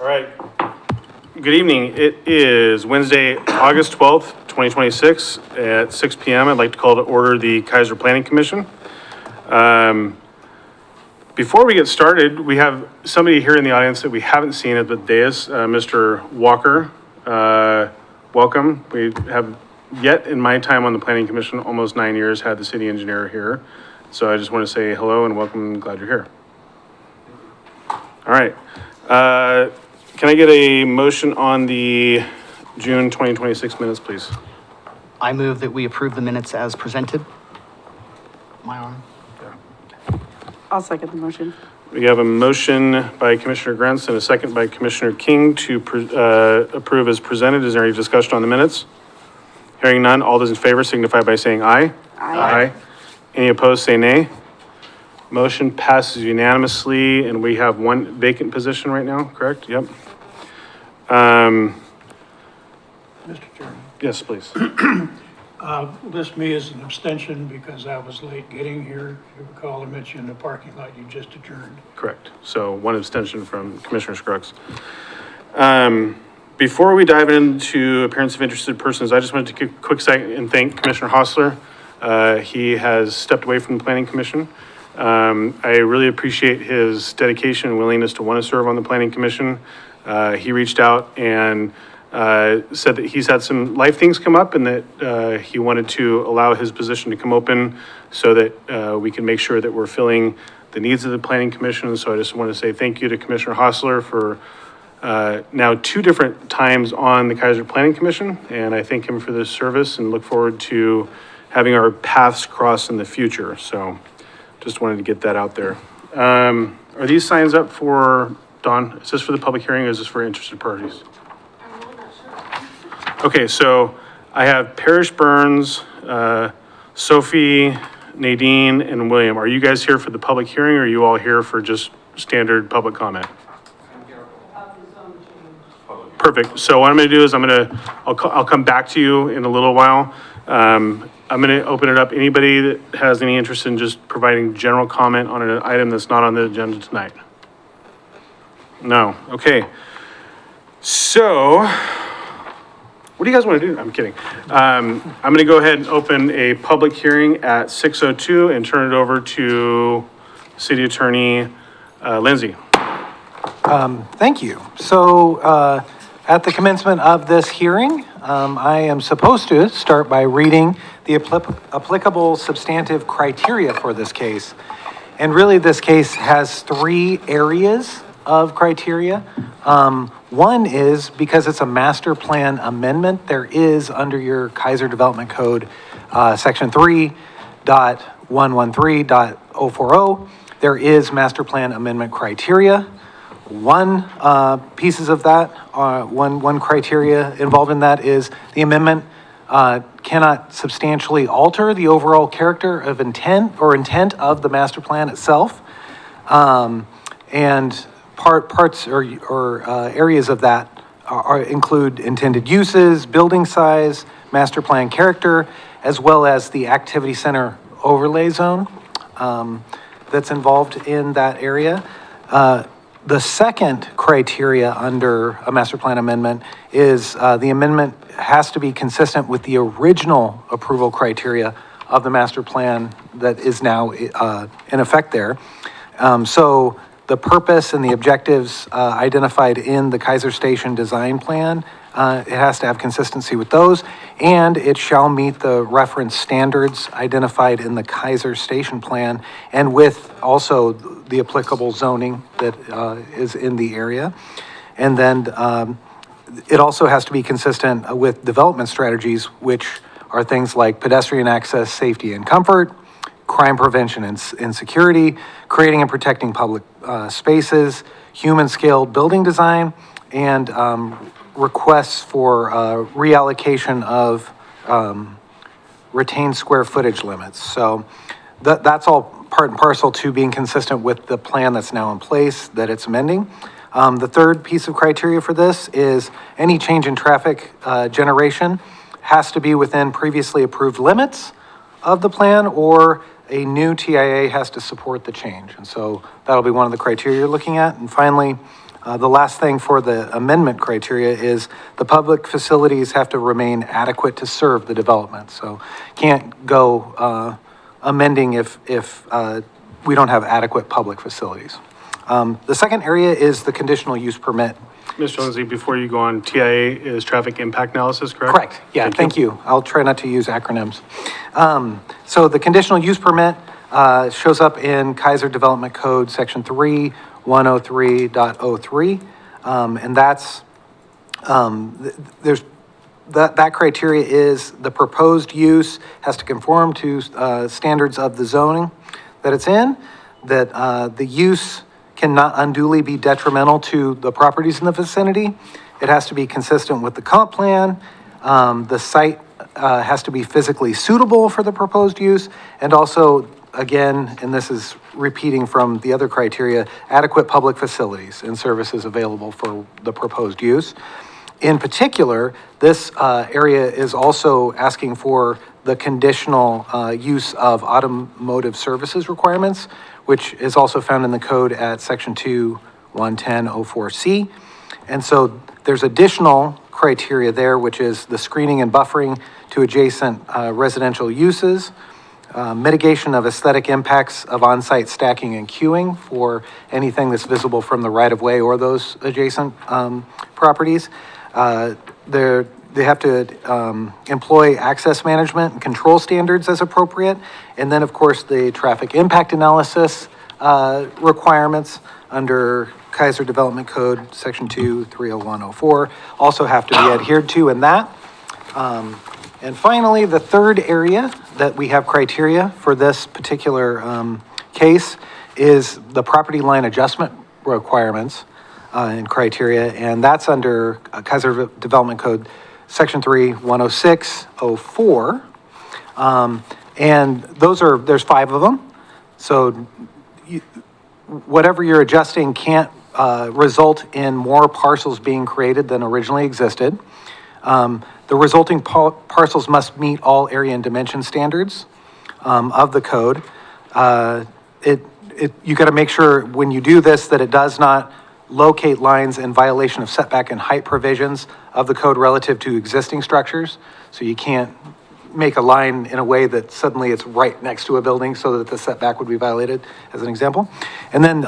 All right. Good evening. It is Wednesday, August 12th, 2026 at 6 p.m. I'd like to call to order the Keizer Planning Commission. Before we get started, we have somebody here in the audience that we haven't seen at the dais, Mr. Walker. Welcome. We have yet in my time on the Planning Commission, almost 9 years, had the city engineer here. So I just want to say hello and welcome. Glad you're here. All right. Can I get a motion on the June 2026 minutes, please? I move that we approve the minutes as presented. My honor. I'll second the motion. We have a motion by Commissioner Grants and a second by Commissioner King to approve as presented. Is there any discussion on the minutes? Hearing none, all those in favor signify by saying aye. Aye. Any opposed, say nay. Motion passes unanimously, and we have one vacant position right now, correct? Yep. Mr. Chairman, Yes, please. list me as an abstention because I was late getting here. If you recall, I mentioned in the parking lot you just adjourned. Correct. So one abstention from Commissioner Scruggs. Before we dive into appearance of interested persons, I just wanted to take a quick second and thank Commissioner Hostler. He has stepped away from the Planning Commission. I really appreciate his dedication and willingness to want to serve on the Planning Commission. He reached out and said that he's had some life things come up and that he wanted to allow his position to come open so that we can make sure that we're filling the needs of the Planning Commission. So I just want to say thank you to Commissioner Hostler for now 2 different times on the Keizer Planning Commission, and I thank him for this service and look forward to having our paths cross in the future. So just wanted to get that out there. Are these signs up for, Dawn, is this for the public hearing or is this for interested parties? I'm really not sure. Okay, so I have Parrish Burns, Sophie, Nadine, and William. Are you guys here for the public hearing or are you all here for just standard public comment? Perfect. So what I'm going to do is I'll come back to you in a little while. I'm going to open it up. Anybody that has any interest in just providing general comment on an item that's not on the agenda tonight? No. Okay. So what do you guys want to do? I'm kidding. I'm going to go ahead and open a public hearing at 6:02 and turn it over to City Attorney Lindsay. Thank you. So at the commencement of this hearing, I am supposed to start by reading the applicable substantive criteria for this case. And really, this case has 3 areas of criteria. One is because it's a master plan amendment, there is under your Keizer Development Code, section 3.113.040, there is master plan amendment criteria. One pieces of that, one criteria involved in that is the amendment cannot substantially alter the overall character of intent of the master plan itself. And parts or areas of that include intended uses, building size, master plan character, as well as the activity center overlay zone that's involved in that area. The second criteria under a master plan amendment is the amendment has to be consistent with the original approval criteria of the master plan that is now in effect there. So the purpose and the objectives identified in the Keizer Station design plan, it has to have consistency with those, and it shall meet the reference standards identified in the Keizer Station plan and with also the applicable zoning that is in the area. And then it also has to be consistent with development strategies, which are things like pedestrian access, safety and comfort, crime prevention and security, creating and protecting public spaces, human-scale building design, and requests for reallocation of retained square footage limits. So that's all part and parcel to being consistent with the plan that's now in place that it's amending. The third piece of criteria for this is any change in traffic generation has to be within previously approved limits of the plan, or a new TIA has to support the change. And so that'll be one of the criteria you're looking at. And finally, The last thing for the amendment criteria is the public facilities have to remain adequate to serve the development. So can't go amending if we don't have adequate public facilities. The second area is the conditional use permit. Mr. Lindsay, before you go on, TIA is traffic impact analysis, correct? Correct, yeah, thank you. I'll try not to use acronyms. So the conditional use permit shows up in Keizer Development Code, Section 3103.03. And that's, that criteria is the proposed use has to conform to standards of the zoning that it's in, that the use cannot unduly be detrimental to the properties in the vicinity. It has to be consistent with the comp plan. The site has to be physically suitable for the proposed use, and also, again, and this is repeating from the other criteria, adequate public facilities and services available for the proposed use. In particular, this area is also asking for the conditional use of automotive services requirements, which is also found in the code at Section 2-110-04C. And so there's additional criteria there, which is the screening and buffering to adjacent residential uses, mitigation of aesthetic impacts of on-site stacking and queuing for anything that's visible from the right-of-way or those adjacent properties. They have to employ access management and control standards as appropriate. And then, of course, the traffic impact analysis requirements under Keizer Development Code, Section 2-30104, also have to be adhered to in that. And finally, the third area that we have criteria for this particular case is the property line adjustment requirements and criteria, and that's under Keizer Development Code, Section 3-106-04. And there's 5 of them. So whatever you're adjusting can't result in more parcels being created than originally existed. The resulting parcels must meet all area and dimension standards of the code. You got to make sure when you do this that it does not locate lines in violation of setback and height provisions of the code relative to existing structures. So you can't make a line in a way that suddenly it's right next to a building so that the setback would be violated, as an example. And then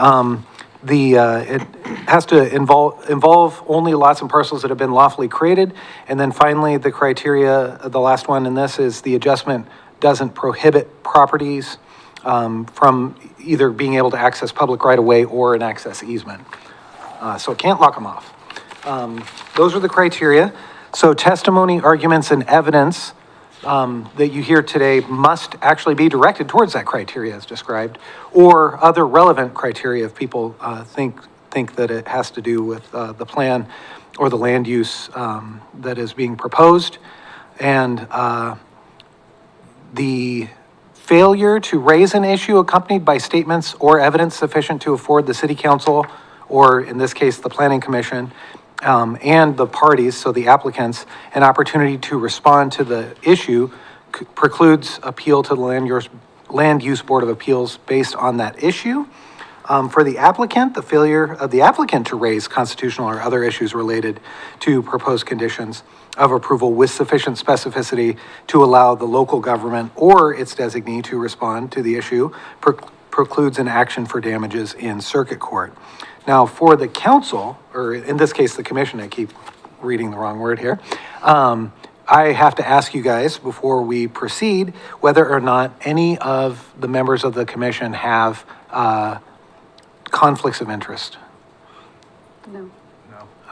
it has to involve only lots and parcels that have been lawfully created. And then finally, the criteria, the last one in this is the adjustment doesn't prohibit properties from either being able to access public right-of-way or an access easement. So it can't lock them off. Those are the criteria. So testimony, arguments, and evidence that you hear today must actually be directed towards that criteria as described, or other relevant criteria if people think that it has to do with the plan or the land use that is being proposed. And the failure to raise an issue accompanied by statements or evidence sufficient to afford the city council, or in this case, the planning commission, and the parties, so the applicants, an opportunity to respond to the issue precludes appeal to the Land Use Board of Appeals based on that issue. For the applicant, the failure of the applicant to raise constitutional or other issues related to proposed conditions of approval with sufficient specificity to allow the local government or its designee to respond to the issue precludes an action for damages in circuit court. Now, for the council, or in this case, the commission, I keep reading the wrong word here, I have to ask you guys before we proceed whether or not any of the members of the commission have conflicts of interest. No.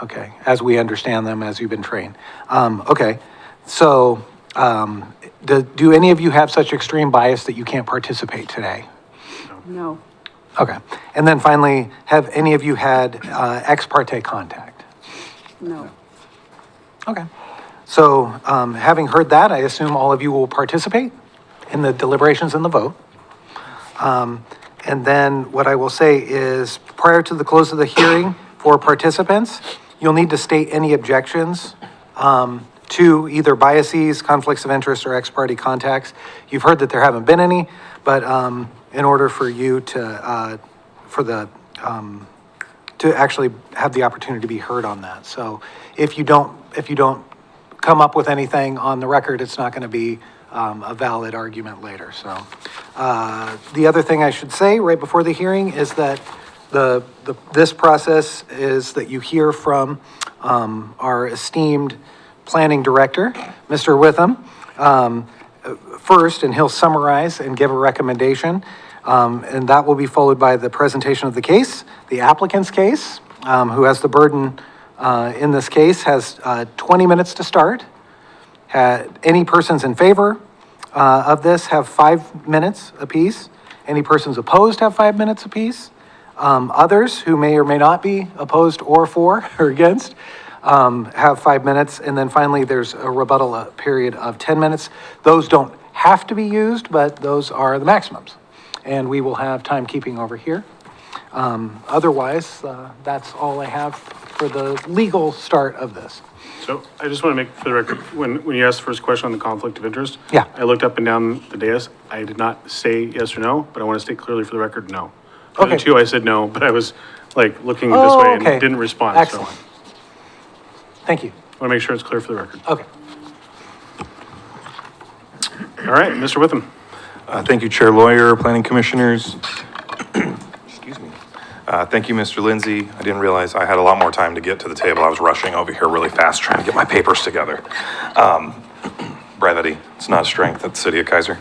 Okay, as we understand them, as you've been trained. Okay, so do any of you have such extreme bias that you can't participate today? No. Okay, and then finally, have any of you had ex parte contact? No. Okay, so having heard that, I assume all of you will participate in the deliberations and the vote. And then what I will say is, prior to the close of the hearing for participants, you'll need to state any objections to either biases, conflicts of interest, or ex parte contacts. You've heard that there haven't been any, to to actually have the opportunity to be heard on that. So if you don't come up with anything on the record, it's not going to be a valid argument later. So the other thing I should say right before the hearing is that this process is that you hear from our esteemed planning director, Mr. Witham, first, and he'll summarize and give a recommendation. And that will be followed by the presentation of the case, the applicant's case, who has the burden in this case, has 20 minutes to start. Any persons in favor of this have 5 minutes apiece. Any persons opposed have 5 minutes apiece. Others who may or may not be opposed or for or against have 5 minutes. And then finally, there's a rebuttal period of 10 minutes. Those don't have to be used, but those are the maximums. And we will have timekeeping over here. Otherwise, that's all I have for the legal start of this. So I just want to make for the record, when you asked the first question on the conflict of interest. Yeah. I looked up and down the dais. I did not say yes or no, but I want to state clearly for the record, no. The other Okay. two, I said no, but I was like looking this Oh, way okay. and didn't respond. So Excellent. Thank you. I want to make sure it's clear for the record. Okay. All right, Mr. Witham. Thank you, Chair Lawyer, Planning Commissioners. Excuse me. Thank you, Mr. Lindsay. I didn't realize I had a lot more time to get to the table. I was rushing over here really fast trying to get my papers together. Brevity, it's not a strength at the City of Keizer.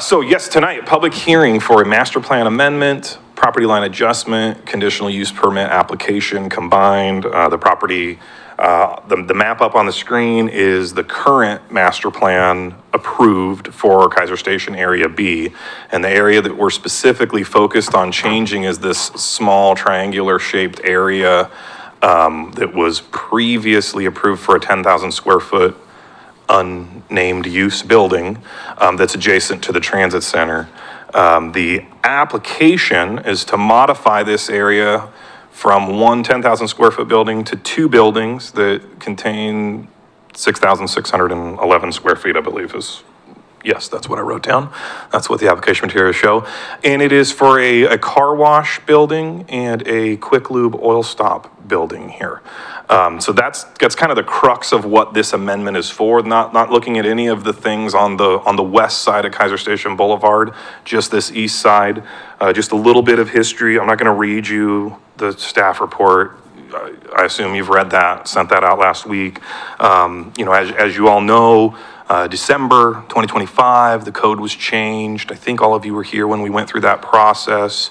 So yes, tonight, public hearing for a master plan amendment, property line adjustment, conditional use permit application combined. The property, the map up on the screen is the current master plan approved for Keizer Station Area B. And the area that we're specifically focused on changing is this small triangular shaped area that was previously approved for a 10,000 square foot unnamed use building that's adjacent to the transit center. The application is to modify this area from one 10,000 square foot building to 2 buildings that contain 6,611 square feet, I believe is, yes, that's what I wrote down. That's what the application materials show. And it is for a car wash building and a quick lube oil stop building here. So that's kind of the crux of what this amendment is for, not looking at any of the things on the west side of Keizer Station Boulevard, just this east side. Just a little bit of history. I'm not going to read you the staff report. I assume you've read that, sent that out last week. As you all know, December 2025, the code was changed. I think all of you were here when we went through that process.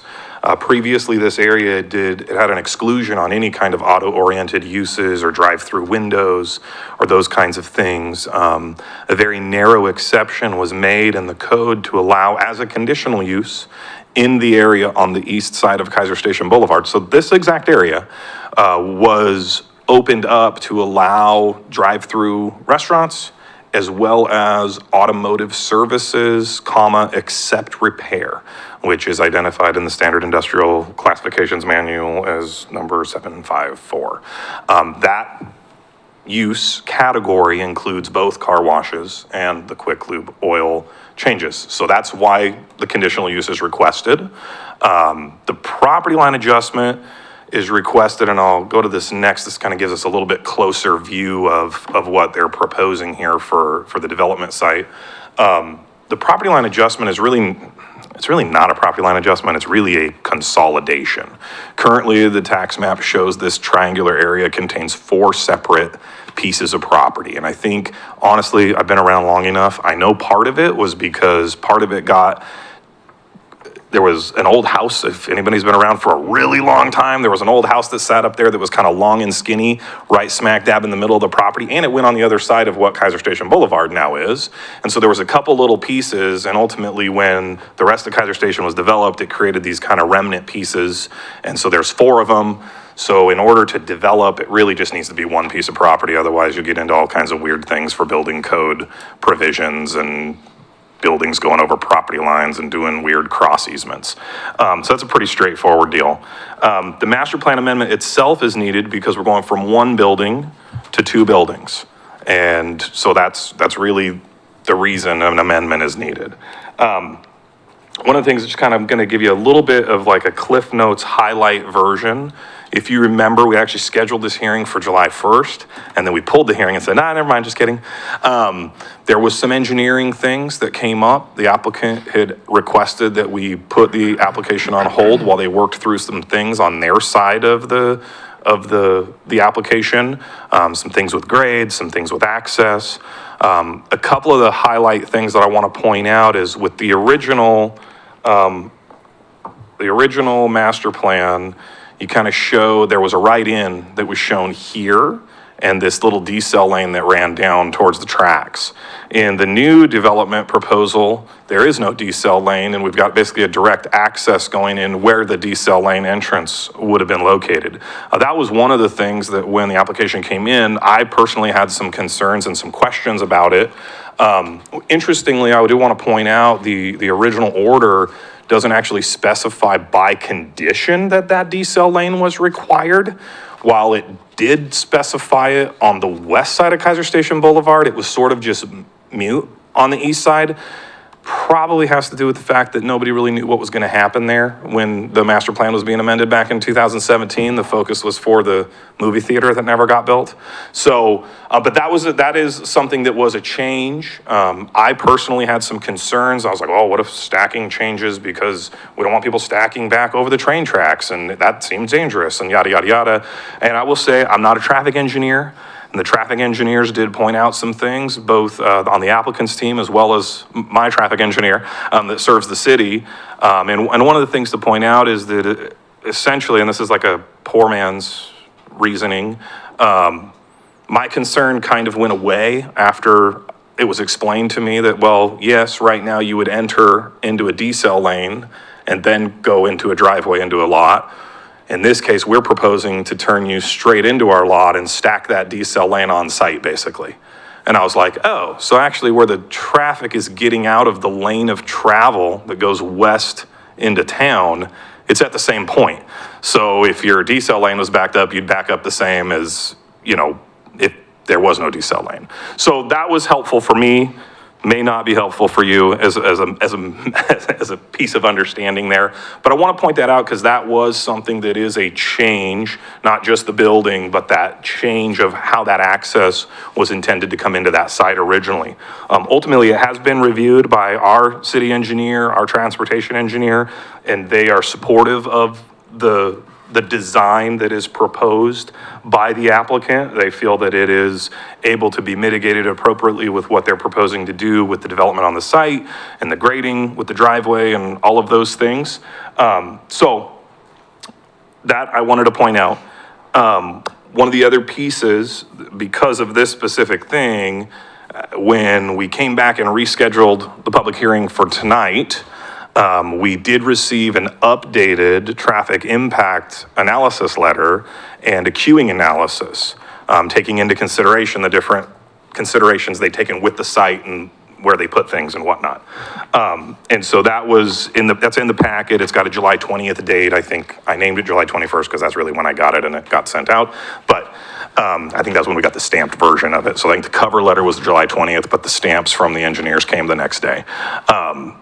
Previously, this area it had an exclusion on any kind of auto-oriented uses or drive-through windows or those kinds of things. A very narrow exception was made in the code to allow as a conditional use in the area on the east side of Keizer Station Boulevard. So this exact area was opened up to allow drive-through restaurants as well as automotive services, except repair, which is identified in the Standard Industrial Classifications Manual as number 754. That use category includes both car washes and the quick lube oil changes. So that's why the conditional use is requested. The property line adjustment is requested, and I'll go to this next. This kind of gives us a little bit closer view of what they're proposing here for the development site. The property line adjustment is it's really not a property line adjustment, it's really a consolidation. Currently, the tax map shows this triangular area contains 4 separate pieces of property. And I think, honestly, I've been around long enough, I know part of it was because part of it there was an old house, if anybody's been around for a really long time, there was an old house that sat up there that was kind of long and skinny, right smack dab in the middle of the property, and it went on the other side of what Keizer Station Boulevard now is. And so there was a couple little pieces, and ultimately when the rest of Keizer Station was developed, it created these kind of remnant pieces, and so there's 4 of them. So in order to develop, it really just needs to be one piece of property, otherwise you get into all kinds of weird things for building code provisions and buildings going over property lines and doing weird cross easements. So that's a pretty straightforward deal. The master plan amendment itself is needed because we're going from 1 building to 2 buildings. And so that's really the reason an amendment is needed. One of the things that's kind of going to give you a little bit of like a Cliff Notes highlight version If you remember, we actually scheduled this hearing for July 1st, and then we pulled the hearing and said, nah, never mind, just kidding. There was some engineering things that came up. The applicant had requested that we put the application on hold while they worked through some things on their side of the application, some things with grades, some things with access. A couple of the highlight things that I want to point out is with the original master plan, you kind of show there was a right-in that was shown here and this little decel lane that ran down towards the tracks. In the new development proposal, there is no decel lane, and we've got basically a direct access going in where the decel lane entrance would have been located. That was one of the things that when the application came in, I personally had some concerns and some questions about it. Interestingly, I do want to point out the original order doesn't actually specify by condition that that decel lane was required. While it did specify it on the west side of Keizer Station Boulevard, it was sort of just mute on the east side. Probably has to do with the fact that nobody really knew what was going to happen there when the master plan was being amended back in 2017. The focus was for the movie theater that never got built. So, but that is something that was a change. I personally had some concerns. I was like, oh, what if stacking changes because we don't want people stacking back over the train tracks, and that seems dangerous, and yada, yada, yada. And I will say, I'm not a traffic engineer. And the traffic engineers did point out some things, both on the applicant's team as well as my traffic engineer that serves the city. And one of the things to point out is that essentially, and this is like a poor man's reasoning, my concern kind of went away after it was explained to me that, well, yes, right now you would enter into a decel lane and then go into a driveway into a lot. In this case, we're proposing to turn you straight into our lot and stack that decel lane on site, basically. And I was like, oh, so actually where the traffic is getting out of the lane of travel that goes west into town, it's at the same point. So if your decel lane was backed up, you'd back up the same as, if there was no decel lane. So that was helpful for me. May not be helpful for you as a piece of understanding there. But I want to point that out because that was something that is a change, not just the building, but that change of how that access was intended to come into that site originally. Ultimately, it has been reviewed by our city engineer, our transportation engineer, and they are supportive of the design that is proposed by the applicant. They feel that it is able to be mitigated appropriately with what they're proposing to do with the development on the site and the grading with the driveway and all of those things. So that I wanted to point out. One of the other pieces, because of this specific thing, when we came back and rescheduled the public hearing for tonight, we did receive an updated traffic impact analysis letter and a queuing analysis, taking into consideration the different considerations they've taken with the site and where they put things and whatnot. And so that was that's in the packet. It's got a July 20th date. I think I named it July 21st because that's really when I got it and it got sent out. But I think that's when we got the stamped version of it. So I think the cover letter was July 20th, but the stamps from the engineers came the next day.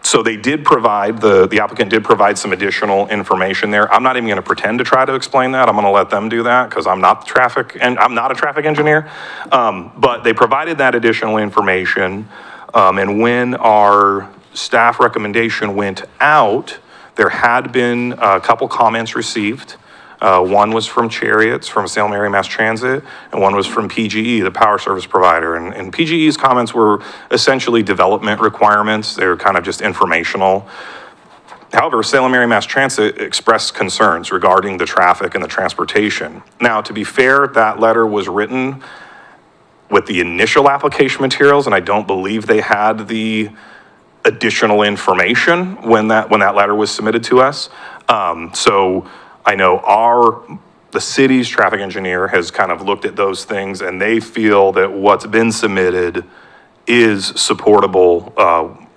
So they did provide, the applicant did provide some additional information there. I'm not even going to pretend to try to explain that. I'm going to let them do that because I'm not a traffic engineer. But they provided that additional information. And when our staff recommendation went out, there had been a couple comments received. One was from Chariots, from Salem Area Mass Transit, and one was from PGE, the power service provider. And PGE's comments were essentially development requirements. They were kind of just informational. However, Salem Area Mass Transit expressed concerns regarding the traffic and the transportation. Now, to be fair, that letter was written with the initial application materials, and I don't believe they had the additional information when that letter was submitted to us. So I know the city's traffic engineer has kind of looked at those things, and they feel that what's been submitted is supportable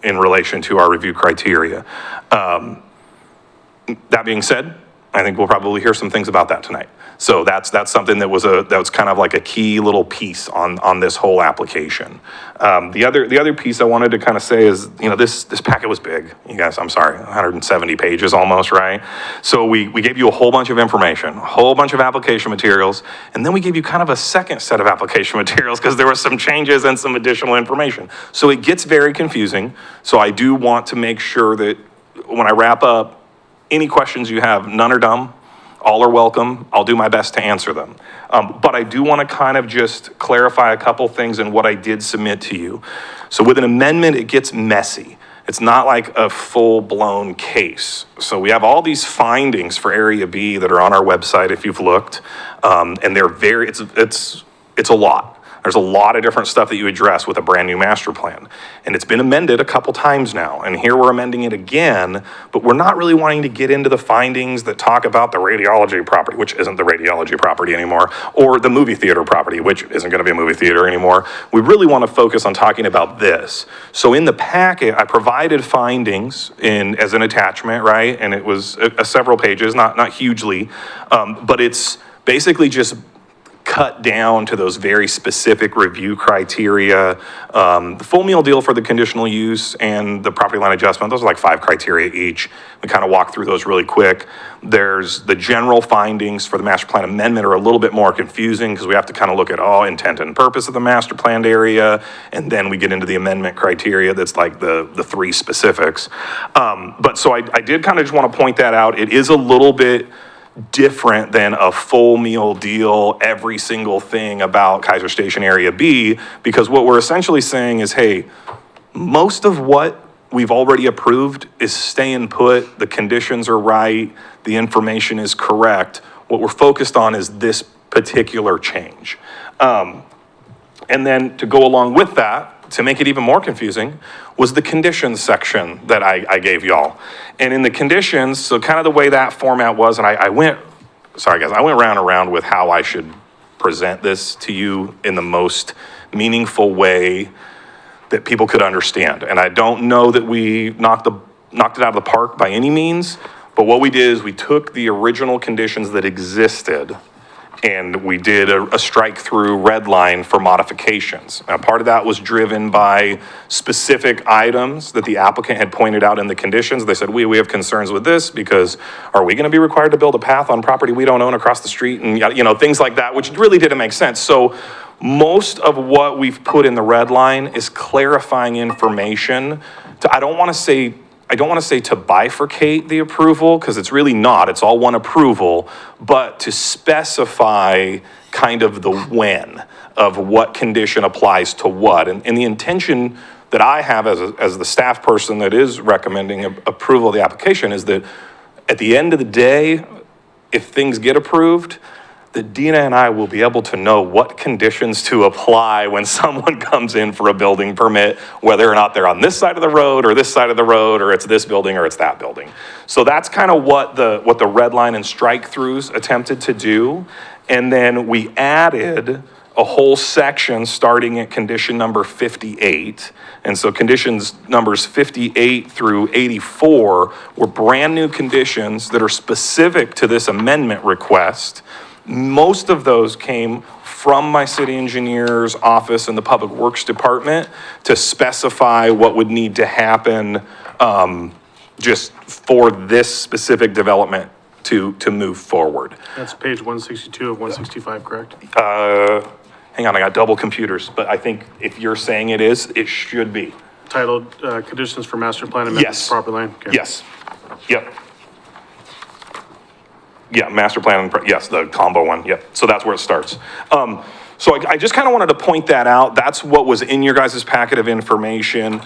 in relation to our review criteria. That being said, I think we'll probably hear some things about that tonight. So that's something that was kind of like a key little piece on this whole application. The other piece I wanted to kind of say is, this packet was big, you guys, I'm sorry, 170 pages almost, right? So we gave you a whole bunch of information, a whole bunch of application materials, and then we gave you kind of a second set of application materials because there were some changes and some additional information. So it gets very confusing. So I do want to make sure that when I wrap up, any questions you have, none are dumb. All are welcome. I'll do my best to answer them. But I do want to kind of just clarify a couple things in what I did submit to you. So with an amendment, it gets messy. It's not like a full-blown case. So we have all these findings for Area B that are on our website if you've looked. And they're it's a lot. There's a lot of different stuff that you address with a brand new master plan. And it's been amended a couple times now. And here we're amending it again, but we're not really wanting to get into the findings that talk about the radiology property, which isn't the radiology property anymore, or the movie theater property, which isn't going to be a movie theater anymore. We really want to focus on talking about this. So in the packet, I provided findings as an attachment, right? And it was several pages, not hugely, but it's basically just cut down to those very specific review criteria. The full meal deal for the conditional use and the property line adjustment, those are like 5 criteria each. We kind of walk through those really quick. There's the general findings for the master plan amendment are a little bit more confusing because we have to kind of look at all intent and purpose of the master planned area, and then we get into the amendment criteria that's like the 3 specifics. But so I did kind of just want to point that out. It is a little bit different than a full meal deal, every single thing about Keizer Station Area B, because what we're essentially saying is, hey, most of what we've already approved is staying put, the conditions are right, the information is correct. What we're focused on is this particular change. And then to go along with that, to make it even more confusing, was the conditions section that I gave y'all. And in the conditions, so kind of the way that format was, and I went round and round with how I should present this to you in the most meaningful way that people could understand. And I don't know that we knocked it out of the park by any means, but what we did is we took the original conditions that existed and we did a strike-through red line for modifications. Now, part of that was driven by specific items that the applicant had pointed out in the conditions. They said, we have concerns with this because are we gonna be required to build a path on property we don't own across the street? And things like that, which really didn't make sense. So most of what we've put in the red line is clarifying information. I don't wanna say to bifurcate the approval, because it's really not, it's all one approval, but to specify kind of the when of what condition applies to what. And the intention that I have as the staff person that is recommending approval of the application is that at the end of the day, if things get approved, that Dina and I will be able to know what conditions to apply when someone comes in for a building permit, whether or not they're on this side of the road or this side of the road, or it's this building or it's that building. So that's kind of what the red line and strike throughs attempted to do. And then we added a whole section starting at condition number 58. And so conditions numbers 58 through 84 were brand new conditions that are specific to this amendment request. Most of those came from my city engineer's office and the Public Works Department to specify what would need to happen just for this specific development to move forward. That's page 162 of 165, correct? Hang on, I got double computers, but I think if you're saying it is, it should be. Titled Conditions for Master Plan Amendments, Yes. Property Line? Okay. Yes. Yep. Yeah, master plan, yes, the combo one, yep. So that's where it starts. So I just kind of wanted to point that out. That's what was in your guys' packet of information.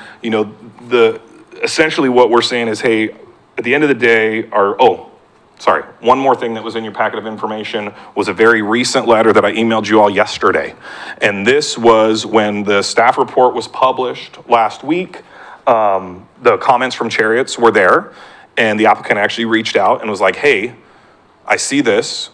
Essentially what we're saying is, hey, at the end of the day, one more thing that was in your packet of information was a very recent letter that I emailed you all yesterday. And this was when the staff report was published last week. The comments from Chariots were there, and the applicant actually reached out and was like, hey, I see this,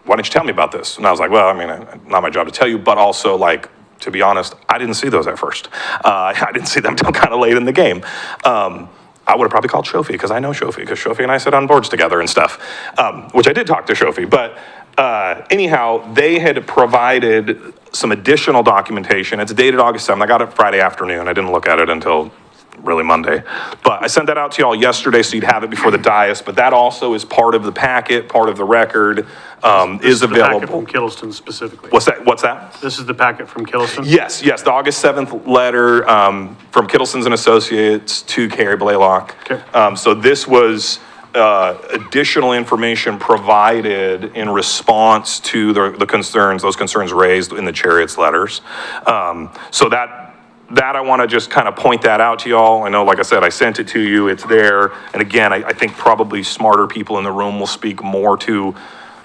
why don't you tell me about this? And I was like, well, I mean, not my job to tell you, but also, like, to be honest, I didn't see those at first. I didn't see them until kind of late in the game. I would have probably called Shofi, because I know Shofi, because Shofi and I sit on boards together and stuff, which I did talk to Shofi, but Anyhow, they had provided some additional documentation. It's dated August 7th. I got it Friday afternoon. I didn't look at it until really Monday. But I sent that out to y'all yesterday so you'd have it before the dais. But that also is part of the packet, part of the record, is The packet available. from Kittleton specifically. What's that? This is the packet from Kittleton? Yes, the August 7th letter from Kittlesons and Associates to Carrie Blaylock. Okay. So this was additional information provided in response to the concerns, those concerns raised in the Chariot's letters. So that I want to just kind of point that out to y'all. I know, like I said, I sent it to you, it's there. And again, I think probably smarter people in the room will speak more to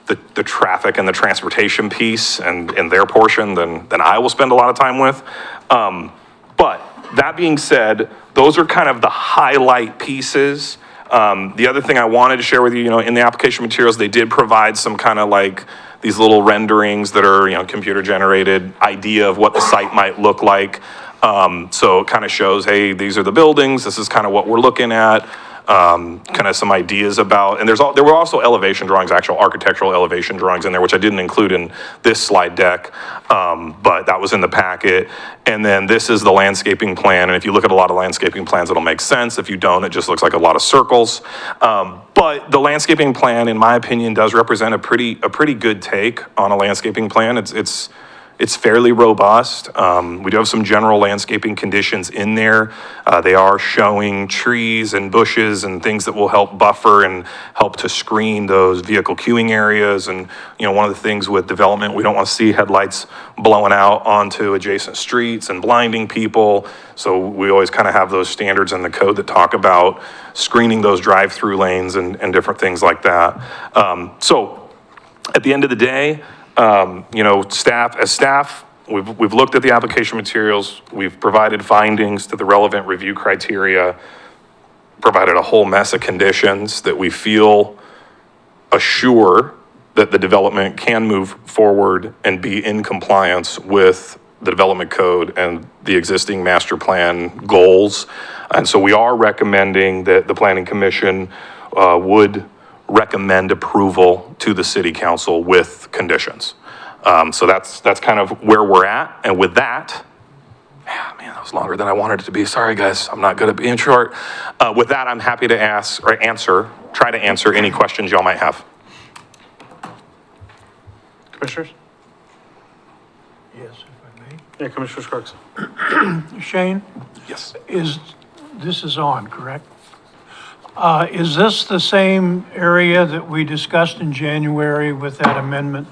the traffic and the transportation piece and their portion than I will spend a lot of time with. But that being said, those are kind of the highlight pieces. The other thing I wanted to share with you, in the application materials, they did provide some kind of like these little renderings that are, computer generated idea of what the site might look like. So it kind of shows, hey, these are the buildings. This is kind of what we're looking at. Kind of some ideas about, and there were also elevation drawings, actual architectural elevation drawings in there, which I didn't include in this slide deck, but that was in the packet. And then this is the landscaping plan, and if you look at a lot of landscaping plans, it'll make sense. If you don't, it just looks like a lot of circles. But the landscaping plan, in my opinion, does represent a pretty good take on a landscaping plan. It's fairly robust. We do have some general landscaping conditions in there. They are showing trees and bushes and things that will help buffer and help to screen those vehicle queuing areas. And, one of the things with development, we don't want to see headlights blowing out onto adjacent streets and blinding people. So we always kind of have those standards in the code that talk about screening those drive-through lanes and different things like that. So at the end of the day, staff, we've looked at the application materials, we've provided findings to the relevant review criteria, provided a whole mess of conditions that we feel assure that the development can move forward and be in compliance with the development code and the existing master plan goals. And so we are recommending that the Planning Commission would recommend approval to the city council with conditions. So that's kind of where we're at. And with that, man, that was longer than I wanted it to be. Sorry, guys, I'm not good at being short. With that, I'm happy to try to answer any questions y'all might have. Commissioners? Yes, if I may. Yeah, Commissioner Sparks. Shane, Yes. this is on, correct? Is this the same area that we discussed in January with that amendment?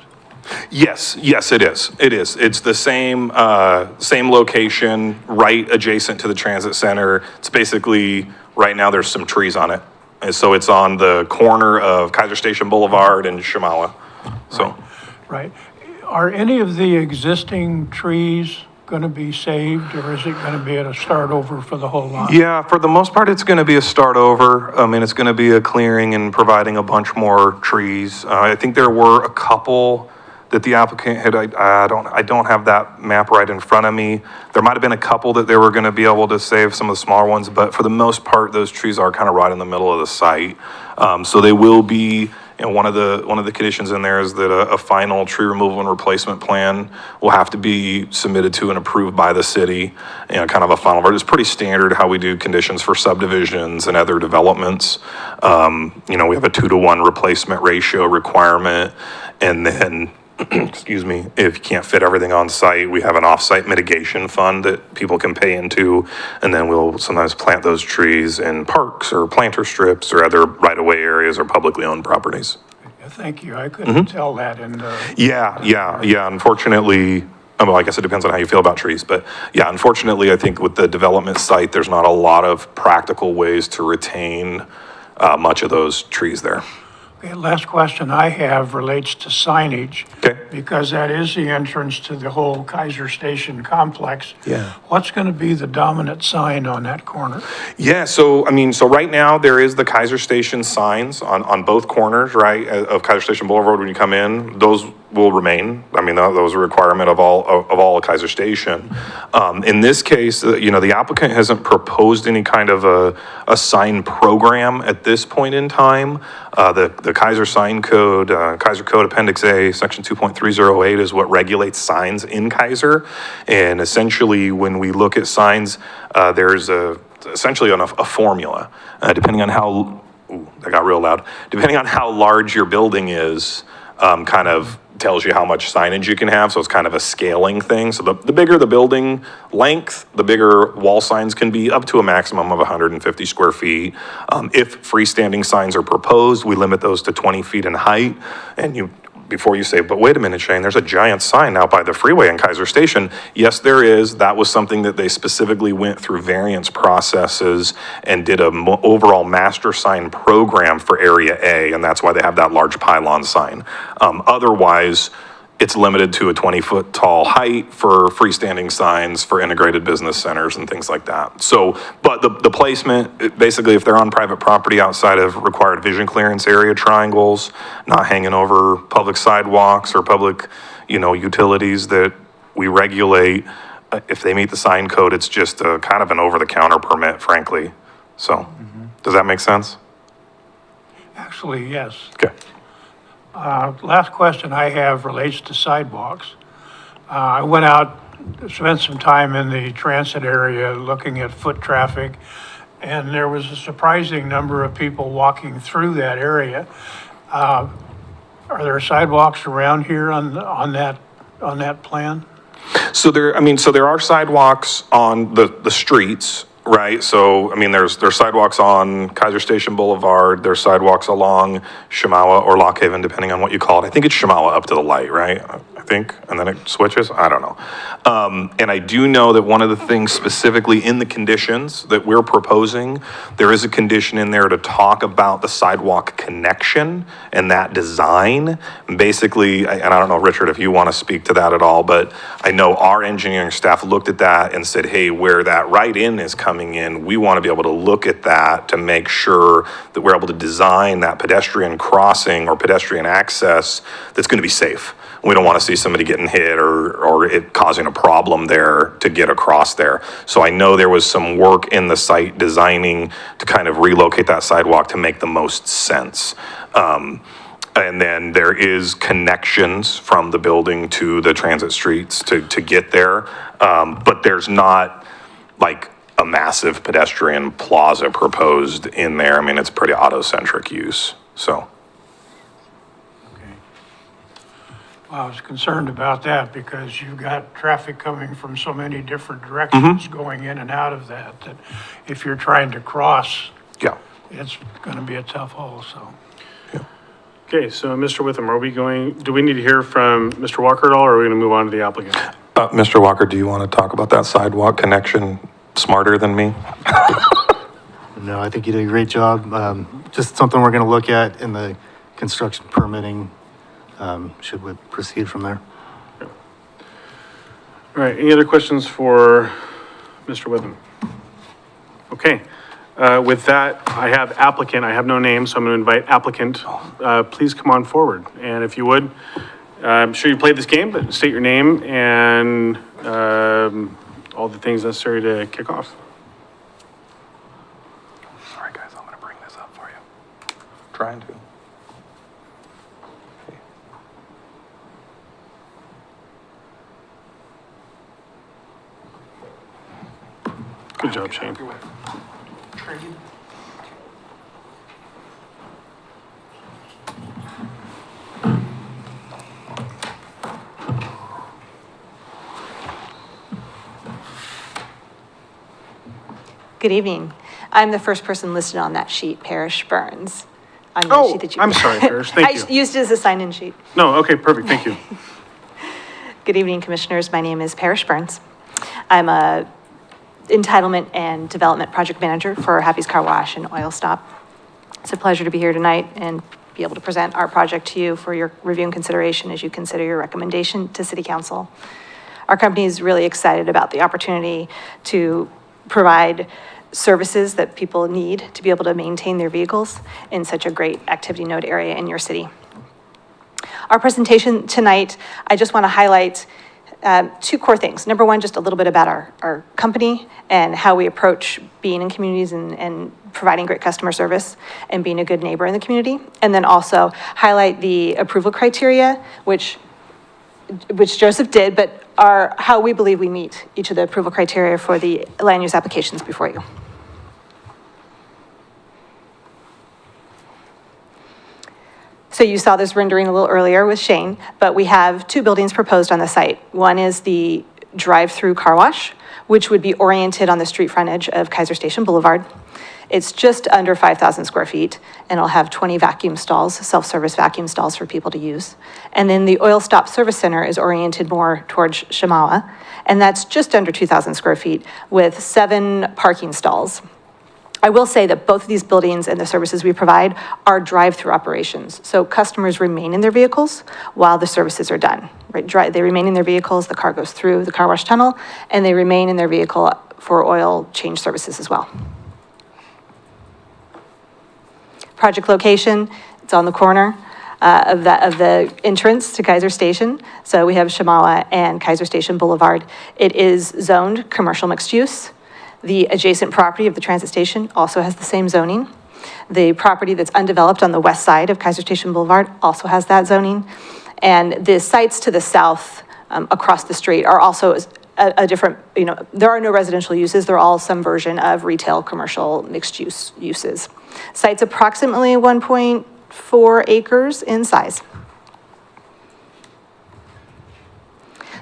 Yes, it is. It is. It's the same location, right adjacent to the transit center. It's basically, right now, there's some trees on it. And so it's on the corner of Keizer Station Boulevard and Shamawa. So, Right. Are any of the existing trees going to be saved, or is it going to be at a start over for the whole lot? yeah, for the most part, it's going to be a start over. I mean, it's going to be a clearing and providing a bunch more trees. I think there were a couple that the applicant had, I don't have that map right in front of me. There might have been a couple that they were going to be able to save, some of the smaller ones, but for the most part, those trees are kind of right in the middle of the site. So they will be, one of the conditions in there is that a final tree removal and replacement plan will have to be submitted to and approved by the city, kind of a final version. It's pretty standard how we do conditions for subdivisions and other developments. We have a 2-to-1 replacement ratio requirement, and then excuse me, if you can't fit everything on site, we have an off-site mitigation fund that people can pay into, and then we'll sometimes plant those trees in parks or planter strips or other right-of-way areas or publicly owned properties. Thank you. I couldn't tell that in the... Yeah. Unfortunately, I guess it depends on how you feel about trees, but yeah, unfortunately, I think with the development site, there's not a lot of practical ways to retain much of those trees there. Okay, last question I have relates to signage. Okay. Because that is the entrance to the whole Keizer Station complex. Yeah. What's going to be the dominant sign on that corner? Yeah, so right now there is the Keizer Station signs on both corners, right, of Keizer Station Boulevard when you come in. Those will remain. I mean, that was a requirement of all Keizer Station. In this case, the applicant hasn't proposed any kind of a sign program at this point in time. The Keizer sign code, Keizer Code Appendix A, Section 2.308 is what regulates signs in Keizer. And essentially, when we look at signs, there's essentially a formula, depending on how, that got real loud, depending on how large your building is, kind of tells you how much signage you can have. So it's kind of a scaling thing. So the bigger the building length, the bigger wall signs can be, up to a maximum of 150 square feet. If freestanding signs are proposed, we limit those to 20 feet in height. And before you say, but wait a minute, Shane, there's a giant sign out by the freeway in Keizer Station. Yes, there is. That was something that they specifically went through variance processes and did an overall master sign program for Area A, and that's why they have that large pylon sign. Otherwise, it's limited to a 20-foot tall height for freestanding signs for integrated business centers and things like that. So, but the placement, basically, if they're on private property outside of required vision clearance area triangles, not hanging over public sidewalks or public, utilities that we regulate, if they meet the sign code, it's just a kind of an over-the-counter permit, frankly. So, does that make sense? Actually, yes. Okay. Last question I have relates to sidewalks. I went out, spent some time in the transit area looking at foot traffic, and there was a surprising number of people walking through that area. Are there sidewalks around here on that plan? So there are sidewalks on the streets, right? So, there's sidewalks on Keizer Station Boulevard, there's sidewalks along Shamawa or Lock Haven, depending on what you call it. I think it's Shamawa up to the light, right? I think, and then it switches, I don't know. And I do know that one of the things specifically in the conditions that we're proposing, there is a condition in there to talk about the sidewalk connection and that design. Basically, and I don't know, Richard, if you want to speak to that at all, but I know our engineering staff looked at that and said, hey, where that right in is coming in, we want to be able to look at that to make sure that we're able to design that pedestrian crossing or pedestrian access that's going to be safe. We don't want to see somebody getting hit or it causing a problem there to get across there. So I know there was some work in the site designing to kind of relocate that sidewalk to make the most sense. And then there is connections from the building to the transit streets to get there. But there's not like a massive pedestrian plaza proposed in there. It's pretty auto-centric use, so. I was concerned about that because you've got traffic coming from so many different directions going in and out of that if you're trying to cross, Yeah. it's going to be a tough haul, so. Okay, so Mr. Witham, do we need to hear from Mr. Walker at all, or are we going to move on to the applicant? Mr. Walker, do you want to talk about that sidewalk connection smarter than me? No, I think you did a great job. Just something we're going to look at in the construction permitting, should we proceed from there. All right, any other questions for Mr. Witham? Okay, with that, I have applicant, I have no name, so I'm going to invite applicant. Please come on forward, and if you would, I'm sure you played this game, but state your name and all the things necessary to kick off. Sorry, guys, I'm going to bring this up for you. Trying to. Good job, Shane. Good evening. I'm the first person listed on that sheet, Parrish Burns. On the sheet that you- I'm sorry, Parrish, thank you. I used it as a sign-in sheet. No, okay, perfect, thank you. Good evening, Commissioners. My name is Parrish Burns. I'm a entitlement and development project manager for Happy's Car Wash and Oil Stop. It's a pleasure to be here tonight and be able to present our project to you for your review and consideration as you consider your recommendation to City Council. Our company is really excited about the opportunity to provide services that people need to be able to maintain their vehicles in such a great activity node area in your city. Our presentation tonight, I just want to highlight two core things. Number one, just a little bit about our company and how we approach being in communities and providing great customer service and being a good neighbor in the community. And then also highlight the approval criteria, which Joseph did, but are how we believe we meet each of the approval criteria for the land use applications before you. So you saw this rendering a little earlier with Shane, but we have two buildings proposed on the site. One is the drive-through car wash, which would be oriented on the street frontage of Keizer Station Boulevard. It's just under 5,000 square feet, and it'll have 20 vacuum stalls, self-service vacuum stalls for people to use. And then the Oil Stop Service Center is oriented more towards Shamawa, and that's just under 2,000 square feet with 7 parking stalls. I will say that both of these buildings and the services we provide are drive-through operations. So customers remain in their vehicles while the services are done. Right? They remain in their vehicles, the car goes through the car wash tunnel, and they remain in their vehicle for oil change services as well. Project location, it's on the corner of the entrance to Keizer Station. So we have Shamawa and Keizer Station Boulevard. It is zoned commercial mixed use. The adjacent property of the transit station also has the same zoning. The property that's undeveloped on the west side of Keizer Station Boulevard also has that zoning. And the sites to the south across the street are also a different, there are no residential uses. They're all some version of retail, commercial, mixed use uses. Site's approximately 1.4 acres in size.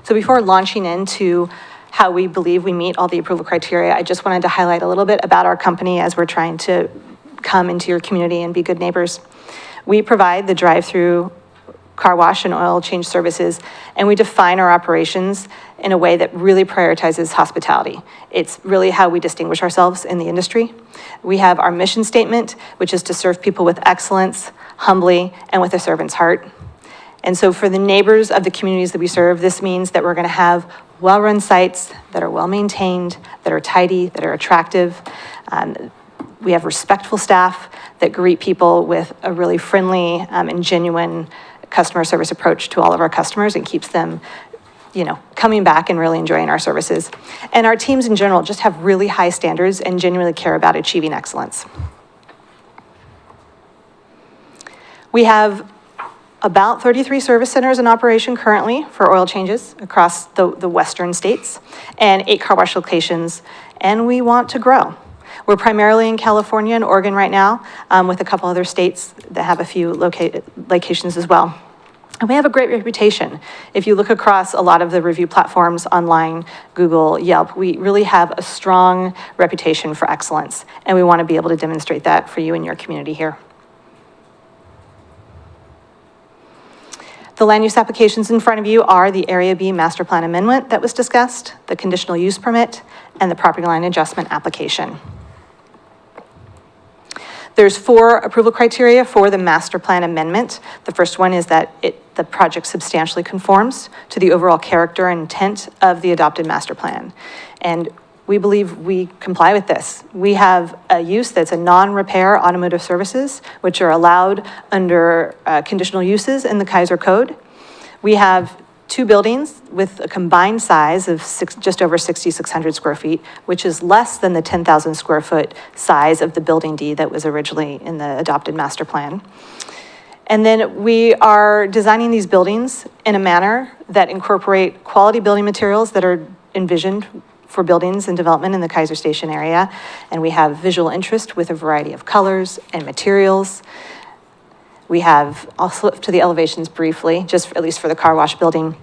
So before launching into how we believe we meet all the approval criteria, I just wanted to highlight a little bit about our company as we're trying to come into your community and be good neighbors. We provide the drive-through car wash and oil change services, and we define our operations in a way that really prioritizes hospitality. It's really how we distinguish ourselves in the industry. We have our mission statement, which is to serve people with excellence, humbly, and with a servant's heart. And so for the neighbors of the communities that we serve, this means that we're going to have well-run sites that are well-maintained, that are tidy, that are attractive. We have respectful staff that greet people with a really friendly and genuine customer service approach to all of our customers and keeps them, coming back and really enjoying our services. And our teams in general just have really high standards and genuinely care about achieving excellence. We have about 33 service centers in operation currently for oil changes across the western states and 8 car wash locations, and we want to grow. We're primarily in California and Oregon right now, with a couple other states that have a few locations as well. And we have a great reputation. If you look across a lot of the review platforms online, Google, Yelp, we really have a strong reputation for excellence, and we want to be able to demonstrate that for you and your community here. The land use applications in front of you are the Area B Master Plan Amendment that was discussed, the Conditional Use Permit, and the Property Line Adjustment Application. There's 4 approval criteria for the Master Plan Amendment. The first one is that the project substantially conforms to the overall character and intent of the adopted master plan. And we believe we comply with this. We have a use that's a non-repair automotive services, which are allowed under conditional uses in the Keizer Code. We have 2 buildings with a combined size of just over 6,600 square feet, which is less than the 10,000 square foot size of the building D that was originally in the adopted master plan. And then we are designing these buildings in a manner that incorporate quality building materials that are envisioned for buildings and development in the Keizer Station area. And we have visual interest with a variety of colors and materials. We have, I'll slip to the elevations briefly, just at least for the car wash building.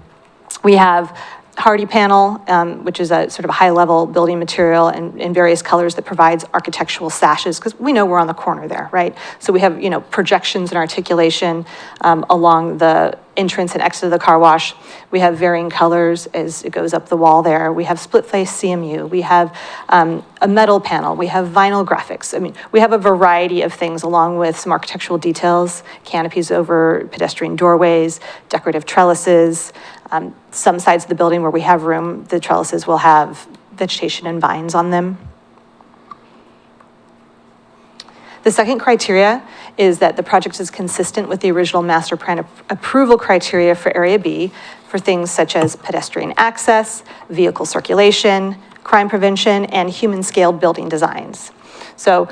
We have hardy panel, which is a sort of a high-level building material in various colors that provides architectural sashes, because we know we're on the corner there, right? So we have, projections and articulation along the entrance and exit of the car wash. We have varying colors as it goes up the wall there. We have split-face CMU. We have a metal panel. We have vinyl graphics. I mean, we have a variety of things along with some architectural details, canopies over pedestrian doorways, decorative trellises. Some sides of the building where we have room, the trellises will have vegetation and vines on them. The second criteria is that the project is consistent with the original master plan approval criteria for Area B for things such as pedestrian access, vehicle circulation, crime prevention, and human-scaled building designs. So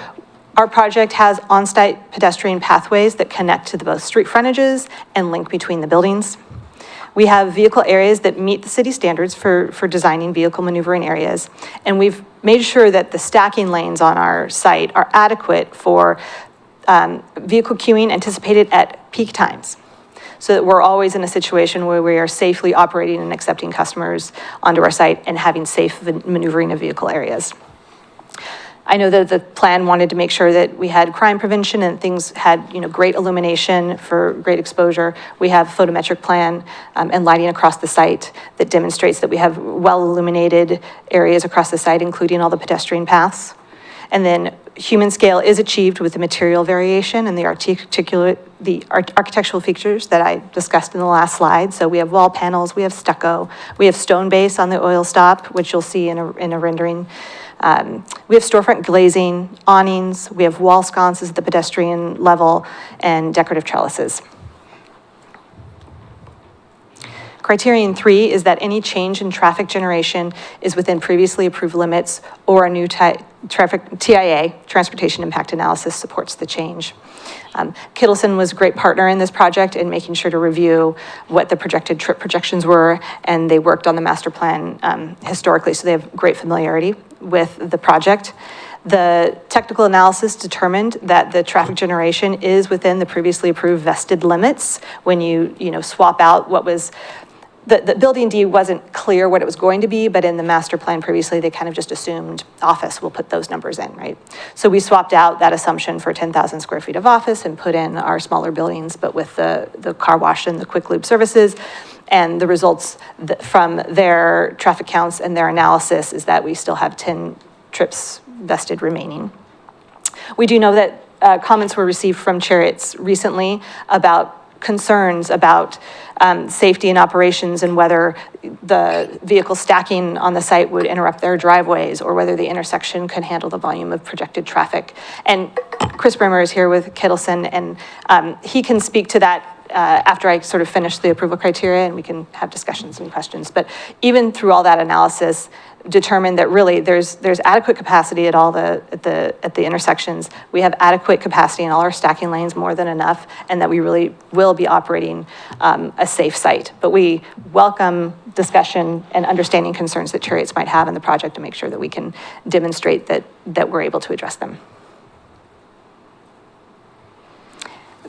our project has on-site pedestrian pathways that connect to both street frontages and link between the buildings. We have vehicle areas that meet the city standards for designing vehicle maneuvering areas. And we've made sure that the stacking lanes on our site are adequate for vehicle queuing anticipated at peak times, so that we're always in a situation where we are safely operating and accepting customers onto our site and having safe maneuvering of vehicle areas. I know that the plan wanted to make sure that we had crime prevention and things had, great illumination for great exposure. We have a photometric plan and lighting across the site that demonstrates that we have well illuminated areas across the site, including all the pedestrian paths. And then human scale is achieved with the material variation and the architectural features that I discussed in the last slide. So we have wall panels, we have stucco, we have stone base on the oil stop, which you'll see in a rendering. We have storefront glazing, awnings, we have wall sconces at the pedestrian level, and decorative trellises. Criterion 3 is that any change in traffic generation is within previously approved limits, or a new TIA, Transportation Impact Analysis, supports the change. Kittleson was a great partner in this project in making sure to review what the projected trip projections were, and they worked on the master plan historically, so they have great familiarity with the project. The technical analysis determined that the traffic generation is within the previously approved vested limits. When you swap out what was, the building D wasn't clear what it was going to be, but in the master plan previously, they kind of just assumed office will put those numbers in, right? So we swapped out that assumption for 10,000 square feet of office and put in our smaller buildings, but with the car wash and the quick lube services. And the results from their traffic counts and their analysis is that we still have 10 trips vested remaining. We do know that comments were received from Chariots recently about concerns about safety and operations, and whether the vehicle stacking on the site would interrupt their driveways, or whether the intersection could handle the volume of projected traffic. And Chris Brimmer is here with Kittleson, and he can speak to that after I sort of finish the approval criteria, and we can have discussions and questions. But even through all that analysis, determined that really there's adequate capacity at all at the intersections. We have adequate capacity in all our stacking lanes, more than enough, and that we really will be operating a safe site. But we welcome discussion and understanding concerns that Chariots might have in the project to make sure that we can demonstrate that we're able to address them.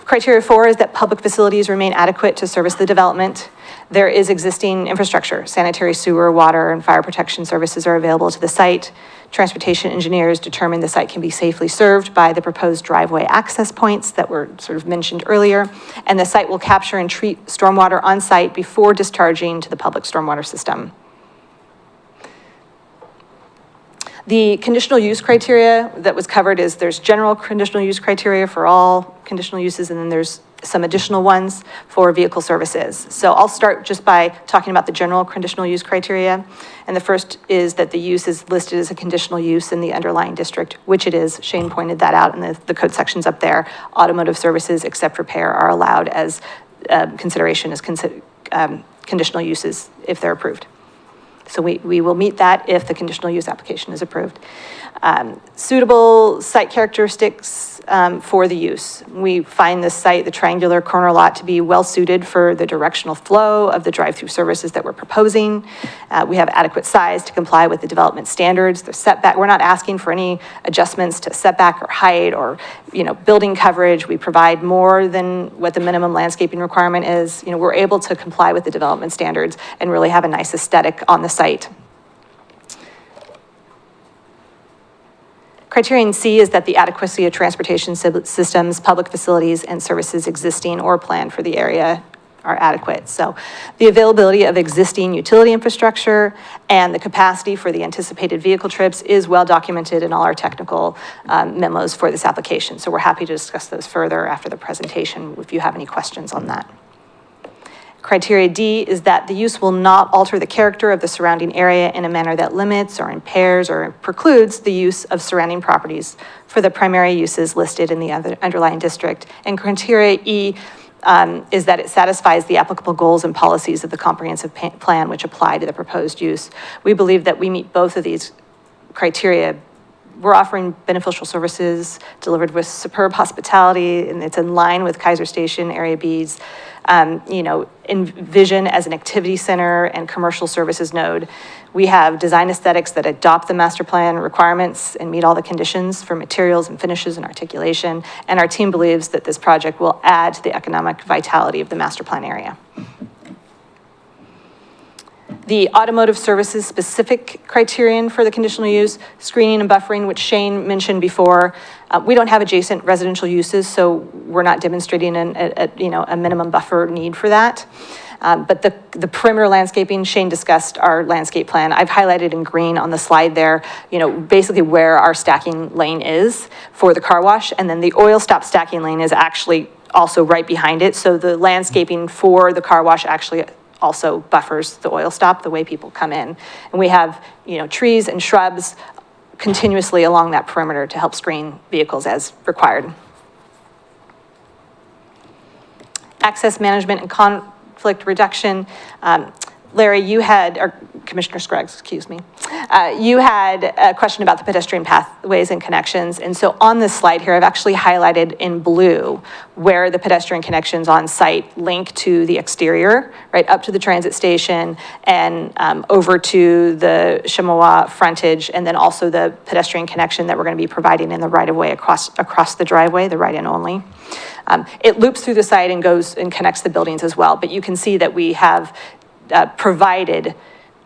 Criteria 4 is that public facilities remain adequate to service the development. There is existing infrastructure, sanitary sewer, water, and fire protection services are available to the site. Transportation engineers determine the site can be safely served by the proposed driveway access points that were sort of mentioned earlier, and the site will capture and treat stormwater on site before discharging to the public stormwater system. The conditional use criteria that was covered is there's general conditional use criteria for all conditional uses, and then there's some additional ones for vehicle services. So I'll start just by talking about the general conditional use criteria. And the first is that the use is listed as a conditional use in the underlying district, which it is. Shane pointed that out in the code sections up there. Automotive services except repair are allowed as consideration as conditional uses if they're approved. So we will meet that if the conditional use application is approved. Suitable site characteristics for the use. We find this site, the triangular corner lot, to be well suited for the directional flow of the drive-through services that we're proposing. We have adequate size to comply with the development standards. The setback, we're not asking for any adjustments to setback or height or building coverage. We provide more than what the minimum landscaping requirement is. We're able to comply with the development standards and really have a nice aesthetic on the site. Criterion C is that the adequacy of transportation systems, public facilities, and services existing or planned for the area are adequate. So the availability of existing utility infrastructure and the capacity for the anticipated vehicle trips is well documented in all our technical memos for this application. So we're happy to discuss those further after the presentation if you have any questions on that. Criteria D is that the use will not alter the character of the surrounding area in a manner that limits or impairs or precludes the use of surrounding properties for the primary uses listed in the underlying district. And criteria E is that it satisfies the applicable goals and policies of the comprehensive plan which apply to the proposed use. We believe that we meet both of these criteria. We're offering beneficial services delivered with superb hospitality, and it's in line with Keizer Station Area B's, envision as an activity center and commercial services node. We have design aesthetics that adopt the master plan requirements and meet all the conditions for materials and finishes and articulation. And our team believes that this project will add to the economic vitality of the master plan area. The automotive services specific criterion for the conditional use, screening and buffering, which Shane mentioned before. We don't have adjacent residential uses, so we're not demonstrating a minimum buffer need for that. But the perimeter landscaping, Shane discussed our landscape plan. I've highlighted in green on the slide there, basically where our stacking lane is for the car wash. And then the oil stop stacking lane is actually also right behind it. So the landscaping for the car wash actually also buffers the oil stop, the way people come in. And we have, trees and shrubs continuously along that perimeter to help screen vehicles as required. Access management and conflict reduction. Larry, or Commissioner Scruggs, excuse me. You had a question about the pedestrian pathways and connections. And so on this slide here, I've actually highlighted in blue where the pedestrian connections on site link to the exterior, right up to the transit station and over to the Chamois frontage, and then also the pedestrian connection that we're going to be providing in the right-of-way across the driveway, the right-in only. It loops through the site and goes and connects the buildings as well, but you can see that we have provided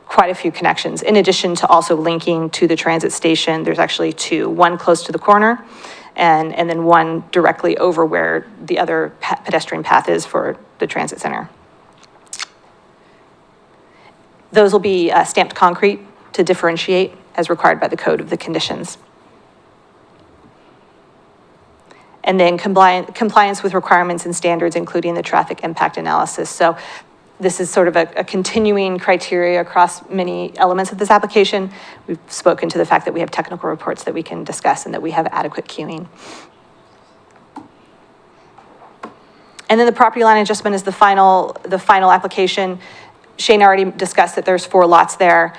quite a few connections. In addition to also linking to the transit station, there's actually two, one close to the corner and then one directly over where the other pedestrian path is for the transit center. Those will be stamped concrete to differentiate as required by the code of the conditions. And then compliance with requirements and standards, including the traffic impact analysis. So this is sort of a continuing criteria across many elements of this application. We've spoken to the fact that we have technical reports that we can discuss and that we have adequate queuing. And then the property line adjustment is the final application. Shane already discussed that there's 4 lots there.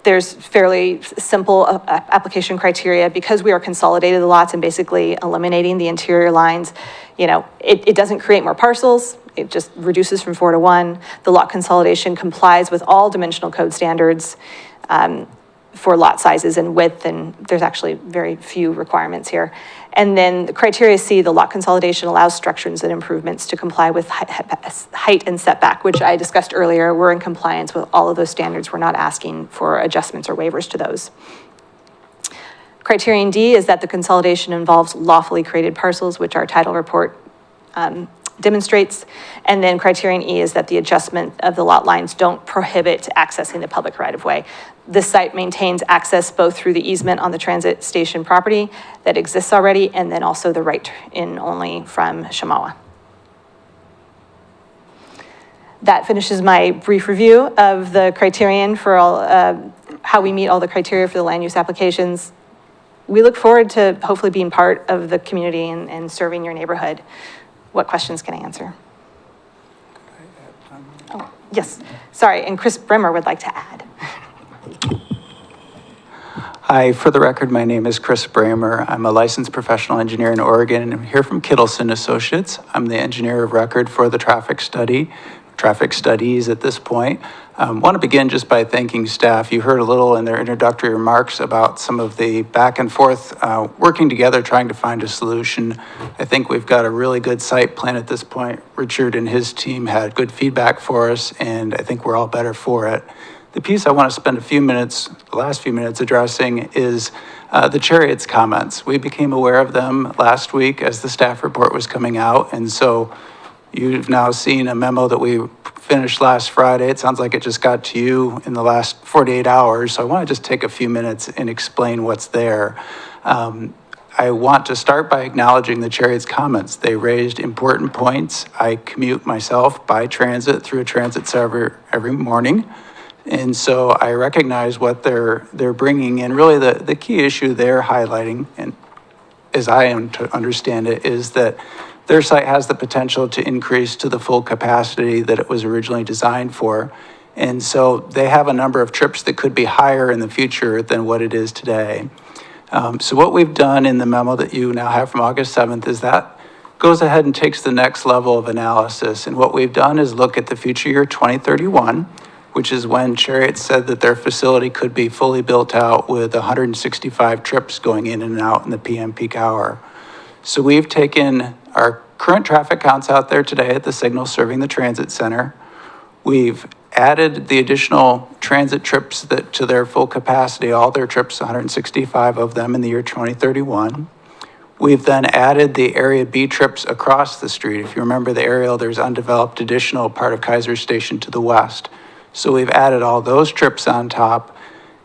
There's fairly simple application criteria because we are consolidated the lots and basically eliminating the interior lines. It doesn't create more parcels. It just reduces from 4 to 1. The lot consolidation complies with all dimensional code standards for lot sizes and width, and there's actually very few requirements here. And then the criteria C, the lot consolidation allows structures and improvements to comply with height and setback, which I discussed earlier. We're in compliance with all of those standards. We're not asking for adjustments or waivers to those. Criterion D is that the consolidation involves lawfully created parcels, which our title report demonstrates. And then criterion E is that the adjustment of the lot lines don't prohibit accessing the public right-of-way. This site maintains access both through the easement on the transit station property that exists already, and then also the right-in only from Chamois. That finishes my brief review of the criterion for all, how we meet all the criteria for the land use applications. We look forward to hopefully being part of the community and serving your neighborhood. What questions can I answer? Oh, yes, sorry, and Chris Brimmer would like to add. Hi, for the record, my name is Chris Bramer. I'm a licensed professional engineer in Oregon, and I'm here from Kittleson Associates. I'm the engineer of record for the traffic studies at this point. Want to begin just by thanking staff. You heard a little in their introductory remarks about some of the back and forth, working together, trying to find a solution. I think we've got a really good site plan at this point. Richard and his team had good feedback for us, and I think we're all better for it. The piece I want to spend the last few minutes addressing is the Chariot's comments. We became aware of them last week as the staff report was coming out, and so you've now seen a memo that we finished last Friday. It sounds like it just got to you in the last 48 hours, so I want to just take a few minutes and explain what's there. I want to start by acknowledging the Chariot's comments. They raised important points. I commute myself by transit through a transit server every morning. And so I recognize what they're bringing. And really the key issue they're highlighting, and as I understand it, is that their site has the potential to increase to the full capacity that it was originally designed for. And so they have a number of trips that could be higher in the future than what it is today. So what we've done in the memo that you now have from August 7th is that goes ahead and takes the next level of analysis. And what we've done is look at the future year 2031, which is when Chariot said that their facility could be fully built out with 165 trips going in and out in the PM peak hour. So we've taken our current traffic counts out there today at the signal serving the transit center. We've added the additional transit trips that to their full capacity, all their trips, 165 of them in the year 2031. We've then added the Area B trips across the street. If you remember the aerial, there's undeveloped additional part of Keizer Station to the west. So we've added all those trips on top.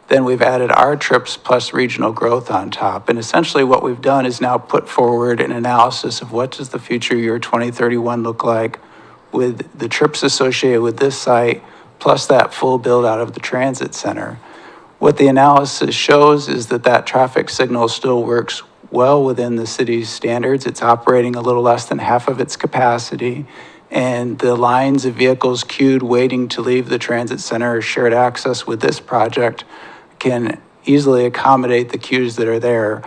Then we've added our trips plus regional growth on top. And essentially what we've done is now put forward an analysis of what does the future year 2031 look like with the trips associated with this site, plus that full build out of the transit center. What the analysis shows is that that traffic signal still works well within the city's standards. It's operating a little less than half of its capacity. And the lines of vehicles queued waiting to leave the transit center or shared access with this project can easily accommodate the queues that are there.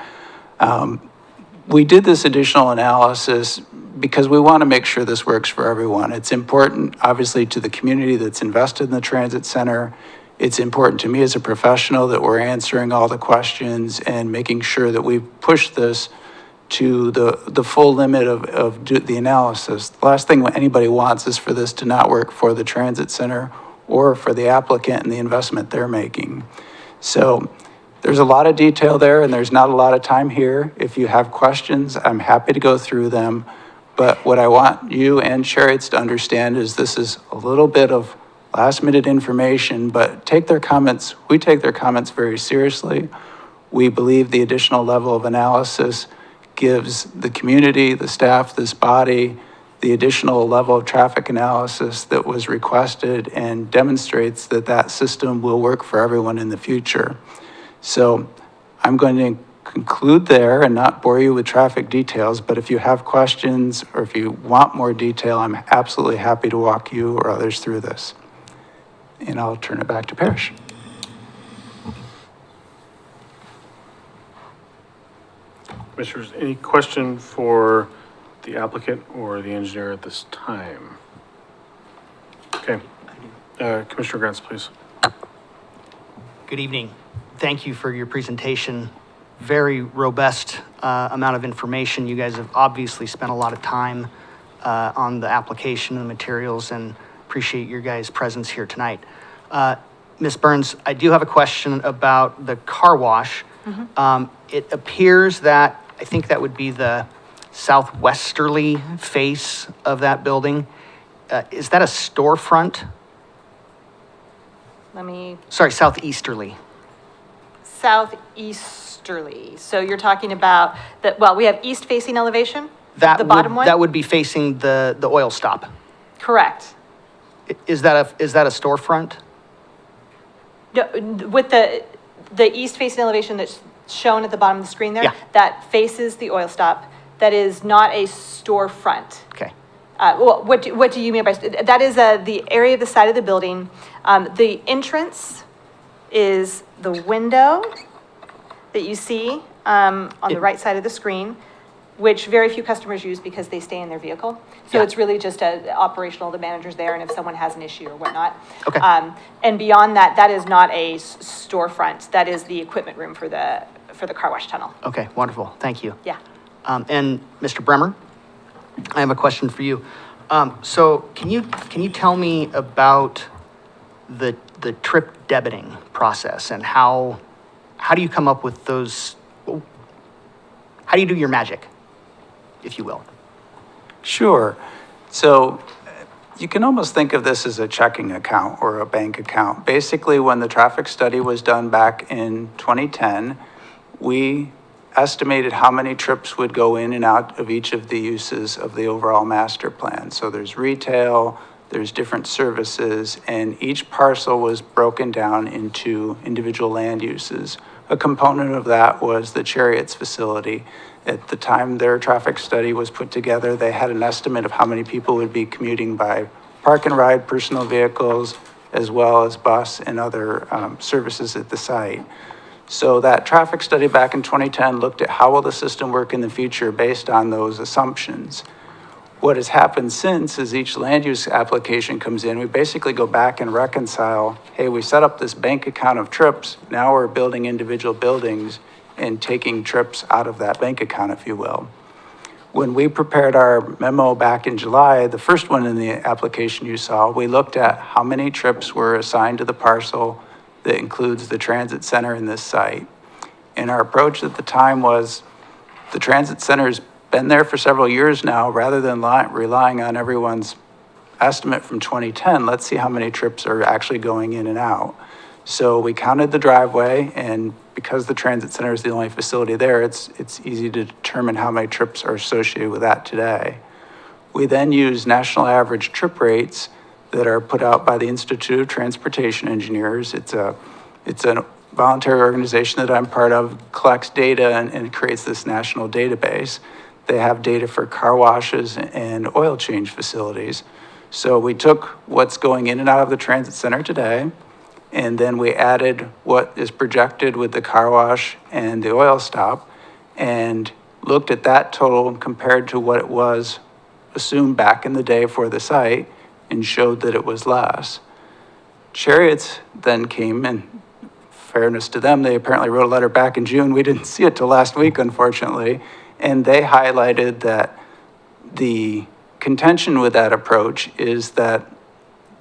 We did this additional analysis because we want to make sure this works for everyone. It's important, obviously, to the community that's invested in the transit center. It's important to me as a professional that we're answering all the questions and making sure that we push this to the full limit of the analysis. The last thing anybody wants is for this to not work for the transit center or for the applicant and the investment they're making. So there's a lot of detail there and there's not a lot of time here. If you have questions, I'm happy to go through them. But what I want you and Chariots to understand is this is a little bit of last minute information, but take their comments. We take their comments very seriously. We believe the additional level of analysis gives the community, the staff, this body, the additional level of traffic analysis that was requested and demonstrates that that system will work for everyone in the future. So I'm going to conclude there and not bore you with traffic details, but if you have questions or if you want more detail, I'm absolutely happy to walk you or others through this. And I'll turn it back to Parrish. Commissioners, any question for the applicant or the engineer at this time? Okay. Commissioner Grants, please. Good evening. Thank you for your presentation. Very robust amount of information. You guys have obviously spent a lot of time on the application and the materials, and appreciate your guys' presence here tonight. Ms. Burns, I do have a question about the car wash. It appears that, I think that would be the southwesterly face of that building. Is that a storefront? Let me, Sorry, southeasterly. southeasterly. So you're talking about the, well, we have east-facing elevation, That the bottom one? That would be facing the oil stop. Correct. Is that a storefront? No, with the east-facing elevation that's shown at the bottom of the screen there, Yeah. that faces the oil stop, that is not a storefront. Okay. Well, what do you mean by, that is the area of the side of the building. The entrance is the window that you see on the right side of the screen, which very few customers use because they stay in their vehicle. So Yeah. it's really just operational, the manager's there, and if someone has an issue or whatnot. Okay. And beyond that, that is not a storefront. That is the equipment room for the car wash tunnel. Okay, wonderful. Thank you. Yeah. And Mr. Bremer, I have a question for you. So can you tell me about the trip debiting process and how do you come up with those? How do you do your magic, if you will? Sure. So you can almost think of this as a checking account or a bank account. Basically, when the traffic study was done back in 2010, we estimated how many trips would go in and out of each of the uses of the overall master plan. So there's retail, there's different services, and each parcel was broken down into individual land uses. A component of that was the Chariots facility. At the time their traffic study was put together, they had an estimate of how many people would be commuting by park and ride personal vehicles, as well as bus and other services at the site. So that traffic study back in 2010 looked at how will the system work in the future based on those assumptions. What has happened since is each land use application comes in, we basically go back and reconcile, hey, we set up this bank account of trips, now we're building individual buildings and taking trips out of that bank account, if you will. When we prepared our memo back in July, the first one in the application you saw, we looked at how many trips were assigned to the parcel that includes the transit center in this site. And our approach at the time was the transit center's been there for several years now. Rather than relying on everyone's estimate from 2010, let's see how many trips are actually going in and out. So we counted the driveway, and because the transit center is the only facility there, it's easy to determine how many trips are associated with that today. We then use national average trip rates that are put out by the Institute of Transportation Engineers. It's a voluntary organization that I'm part of, collects data and creates this national database. They have data for car washes and oil change facilities. So we took what's going in and out of the transit center today, and then we added what is projected with the car wash and the oil stop, and looked at that total compared to what it was assumed back in the day for the site, and showed that it was less. Chariots then came, and fairness to them, they apparently wrote a letter back in June. We didn't see it till last week, unfortunately. And they highlighted that the contention with that approach is that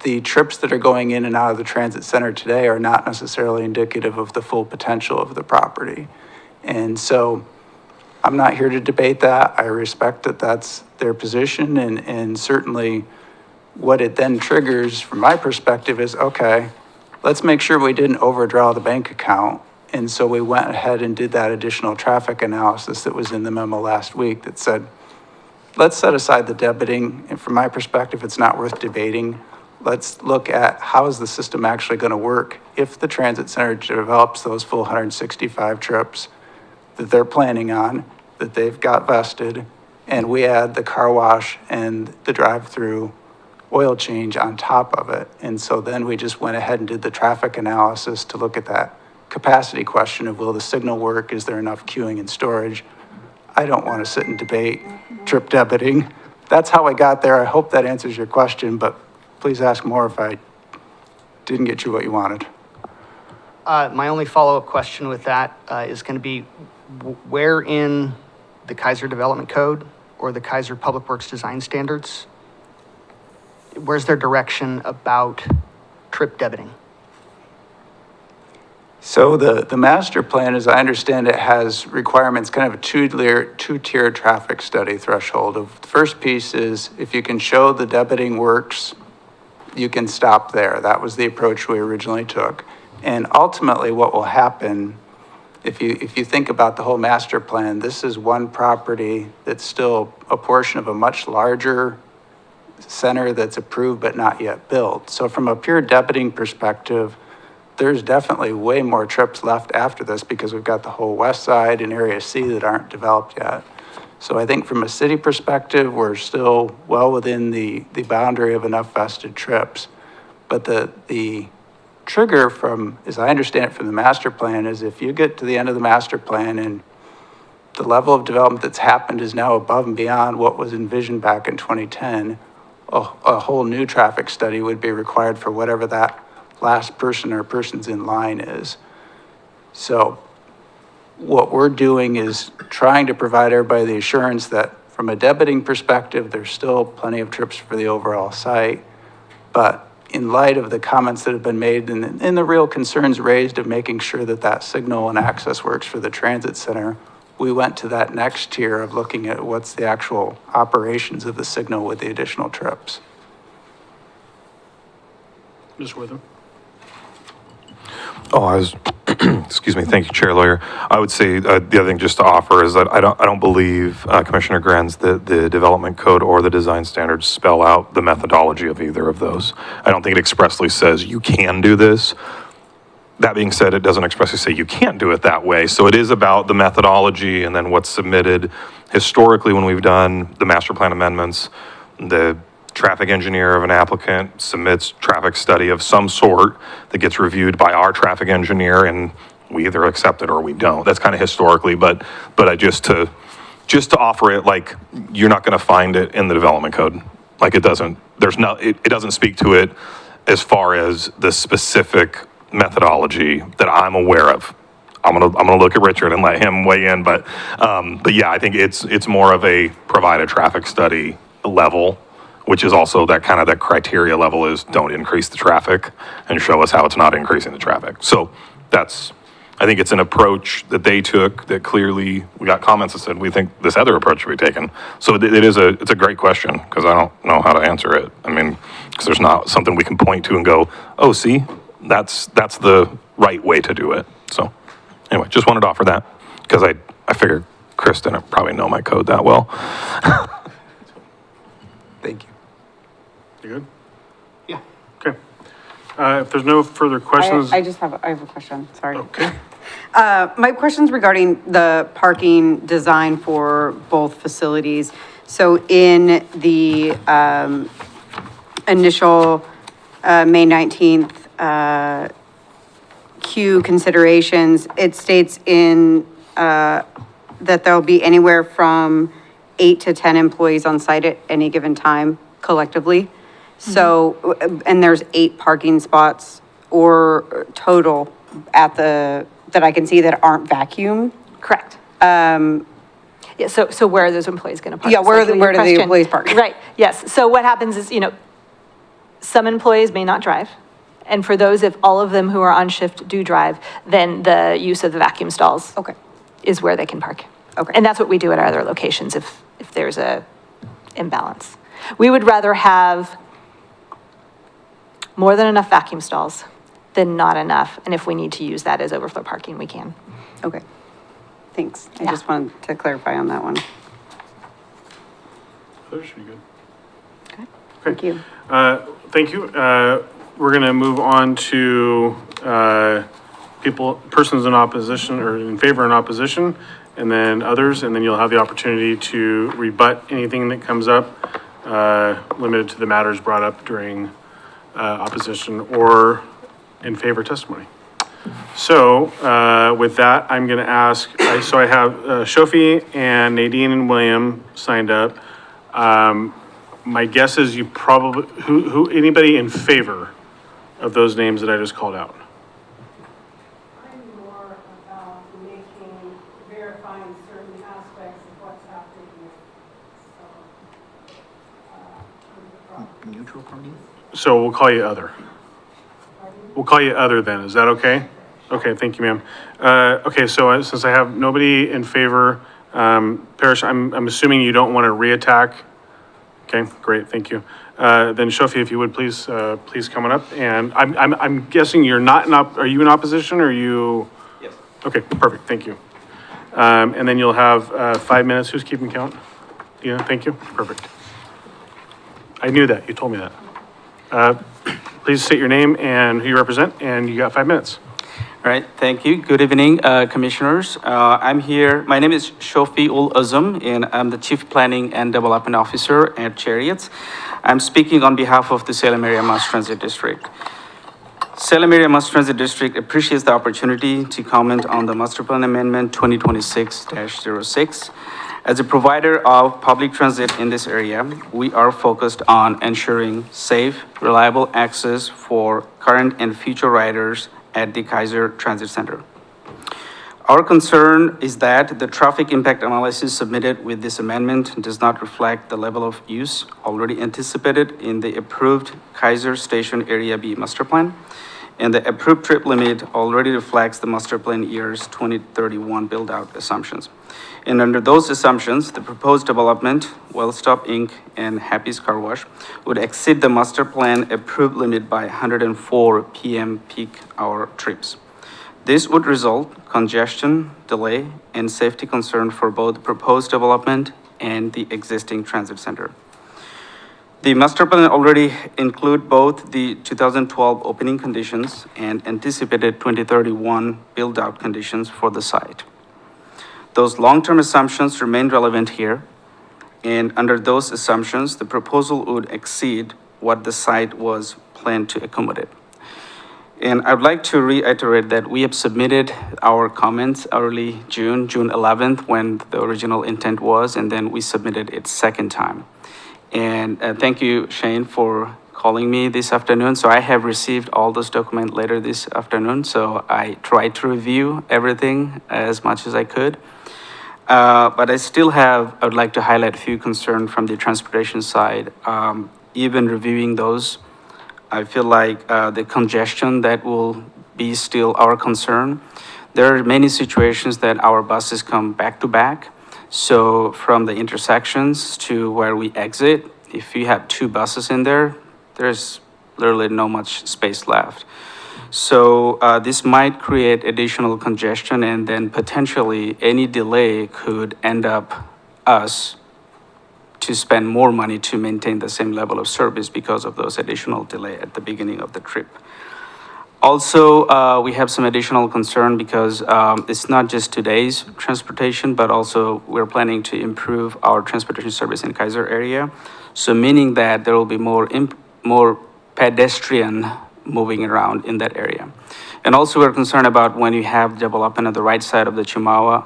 the trips that are going in and out of the transit center today are not necessarily indicative of the full potential of the property. And so I'm not here to debate that. I respect that that's their position, and certainly what it then triggers from my perspective is, okay, let's make sure we didn't overdraw the bank account. And so we went ahead and did that additional traffic analysis that was in the memo last week that said, let's set aside the debiting. And from my perspective, it's not worth debating. Let's look at how is the system actually going to work if the transit center develops those full 165 trips that they're planning on, that they've got vested, and we add the car wash and the drive-through oil change on top of it. And so then we just went ahead and did the traffic analysis to look at that capacity question of, will the signal work? Is there enough queuing and storage? I don't want to sit and debate trip debiting. That's how I got there. I hope that answers your question, but please ask more if I didn't get you what you wanted. My only follow-up question with that is going to be, where in the Keizer Development Code or the Keizer Public Works Design Standards, where's their direction about trip debiting? So the master plan, as I understand it, has requirements, kind of a two-tier traffic study threshold. The first piece is if you can show the debiting works, you can stop there. That was the approach we originally took. And ultimately what will happen, if you think about the whole master plan, this is one property that's still a portion of a much larger center that's approved but not yet built. So from a pure debiting perspective, there's definitely way more trips left after this because we've got the whole west side and area C that aren't developed yet. So I think from a city perspective, we're still well within the boundary of enough vested trips. But the trigger from, as I understand it from the master plan, is if you get to the end of the master plan and the level of development that's happened is now above and beyond what was envisioned back in 2010, a whole new traffic study would be required for whatever that last person or persons in line is. So what we're doing is trying to provide everybody the assurance that from a debiting perspective, there's still plenty of trips for the overall site. But in light of the comments that have been made and the real concerns raised of making sure that that signal and access works for the transit center, we went to that next tier of looking at what's the actual operations of the signal with the additional trips. Mr. Witham? Oh, I was Excuse me, thank you, Chair Lawyer. I would say, the other thing just to offer is that I don't believe, Commissioner Granz, that the development code or the design standards spell out the methodology of either of those. I don't think it expressly says you can do this. That being said, it doesn't expressly say you can't do it that way. So it is about the methodology and then what's submitted. Historically, when we've done the master plan amendments, the traffic engineer of an applicant submits traffic study of some sort that gets reviewed by our traffic engineer, and we either accept it or we don't. That's kind of historically, but I just to offer it, like, you're not going to find it in the development code. Like, it doesn't speak to it as far as the specific methodology that I'm aware of. I'm gonna look at Richard and let him weigh in, but yeah, I think it's more of a provide a traffic study level, which is also that kind of that criteria level is don't increase the traffic and show us how it's not increasing the traffic. So I think it's an approach that they took that clearly, we got comments that said, we think this other approach should be taken. So it's a great question, because I don't know how to answer it. I mean, because there's not something we can point to and go, oh, see, that's the right way to do it. So anyway, just wanted to offer that, because I figured Chris didn't probably know my code that well. Thank you. You good? Yeah. Okay. If there's no further questions. I have a question, sorry. Okay. My question's regarding the parking design for both facilities. So in the, initial, May 19th, Q considerations, it states in, that there'll be anywhere from 8 to 10 employees on site at any given time collectively. So, and there's 8 parking spots or total that I can see that aren't vacuum. Correct. Yeah, so where are those employees going to park? Yeah, where Is do your the question. employees park? Right, yes. So what happens is, some employees may not drive. And for those, if all of them who are on shift do drive, then the use of the vacuum stalls Okay. is where they can park. Okay. And that's what we do at our other locations if there's a imbalance. We would rather have more than enough vacuum stalls than not enough. And if we need to use that as overflow parking, we can. Okay. Thanks. I Yeah. just wanted to clarify on that one. That should be good. Thank you. Thank you. We're going to move on to persons in opposition or in favor and opposition, and then others, and then you'll have the opportunity to rebut anything that comes up, limited to the matters brought up during opposition or in favor testimony. So with that, I'm going to ask, so I have Shofi and Nadine and William signed up. My guess is you probably, anybody in favor of those names that I just called out? I'm more about verifying certain aspects of what's happening with, Neutral parking? So we'll call you other. We'll call you other then, is that okay? Okay, thank you, ma'am. Okay, so since I have nobody in favor, Parrish, I'm assuming you don't want to reattack. Okay, great, thank you. Then Shofi, if you would please come on up. And I'm guessing you're not are you in opposition or are you? Yes. Okay, perfect, thank you. And then you'll have 5 minutes. Who's keeping count? Yeah, thank you, perfect. I knew that, you told me that. Please state your name and who you represent, and you got 5 minutes. All right, thank you. Good evening, commissioners. I'm here, my name is Shofi Ul Azam, and I'm the Chief Planning and Development Officer at Chariots. I'm speaking on behalf of the Salem Area Mass Transit District. Salem Area Mass Transit District appreciates the opportunity to comment on the Master Plan Amendment 2026-06. As a provider of public transit in this area, we are focused on ensuring safe, reliable access for current and future riders at the Keizer Transit Center. Our concern is that the traffic impact analysis submitted with this amendment does not reflect the level of use already anticipated in the approved Keizer Station Area B Master Plan, and the approved trip limit already reflects the Master Plan years 2031 build-out assumptions. And under those assumptions, the proposed development, Well Stop Inc. and Happy's Car Wash, would exceed the master plan approved limit by 104 PM peak hour trips. This would result congestion, delay, and safety concern for both the proposed development and the existing transit center. The master plan already include both the 2012 opening conditions and anticipated 2031 build-out conditions for the site. Those long-term assumptions remain relevant here, and under those assumptions, the proposal would exceed what the site was planned to accommodate. And I'd like to reiterate that we have submitted our comments early June 11th, when the original intent was, and then we submitted it second time. And thank you, Shane, for calling me this afternoon. So I have received all those documents later this afternoon, so I tried to review everything as much as I could. But I would like to highlight a few concerns from the transportation side. Even reviewing those, I feel like the congestion that will be still our concern. There are many situations that our buses come back to back. So from the intersections to where we exit, if you have two buses in there, there's literally no much space left. So this might create additional congestion, and then potentially any delay could end up us to spend more money to maintain the same level of service because of those additional delay at the beginning of the trip. Also, we have some additional concern because it's not just today's transportation, but also we're planning to improve our transportation service in Keizer area. So meaning that there will be more pedestrian moving around in that area. And also we're concerned about when you have development on the right side of the Chimawa,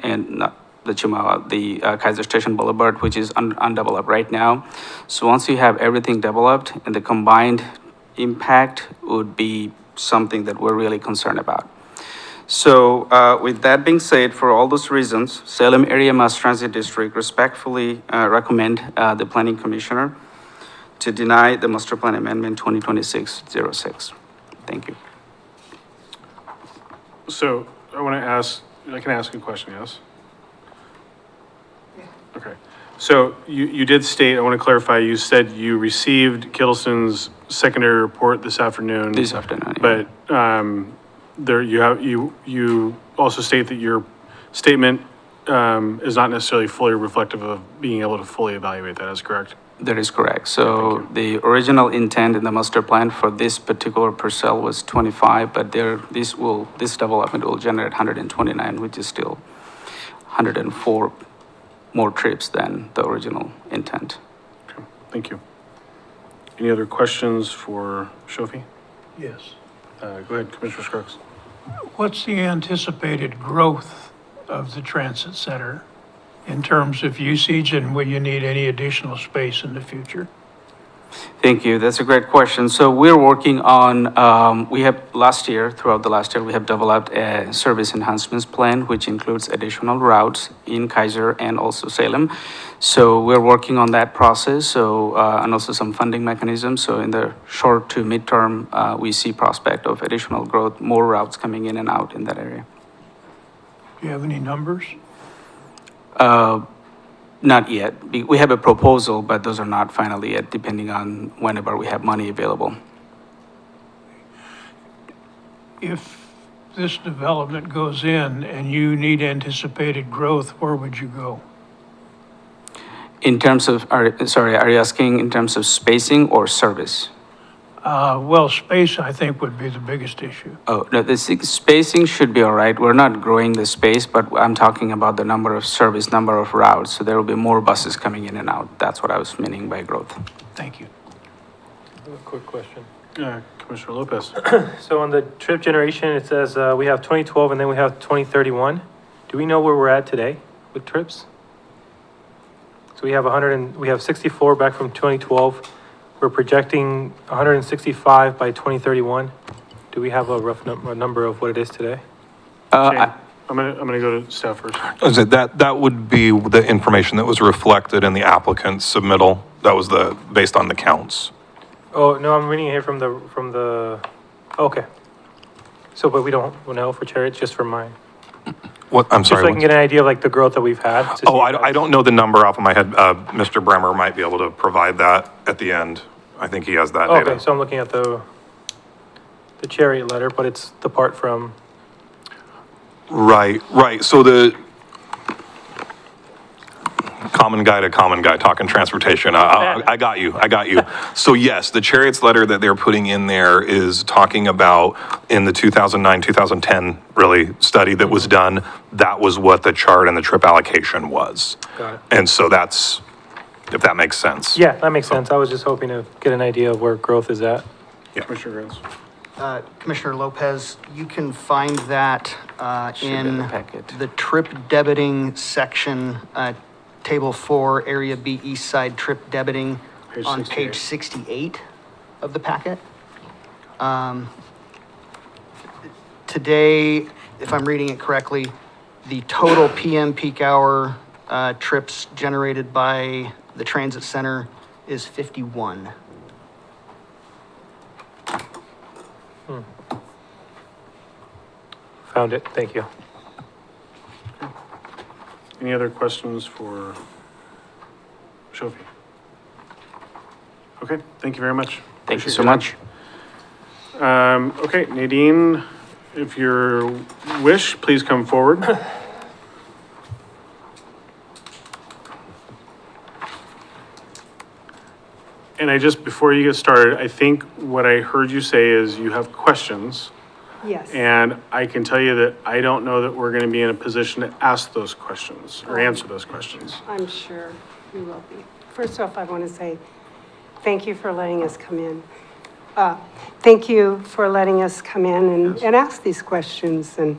and not the Chimawa, the Keizer Station Boulevard, which is undeveloped right now. So once you have everything developed, and the combined impact would be something that we're really concerned about. So with that being said, for all those reasons, Salem Area Mass Transit District respectfully recommend the Planning Commissioner to deny the Master Plan Amendment 2026-06. Thank you. So I want to ask, I can ask a question, yes? Okay. So you did state, I want to clarify, you said you received Kittleson's secondary report this afternoon. This afternoon, yeah. But there you also state that your statement is not necessarily fully reflective of being able to fully evaluate that, is correct? That is correct. So the original intent in the master plan for this particular parcel was 25, but this development will generate 129, which is still 104 more trips than the original intent. Okay, thank you. Any other questions for Shofi? Yes. Go ahead, Commissioner Scruggs. What's the anticipated growth of the transit center in terms of usage, and will you need any additional space in the future? Thank you. That's a great question. So we're working on, throughout the last year, we have developed a service enhancements plan, which includes additional routes in Keizer and also Salem. So we're working on that process. So, and also some funding mechanisms. So in the short to midterm, we see prospect of additional growth, more routes coming in and out in that area. Do you have any numbers? Not yet. We have a proposal, but those are not final yet, depending on whenever we have money available. If this development goes in and you need anticipated growth, where would you go? In terms of, are you asking in terms of spacing or service? Well, space, I think, would be the biggest issue. Oh, no, the spacing should be all right. We're not growing the space, but I'm talking about the number of service, number of routes. So there will be more buses coming in and out. That's what I was meaning by growth. Thank you. A quick question. Commissioner Lopez. So on the trip generation, it says we have 2012 and then we have 2031. Do we know where we're at today with trips? So we have 64 back from 2012. We're projecting 165 by 2031. Do we have a rough number of what it is today? Shane, I'm gonna go to staff first. That would be the information that was reflected in the applicant's submittal. That was based on the counts. Oh, no, I'm reading it here from the, okay. So, but we don't know for Chariots, just for mine. What, I'm Just so sorry. I can get an idea of like the growth that we've had. to see if I don't know the number off of my head. Mr. Bremer might be able to provide that at the end. I think he has that data. Okay, so I'm looking at the Chariot letter, but it's the part from Right. So the common guy to common guy talking transportation. I got you. So yes, the Chariots letter that they're putting in there is talking about in the 2009, 2010 really study that was done, that was what the chart and the trip allocation was. Got it. And so that's, if that makes sense. Yeah, that makes sense. I was just hoping to get an idea of where growth is at. Commissioner Grants. Commissioner Lopez, you can find that Should be in in the packet. the trip debiting section, Table 4, Area B, East Side Trip Debiting Page on 68. page 68 of the packet. Today, if I'm reading it correctly, the total PM peak hour trips generated by the transit center is 51. Found it. Thank you. Any other questions for Shofi? Okay, thank you very much. Thank you Appreciate so your much. time. Okay, Nadine, if you wish, please come forward. And before you get started, I think what I heard you say is you have questions. Yes. And I can tell you that I don't know that we're going to be in a position to ask those questions or answer those questions. I'm sure we will be. First off, I want to say thank you for letting us come in. Thank you for letting us come in and ask these questions. And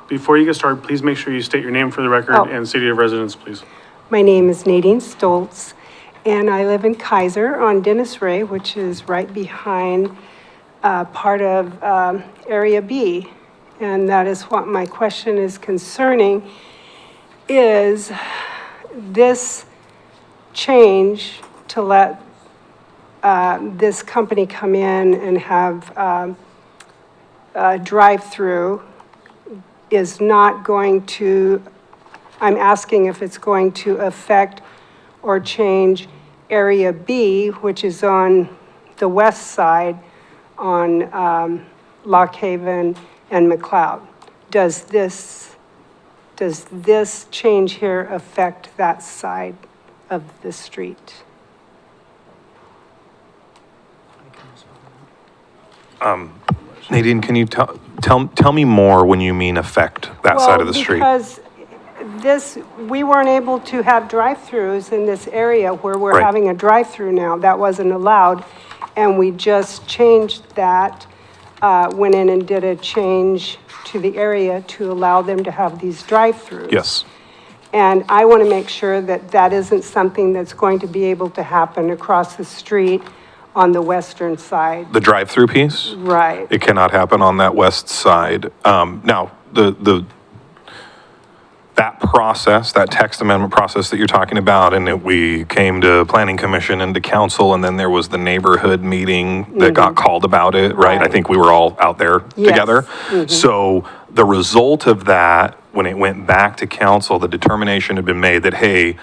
Before you get started, please make sure you state your name for the record Oh. and city of residence, please. my name is Nadine Stoltz, and I live in Keizer on Dennis Ray, which is right behind part of Area B. And that is what my question is concerning, is this change to let this company come in and have a drive-through is not going to, I'm asking if it's going to affect or change Area B, which is on the west side on Lock Haven and McLeod. Does this change here affect that side of the street? Nadine, can you tell me more when you mean affect that side of the street? Well, because we weren't able to have drive-throughs in this area where we're Right. having a drive-through now. That wasn't allowed. And we just changed that, went in and did a change to the area to allow them to have these drive-throughs. Yes. And I want to make sure that that isn't something that's going to be able to happen across the street on the western side. The drive-through piece? Right. It cannot happen on that west side. Now, that process, that text amendment process that you're talking about, and we came to planning commission and to council, and then there was the neighborhood meeting that got called about it, right? I Right. think we were all out there Yes. together. So the result of that, when it went back to council, the determination had been made that, hey,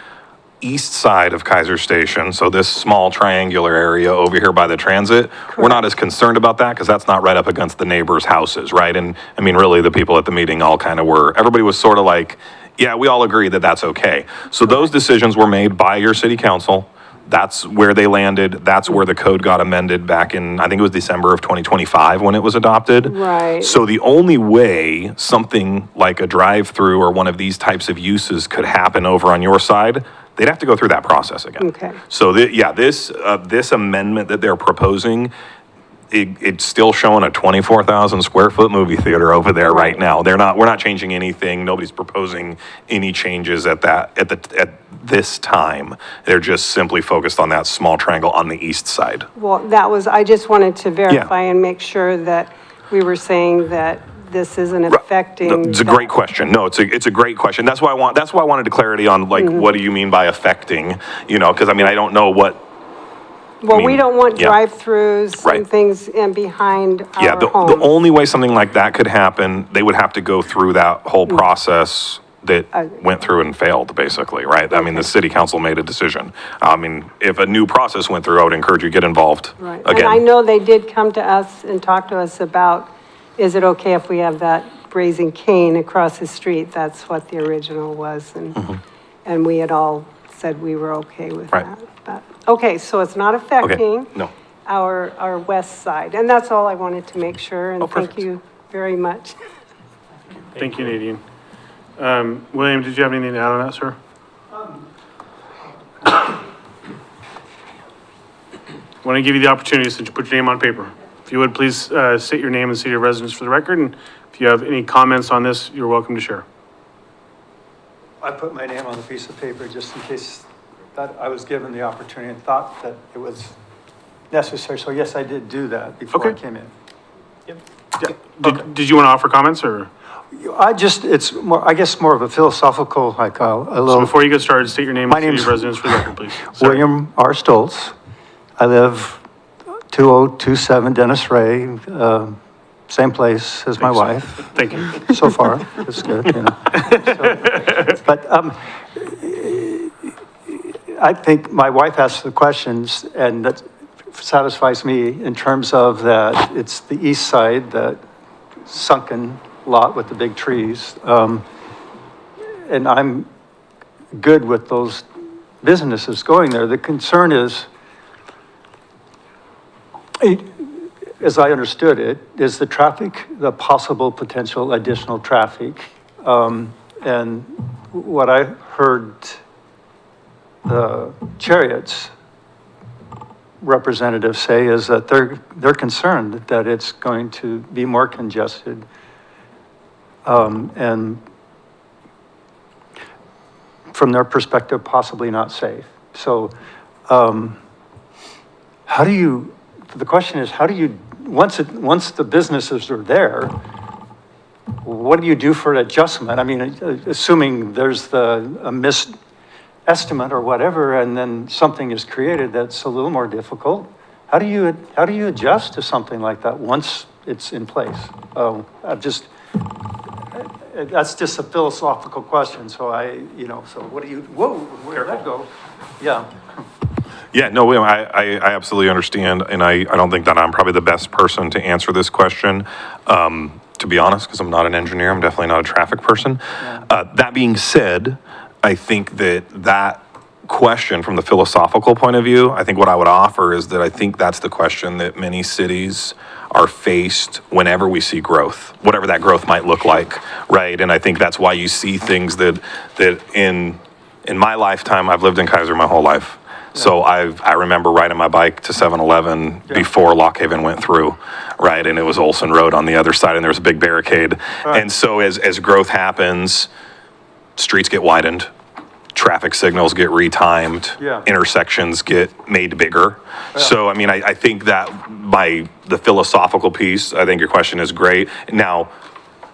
east side of Keizer Station, so this small triangular area over here by the transit, we're not as concerned about that because that's not right up against the neighbors' houses, right? And I mean, really, the people at the meeting all kind of were, everybody was sort of like, yeah, we all agree that that's okay. So those decisions were made by your city council. That's where they landed. That's where the code got amended back in, I think it was December of 2025 when it was adopted. Right. So the only way something like a drive-through or one of these types of uses could happen over on your side, they'd have to go through that process again. Okay. So this amendment that they're proposing, it's still showing a 24,000 square foot movie theater over there right now. We're not changing anything. Nobody's proposing any changes at this time. They're just simply focused on that small triangle on the east side. Well, I just wanted to verify and make sure that we were saying that this isn't affecting. It's a great question. No, it's a great question. That's why I wanted clarity on like, what do you mean by affecting? You know, because I mean, I don't know what. Well, we don't want yeah. drive-throughs Right. and things in behind Yeah, our the homes. only way something like that could happen, they would have to go through that whole process that went through and failed, basically, right? I mean, the city council made a decision. I mean, if a new process went through, I would encourage you to get involved Right. And again. I know they did come to us and talk to us about, is it okay if we have that Raising Cane across the street. That's what the original was, and we had all said we were okay with Right. that. But, okay, so it's not affecting no. our west side, and that's all I wanted to make sure, and thank perfect. you very much. Thank you, Nadine. William, did you have anything to add on that, sir? Want to give you the opportunity since you put your name on paper. If you would, please state your name and city of residence for the record, and if you have any comments on this, you're welcome to share. I put my name on a piece of paper just in case that I was given the opportunity and thought that it was necessary. So yes, I did do that before I Okay. came in. Yeah. Did you want to offer comments, or? It's more, I guess more of a philosophical, like a So little, before you get started, state your name My and city name's of residence for the record, please. Sorry. William R. Stoltz. I live 2027 Dennis Ray, same place as my wife. Thank you. So far, it's good, you know. But I think my wife asked the questions, and that satisfies me in terms of that it's the east side, that sunken lot with the big trees. And I'm good with those businesses going there. The concern is, as I understood it, is the traffic, the possible potential additional traffic. And what I heard the Chariots representative say is that they're concerned that it's going to be more congested. And from their perspective, possibly not safe. So, the question is, how do you, once the businesses are there, what do you do for adjustment? I mean, assuming there's a missed estimate or whatever, and then something is created that's a little more difficult. How do you adjust to something like that once it's in place? That's just a philosophical question. So so where'd that go? Yeah. Yeah, no, William, I absolutely understand, and I don't think that I'm probably the best person to answer this question, to be honest, because I'm not an engineer, I'm definitely not a traffic person. That being said, I think that question from the philosophical point of view, I think what I would offer is that I think that's the question that many cities are faced whenever we see growth, whatever that growth might look like, right? And I think that's why you see things that in my lifetime, I've lived in Keizer my whole life. So I remember riding my bike to 7-Eleven before Lock Haven went through, right? And it was Olson Road on the other side, and there was a big barricade. Right. And so as growth happens, streets get widened, traffic signals get retimed, Yeah. intersections get made bigger. So, I mean, I think that by the philosophical piece, I think your question is great. Now,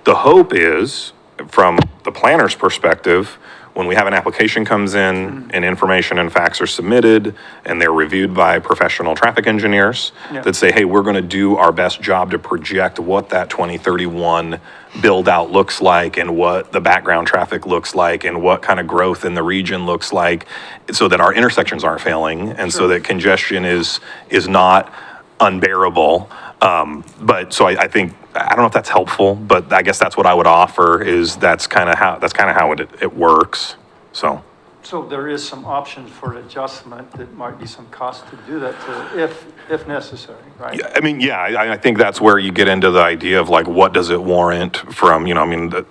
the hope is, from the planner's perspective, when we have an application comes in and information and facts are submitted and they're reviewed by professional traffic engineers that say, hey, we're going to do our best job to project what that 2031 build out looks like and what the background traffic looks like and what kind of growth in the region looks like, so that our intersections aren't failing and so that congestion is not unbearable. But so I think, I don't know if that's helpful, but I guess that's what I would offer, is that's kind of how it works. So there is some options for adjustment. That might be some cost to do that if necessary, right? yeah, I mean, yeah, I think that's where you get into the idea of like, what does it warrant from, I mean, the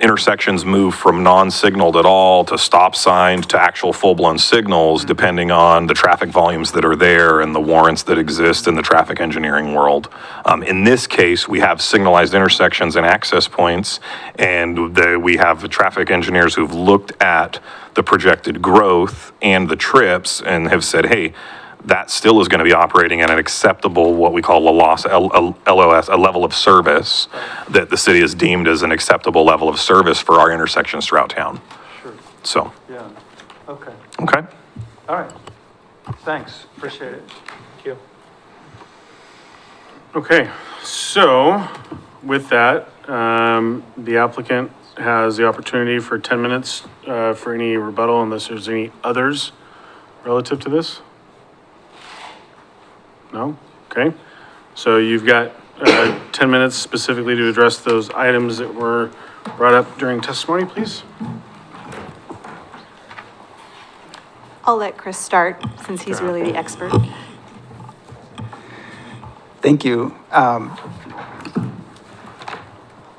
intersections move from non-signaled at all to stop signs to actual full-blown signals, depending on the traffic volumes that are there and the warrants that exist in the traffic engineering world. In this case, we have signalized intersections and access points, and we have traffic engineers who've looked at the projected growth and the trips and have said, hey, that still is going to be operating at an acceptable, what we call a LOS, a level of service that the city has deemed as an acceptable level of service for our intersections throughout town. Sure. So, Yeah. Okay. okay. All right. Thanks. Appreciate it. Thank you. Okay, so with that, the applicant has the opportunity for 10 minutes for any rebuttal, unless there's any others relative to this? No? Okay. So you've got 10 minutes specifically to address those items that were brought up during testimony, please? I'll let Chris start since he's really the expert. Thank you.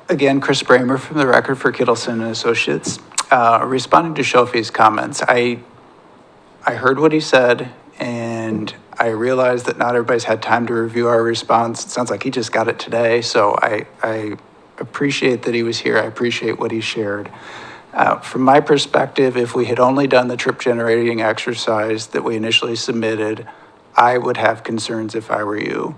Again, Chris Bramer from the Record for Kittleson and Associates. Responding to Shofi's comments, I heard what he said, and I realized that not everybody's had time to review our response. It sounds like he just got it today, so I appreciate that he was here. I appreciate what he shared. From my perspective, if we had only done the trip generating exercise that we initially submitted, I would have concerns if I were you.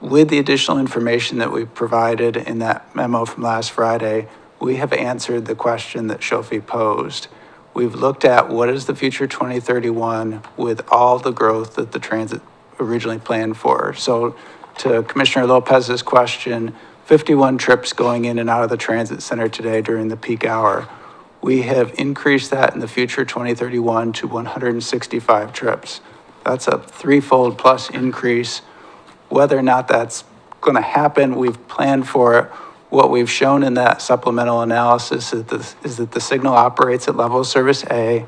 With the additional information that we provided in that memo from last Friday, we have answered the question that Shofi posed. We've looked at what is the future 2031 with all the growth that the transit originally planned for. So to Commissioner Lopez's question, 51 trips going in and out of the transit center today during the peak hour. We have increased that in the future 2031 to 165 trips. That's a threefold plus increase. Whether or not that's going to happen, we've planned for it. What we've shown in that supplemental analysis is that the signal operates at level of service A.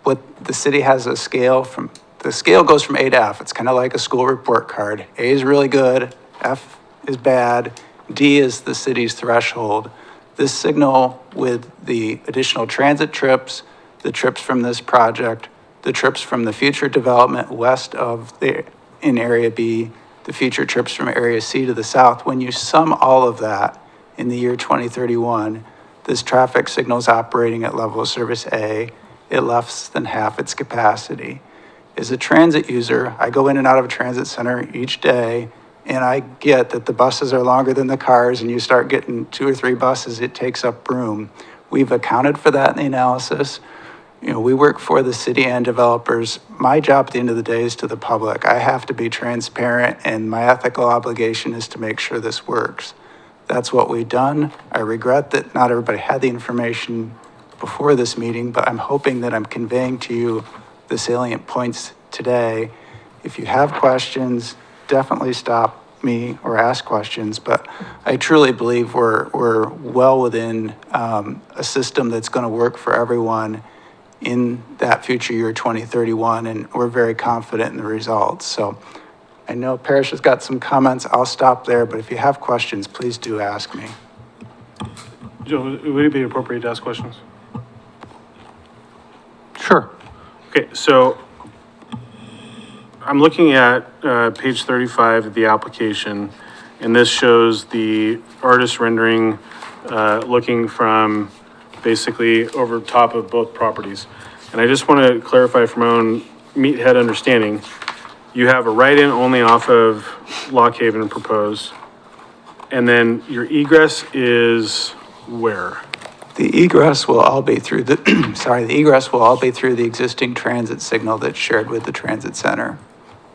What the city has a scale from, the scale goes from A to F. It's kind of like a school report card. A is really good, F is bad, D is the city's threshold. This signal with the additional transit trips, the trips from this project, the trips from the future development west of in Area B, the future trips from Area C to the south, when you sum all of that in the year 2031, this traffic signal is operating at level of service A, at less than half its capacity. As a transit user, I go in and out of a transit center each day, and I get that the buses are longer than the cars, and you start getting 2 or 3 buses, it takes up room. We've accounted for that in the analysis. You know, we work for the city and developers. My job at the end of the day is to the public. I have to be transparent, and my ethical obligation is to make sure this works. That's what we've done. I regret that not everybody had the information before this meeting, but I'm hoping that I'm conveying to you the salient points today. If you have questions, definitely stop me or ask questions, but I truly believe we're well within a system that's going to work for everyone in that future year 2031, and we're very confident in the results. So I know Parrish has got some comments. I'll stop there, but if you have questions, please do ask me. Joe, would it be appropriate to ask questions? Sure. Okay, so I'm looking at page 35 of the application, and this shows the artist rendering looking from basically over top of both properties. And I just want to clarify from my own meathead understanding, you have a right-in only off of Lock Haven proposed, and then your egress is where? The egress will all be through the, the egress will all be through the existing transit signal that's shared with the transit center.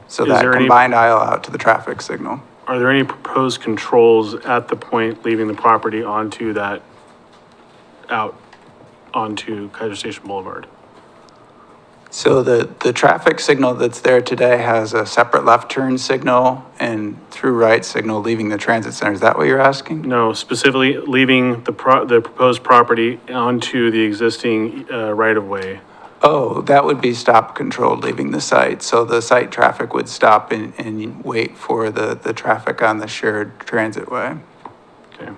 So Is that there any- combined aisle out to the traffic signal. Are there any proposed controls at the point leaving the property onto that, out onto Keizer Station Boulevard? So the traffic signal that's there today has a separate left turn signal and through right signal leaving the transit center. Is that what you're asking? No, specifically leaving the proposed property onto the existing right-of-way. Oh, that would be stop controlled leaving the site. So the site traffic would stop and wait for the traffic on the shared transit way. Okay.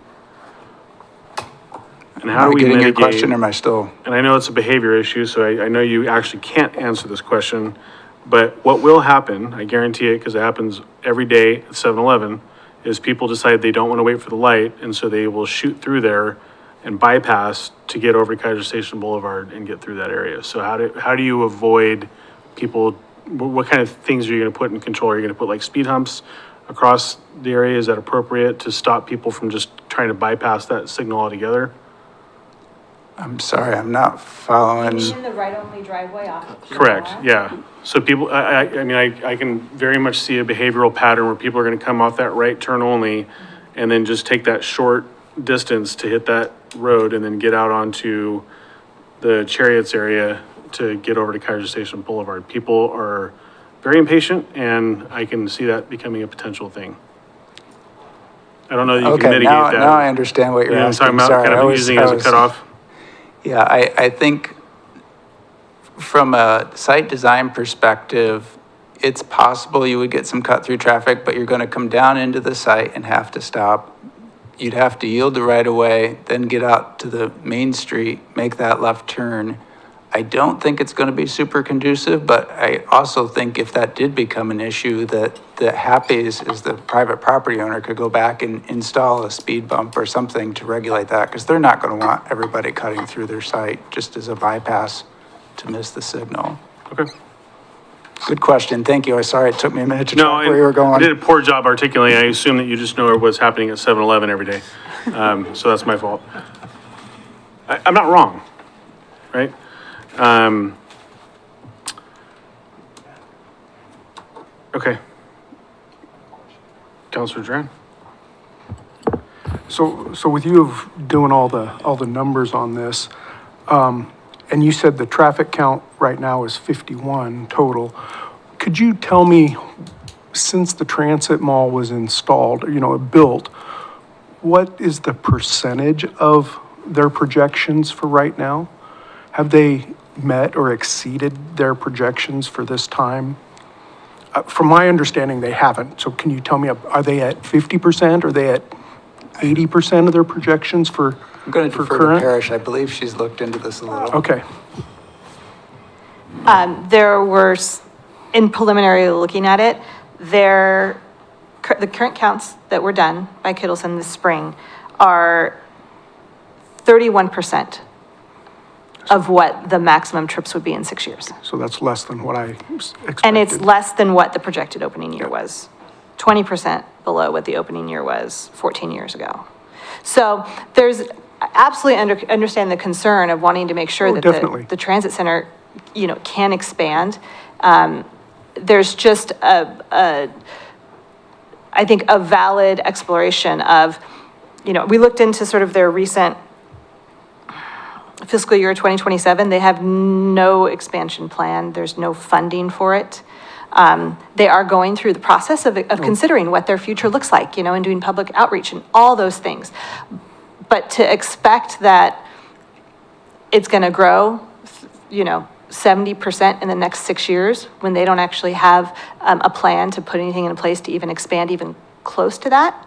And how do we getting your mitigate? question, or am I still? And I know it's a behavior issue, so I know you actually can't answer this question, but what will happen, I guarantee it, because it happens every day at 7-Eleven, is people decide they don't want to wait for the light, and so they will shoot through there and bypass to get over to Keizer Station Boulevard and get through that area. So how do you avoid people, what kind of things are you going to put in control? Are you going to put like speed humps across the area? Is that appropriate to stop people from just trying to bypass that signal altogether? I'm sorry, I'm not following. In the right-only driveway off. Correct, yeah. So people, I mean, I can very much see a behavioral pattern where people are gonna come off that right turn only and then just take that short distance to hit that road and then get out onto the Chariots area to get over to Keizer Station Boulevard. People are very impatient, and I can see that becoming a potential thing. I don't know that you can Okay, mitigate now, that. now I understand what You you're know what I'm asking. talking about, Sorry, kind I of was- using it I as a was- cutoff? Yeah, I think from a site design perspective, it's possible you would get some cut-through traffic, but you're going to come down into the site and have to stop. You'd have to yield the right-of-way, then get out to the main street, make that left turn. I don't think it's going to be super conducive, but I also think if that did become an issue, that Happy's, as the private property owner, could go back and install a speed bump or something to regulate that, because they're not going to want everybody cutting through their site just as a bypass to miss the signal. Okay. Good question, thank you. I'm sorry it took me a minute to No, track where you were I going. did a poor job articulating. I assume that you just know what's happening at 7-Eleven every day. So that's my fault. I'm not wrong, right? Okay. Counselor Duran? So with you of doing all the numbers on this, and you said the traffic count right now is 51 total. Could you tell me, since the transit mall was installed, built, what is the percentage of their projections for right now? Have they met or exceeded their projections for this time? From my understanding, they haven't. So can you tell me, are they at 50%? Are they at 80% of their projections for I'm going to defer to current? Parrish. I believe she's looked into this a little. Okay. There were, in preliminary looking at it, the current counts that were done by Kittleson this spring are 31% of what the maximum trips would be in 6 years. So that's less than what I expected. And it's less than what the projected opening year was. 20% below what the opening year was 14 years ago. So there's absolutely understand the concern of wanting to make sure that definitely. the transit center, can expand. There's just I think a valid exploration of, we looked into sort of their recent fiscal year 2027, they have no expansion plan. There's no funding for it. They are going through the process of considering what their future looks like, and doing public outreach and all those things. But to expect that it's going to grow, 70% in the next 6 years when they don't actually have a plan to put anything in place to even expand even close to that,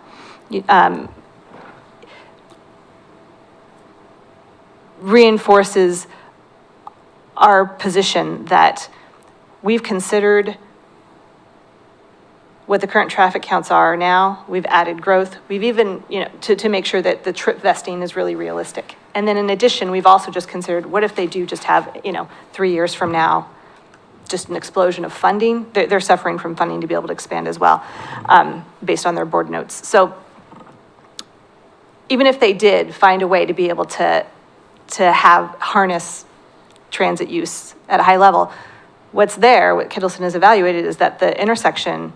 reinforces our position that we've considered what the current traffic counts are now. We've added growth. We've even, to make sure that the trip vesting is really realistic. And then in addition, we've also just considered, what if they do just have, 3 years from now, just an explosion of funding? They're suffering from funding to be able to expand as well, based on their board notes. So even if they did find a way to be able to harness transit use at a high level, what Kittleson has evaluated is that the intersection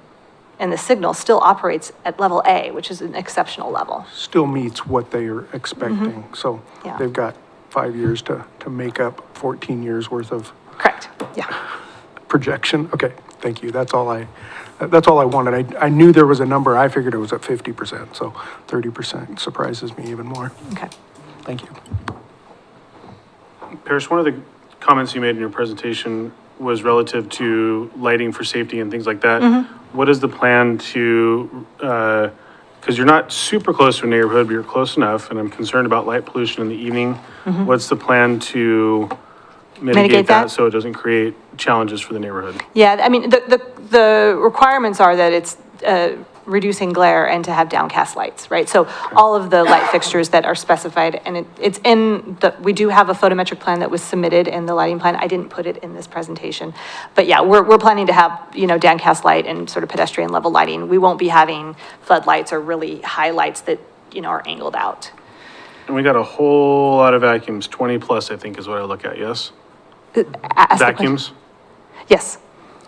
and the signal still operates at level A, which is an exceptional level. Still meets what they are expecting. So Yeah. they've got 5 years to make up 14 years worth of Correct, yeah. projection. Okay, thank you. That's all I wanted. I knew there was a number. I figured it was at 50%. So 30% surprises me even more. Okay. Thank you. Parrish, one of the comments you made in your presentation was relative to lighting for safety and things like that. What is the plan to, because you're not super close to a neighborhood, but you're close enough, and I'm concerned about light pollution in the evening. What's the plan to mitigate that so it doesn't create challenges for the neighborhood? Yeah, I mean, the requirements are that it's reducing glare and to have downcast lights, right? So all of the light fixtures that are specified, and it's in we do have a photometric plan that was submitted in the lighting plan. I didn't put it in this presentation. But yeah, we're planning to have, downcast light and sort of pedestrian level lighting. We won't be having floodlights or really high lights that, are angled out. And we got a whole lot of vacuums, 20 plus, I think is what I look at, yes? Ask the question. Vacuums? Yes.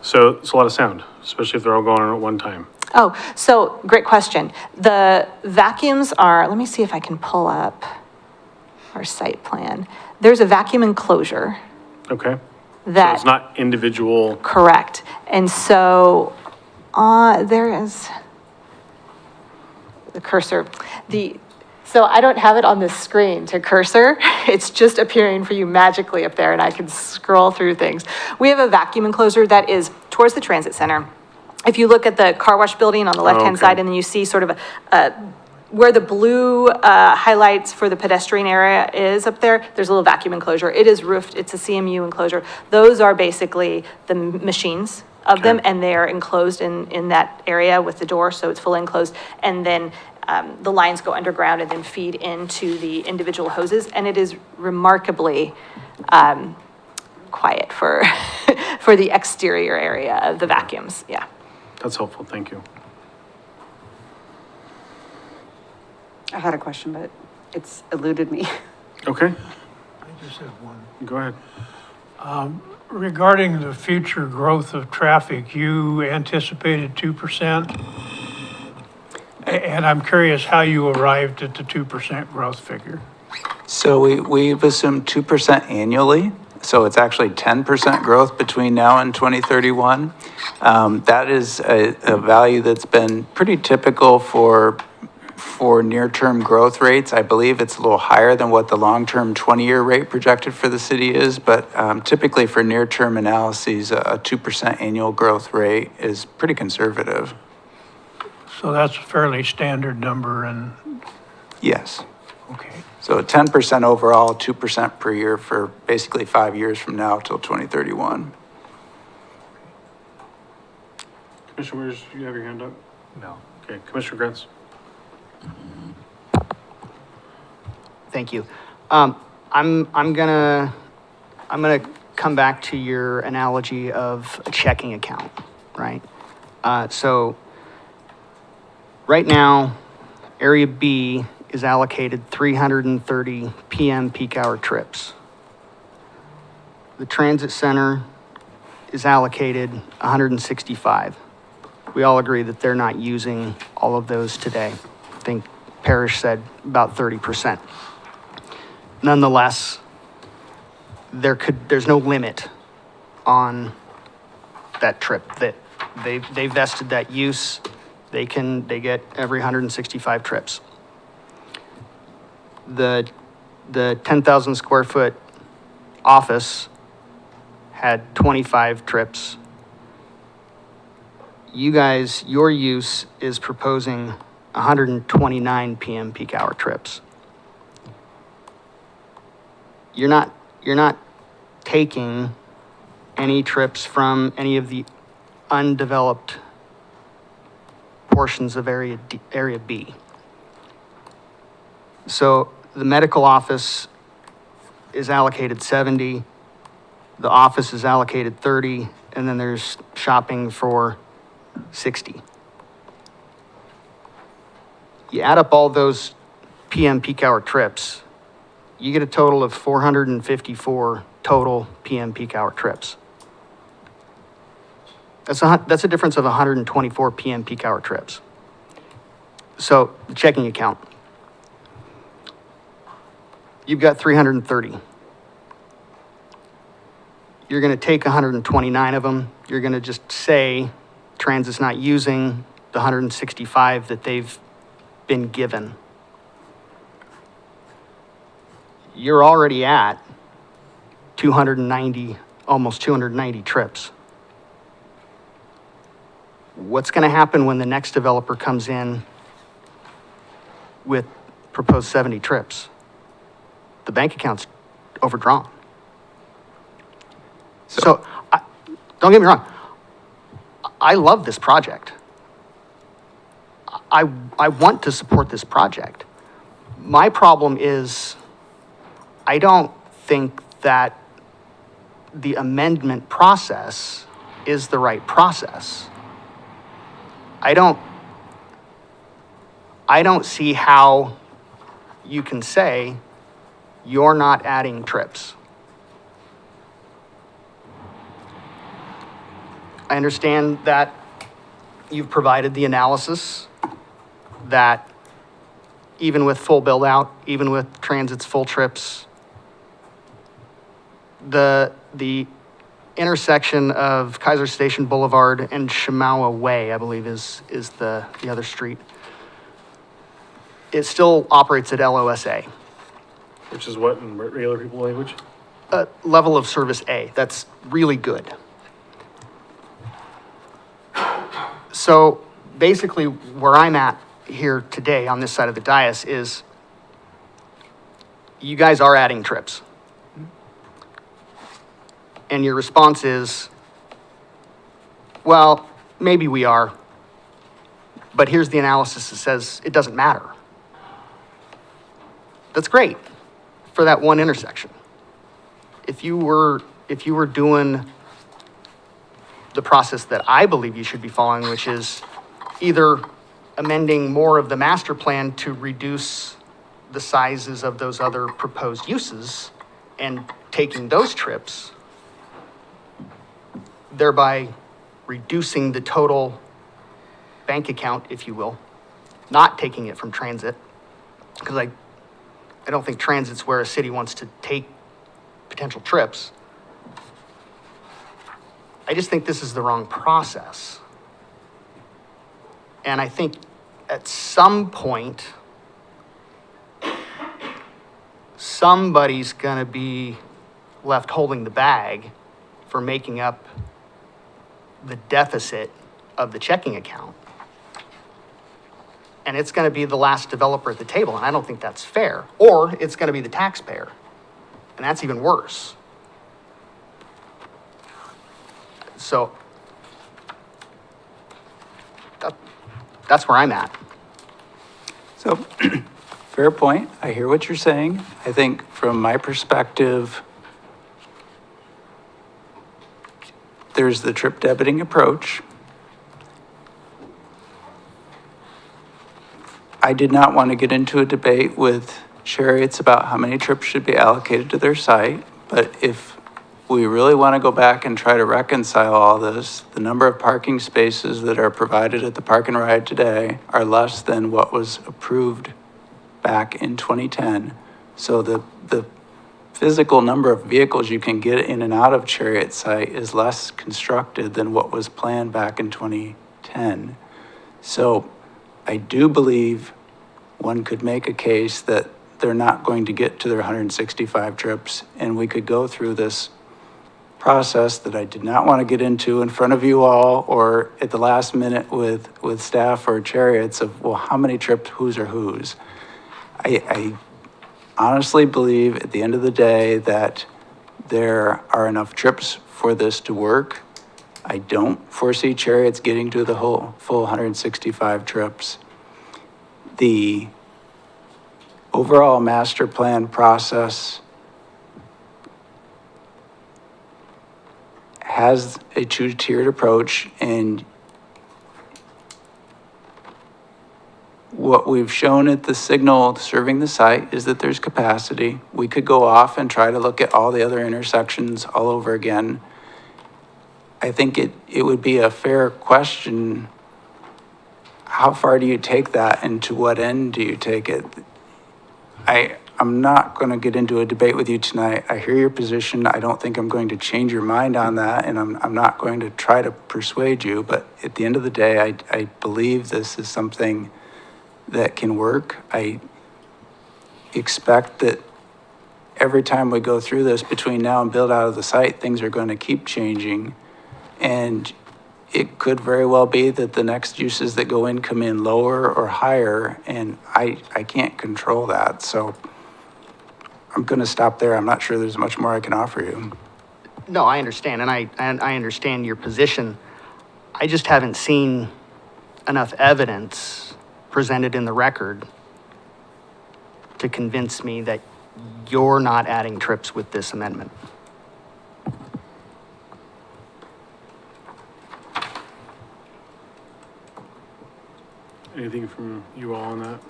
So it's a lot of sound, especially if they're all going on at one time. Oh, so great question. The vacuums are, let me see if I can pull up our site plan. There's a vacuum enclosure Okay. So that. it's not individual, Correct. And so, there is, The cursor. So I don't have it on the screen to cursor. It's just appearing for you magically up there and I can scroll through things. We have a vacuum enclosure that is towards the transit center. If you look at the car wash building on the left-hand okay. side and then you see sort of where the blue highlights for the pedestrian area is up there, there's a little vacuum enclosure. It is roofed, it's a CMU enclosure. Those are basically the machines of them, and they are enclosed in that area with the door, so it's fully enclosed. And then the lines go underground and then feed into the individual hoses, and it is remarkably quiet for, for the exterior area of the vacuums, yeah. That's helpful, thank you. I had a question, but it's eluded me. Okay, I just have one. go ahead. Regarding the future growth of traffic, you anticipated 2%? And I'm curious how you arrived at the 2% growth figure. So we've assumed 2% annually, so it's actually 10% growth between now and 2031. That is a value that's been pretty typical for near-term growth rates. I believe it's a little higher than what the long-term 20-year rate projected for the city is, but typically for near-term analyses, a 2% annual growth rate is pretty conservative. So that's a fairly standard number and, Yes. okay. So 10% overall, 2% per year for basically 5 years from now till 2031. Commissioner Weirs, you have your hand up? No. Okay, Commissioner Grants? Thank you. I'm gonna come back to your analogy of a checking account, right? So right now, Area B is allocated 330 PM peak hour trips. The transit center is allocated 165. We all agree that they're not using all of those today. I think Parrish said about 30%. Nonetheless, there's no limit on that trip, that they vested that use, they get every 165 trips. The 10,000 square foot office had 25 trips. You guys, your use is proposing 129 PM peak hour trips. You're not taking any trips from any of the undeveloped portions of Area B. So the medical office is allocated 70, the office is allocated 30, and then there's shopping for 60. You add up all those PM peak hour trips, you get a total of 454 total PM peak hour trips. That's a difference of 124 PM peak hour trips. So the checking account, you've got 330. You're going to take 129 of them. You're going to just say Transit's not using the 165 that they've been given. You're already at 290, almost 290 trips. What's going to happen when the next developer comes in with proposed 70 trips? The bank account's overdrawn. So don't get me wrong. I love this project. I want to support this project. My problem is I don't think that the amendment process is the right process. I don't see how you can say you're not adding trips. I understand that you've provided the analysis that even with full build out, even with Transit's full trips, the intersection of Keizer Station Boulevard and Shamawa Way, I believe is the other street. it still operates at LOSA, Which is what in regular people language? level of service A. That's really good. So basically, where I'm at here today on this side of the dais is you guys are adding trips. And your response is, well, maybe we are, but here's the analysis that says it doesn't matter. That's great for that one intersection. If you were doing the process that I believe you should be following, which is either amending more of the master plan to reduce the sizes of those other proposed uses and taking those trips, thereby reducing the total bank account, if you will, not taking it from transit, because I don't think transit's where a city wants to take potential trips. I just think this is the wrong process. And I think at some point, somebody's gonna be left holding the bag for making up the deficit of the checking account. And it's gonna be the last developer at the table, and I don't think that's fair. Or it's gonna be the taxpayer, and that's even worse. So that's where I'm at. So, fair point. I hear what you're saying. I think from my perspective, there's the trip debiting approach. I did not want to get into a debate with Chariots about how many trips should be allocated to their site, but if we really want to go back and try to reconcile all this, the number of parking spaces that are provided at the Park and Ride today are less than what was approved back in 2010. So the physical number of vehicles you can get in and out of Chariot site is less constructed than what was planned back in 2010. So I do believe one could make a case that they're not going to get to their 165 trips, and we could go through this process that I did not want to get into in front of you all or at the last minute with staff or Chariots of, well, how many trips, whose are whose? I honestly believe at the end of the day that there are enough trips for this to work. I don't foresee Chariots getting to the whole full 165 trips. The overall master plan process has a two-tiered approach, and what we've shown at the signal serving the site is that there's capacity. We could go off and try to look at all the other intersections all over again. I think it would be a fair question, how far do you take that and to what end do you take it? I'm not going to get into a debate with you tonight. I hear your position. I don't think I'm going to change your mind on that, and I'm not going to try to persuade you, but at the end of the day, I believe this is something that can work. I expect that every time we go through this between now and build out of the site, things are going to keep changing. And it could very well be that the next uses that go in come in lower or higher, and I can't control that. So I'm going to stop there. I'm not sure there's much more I can offer you. No, I understand, and I understand your position. I just haven't seen enough evidence presented in the record to convince me that you're not adding trips with this amendment. Anything from you all on that?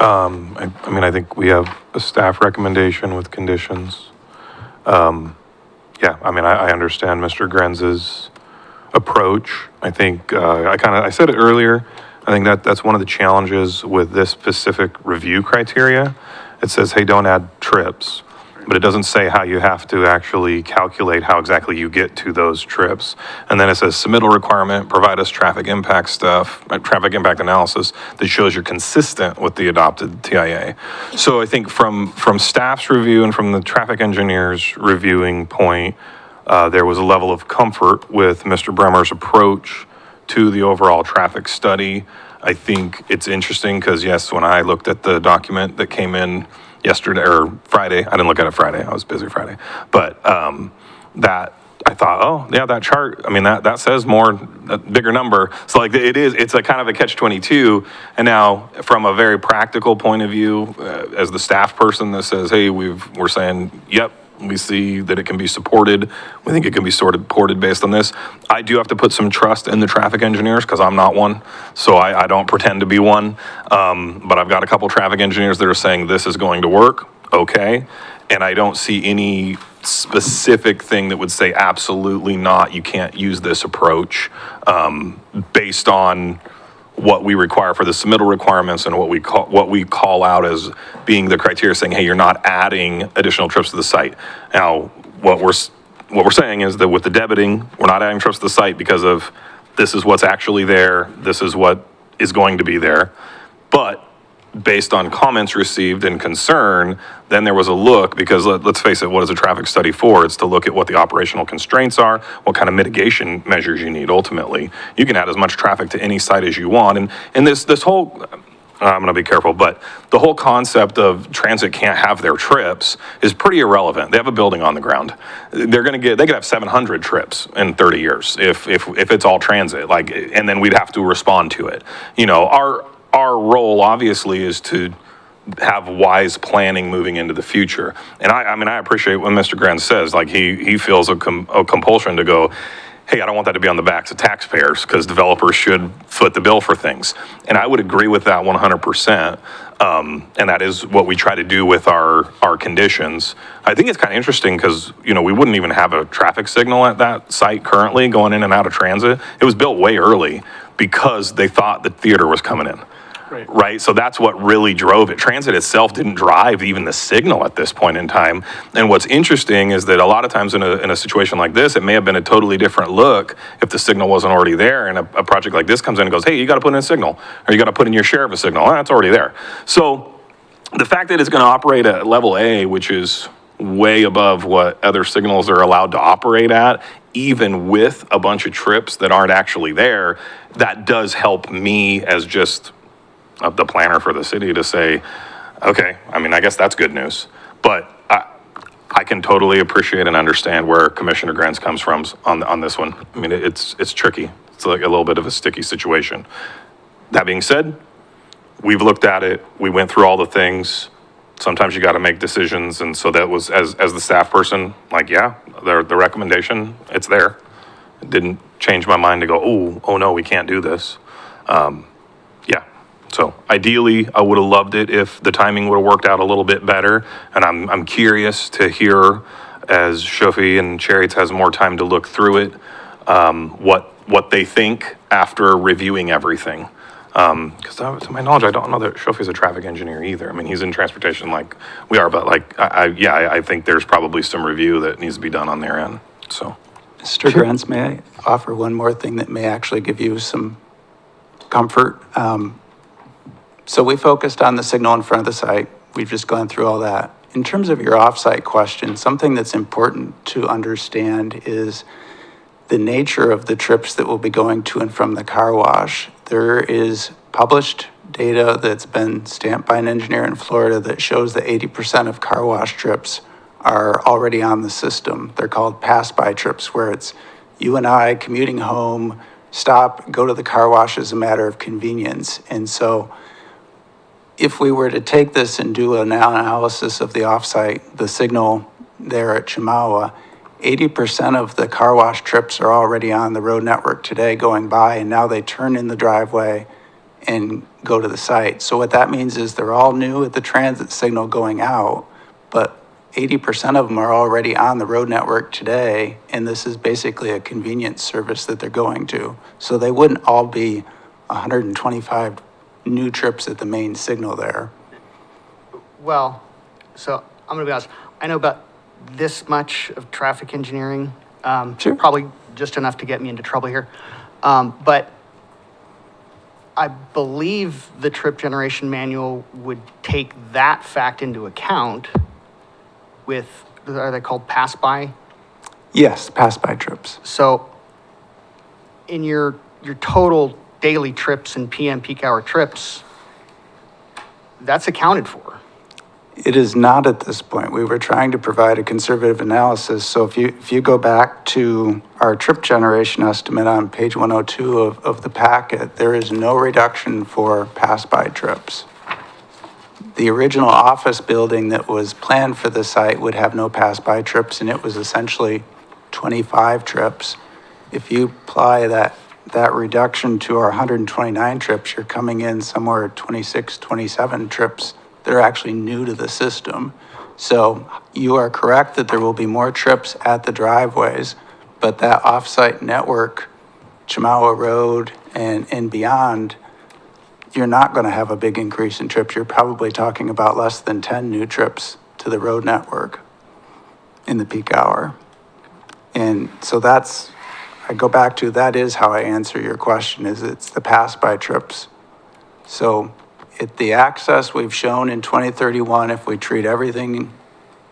I mean, I think we have a staff recommendation with conditions. Yeah, I mean, I understand Mr. Grenz's approach. I think, I said it earlier, I think that's one of the challenges with this specific review criteria. It says, hey, don't add trips. but it doesn't say how you have to actually calculate how exactly you get to those trips. And then it says submittal requirement, provide us traffic impact stuff, traffic impact analysis that shows you're consistent with the adopted TIA. So I think from staff's review and from the traffic engineer's reviewing point, there was a level of comfort with Mr. Bremer's approach to the overall traffic study. I think it's interesting because, yes, when I looked at the document that came in yesterday or Friday, I didn't look at it Friday, I was busy Friday, but that I thought, oh, yeah, that chart, I mean, that says more, a bigger number. So like it's a kind of a catch-22. And now from a very practical point of view, as the staff person that says, hey, we're saying, yep, we see that it can be supported. We think it can be supported based on this. I do have to put some trust in the traffic engineers because I'm not one. So I don't pretend to be one. But I've got a couple traffic engineers that are saying this is going to work. Okay. And I don't see any specific thing that would say absolutely not, you can't use this approach based on what we require for the submittal requirements and what we call out as being the criteria, saying, hey, you're not adding additional trips to the site. Now, what we're saying is that with the debiting, we're not adding trips to the site because of this is what's actually there, this is what is going to be there. But based on comments received and concern, then there was a look, because let's face it, what is a traffic study for? It's to look at what the operational constraints are, what kind of mitigation measures you need ultimately. You can add as much traffic to any site as you want. And this whole, I'm gonna be careful, but the whole concept of transit can't have their trips is pretty irrelevant. They have a building on the ground. They could have 700 trips in 30 years if it's all transit, like, and then we'd have to respond to it. You know, our role obviously is to have wise planning moving into the future. And I mean, I appreciate when Mr. Grant says, like, he feels a compulsion to go, hey, I don't want that to be on the backs of taxpayers because developers should foot the bill for things. And I would agree with that 100%. And that is what we try to do with our conditions. I think it's kind of interesting because, you know, we wouldn't even have a traffic signal at that site currently going in and out of transit. It was built way early because they thought the theater was coming in. Right. So that's what really drove it. Transit itself didn't drive even the signal at this point in time. And what's interesting is that a lot of times in a situation like this, it may have been a totally different look if the signal wasn't already there. And a project like this comes in and goes, hey, you got to put in a signal, or you got to put in your share of a signal. Well, that's already there. So the fact that it's going to operate at level A, which is way above what other signals are allowed to operate at, even with a bunch of trips that aren't actually there, that does help me as just the planner for the city to say, okay, I mean, I guess that's good news. But I can totally appreciate and understand where Commissioner Grants comes from on this one. I mean, it's tricky. It's like a little bit of a sticky situation. That being said, we've looked at it. We went through all the things. Sometimes you got to make decisions. And so that was, as the staff person, like, yeah, the recommendation, it's there. It didn't change my mind to go, oh no, we can't do this. So ideally, I would have loved it if the timing would have worked out a little bit better. And I'm curious to hear, as Shofi and Chariots has more time to look through it, what they think after reviewing everything. Because to my knowledge, I don't know that Shofi's a traffic engineer either. I mean, he's in transportation like we are, but like, I think there's probably some review that needs to be done on their end, so. Mr. Grants, may I offer one more thing that may actually give you some comfort? So we focused on the signal in front of the site. We've just gone through all that. In terms of your off-site question, something that's important to understand is the nature of the trips that will be going to and from the car wash. There is published data that's been stamped by an engineer in Florida that shows that 80% of car wash trips are already on the system. They're called pass-by trips, where it's you and I commuting home, stop, go to the car wash as a matter of convenience. And so if we were to take this and do an analysis of the offsite, the signal there at Chemawa, 80% of the car wash trips are already on the road network today going by, and now they turn in the driveway and go to the site. So what that means is they're all new at the transit signal going out, but 80% of them are already on the road network today, and this is basically a convenience service that they're going to. So they wouldn't all be 125 new trips at the main signal there. Well, so I'm gonna be honest, I know about this much of traffic engineering. Sure. Probably just enough to get me into trouble here. But I believe the trip generation manual would take that fact into account with, are they called pass-by? Yes, pass-by trips. So in your total daily trips and PM peak hour trips, that's accounted for. It is not at this point. We were trying to provide a conservative analysis. So if you go back to our trip generation estimate on page 102 of the packet, there is no reduction for pass-by trips. The original office building that was planned for the site would have no pass-by trips, and it was essentially 25 trips. If you apply that reduction to our 129 trips, you're coming in somewhere at 26, 27 trips that are actually new to the system. So you are correct that there will be more trips at the driveways, but that off-site network, Chemawa Road and beyond, you're not going to have a big increase in trips. You're probably talking about less than 10 new trips to the road network in the peak hour. And so I go back to, that is how I answer your question, is it's the pass-by trips. So at the access we've shown in 2031, if we treat everything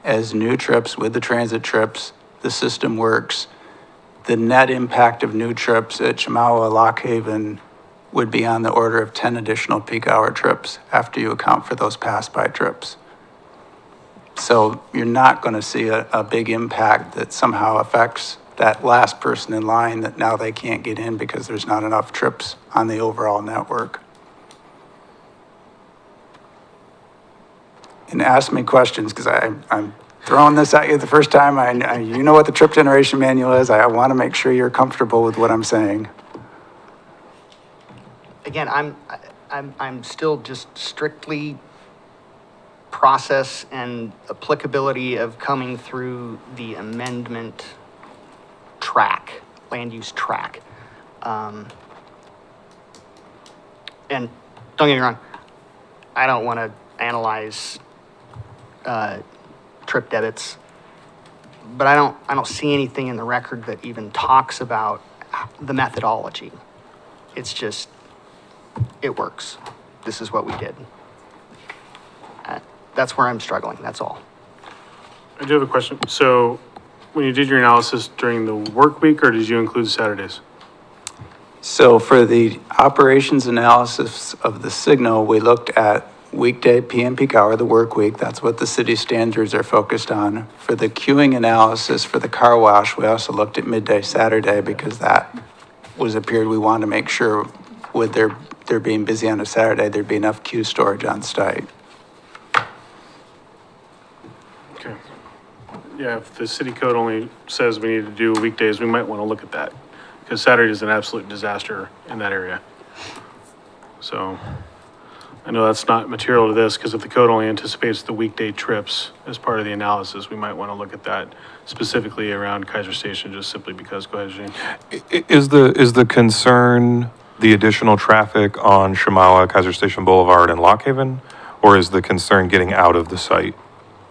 as new trips with the transit trips, the system works. The net impact of new trips at Chemawa, Lock Haven would be on the order of 10 additional peak hour trips after you account for those pass-by trips. So you're not going to see a big impact that somehow affects that last person in line that now they can't get in because there's not enough trips on the overall network. And ask me questions, because I'm throwing this at you the first time. You know what the trip generation manual is. I want to make sure you're comfortable with what I'm saying. Again, I'm still just strictly process and applicability of coming through the amendment track, land use track. And don't get me wrong, I don't want to analyze trip debits, but I don't see anything in the record that even talks about the methodology. It's just, it works. This is what we did. That's where I'm struggling, that's all. I do have a question. So when you did your analysis during the work week, or did you include Saturdays? So for the operations analysis of the signal, we looked at weekday PM peak hour, the work week. That's what the city standards are focused on. For the queuing analysis for the car wash, we also looked at midday Saturday because that was a period we wanted to make sure with their being busy on a Saturday, there'd be enough queue storage on site. Okay. Yeah, if the city code only says we need to do weekdays, we might want to look at that, because Saturday is an absolute disaster in that area. So I know that's not material to this, because if the code only anticipates the weekday trips as part of the analysis, we might want to look at that specifically around Keizer Station, just simply because. Go ahead, Shane. Is the concern the additional traffic on Chemawa, Keizer Station Boulevard, and Lock Haven, or is the concern getting out of the site?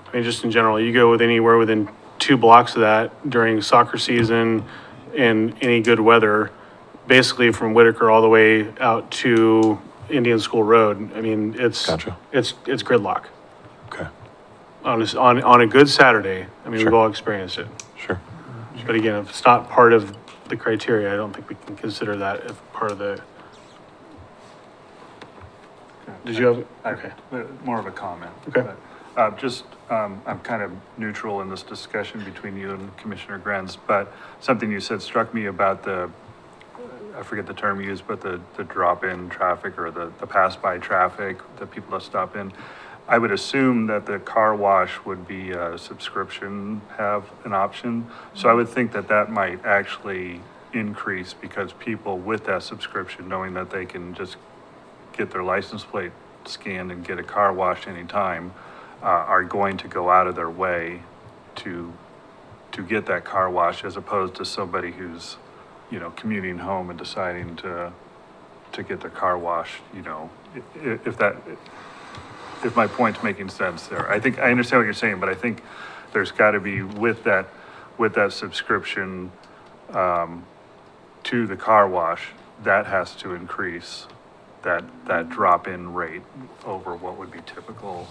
I mean, just in general, you go with anywhere within 2 blocks of that during soccer season and any good weather, basically from Whitaker all the way out to Indian School Road. I mean, it's Gotcha. it's gridlock Okay, on a good Saturday. I mean, Sure. we've all experienced it. sure. But again, if it's not part of the criteria, I don't think we can consider that as part of the. Did you have? Okay. More of a comment. Okay. But, I'm kind of neutral in this discussion between you and Commissioner Grenz, but something you said struck me about I forget the term you used, but the drop-in traffic or the pass-by traffic, the people that stop in. I would assume that the car wash would be a subscription, have an option. So I would think that might actually increase because people with that subscription, knowing that they can just get their license plate scanned and get a car wash anytime, are going to go out of their way to get that car wash, as opposed to somebody who's, commuting home and deciding to get their car wash, if that, if my point's making sense there. I think, I understand what you're saying, but I think there's got to be with that subscription, to the car wash, that has to increase that drop-in rate over what would be typical.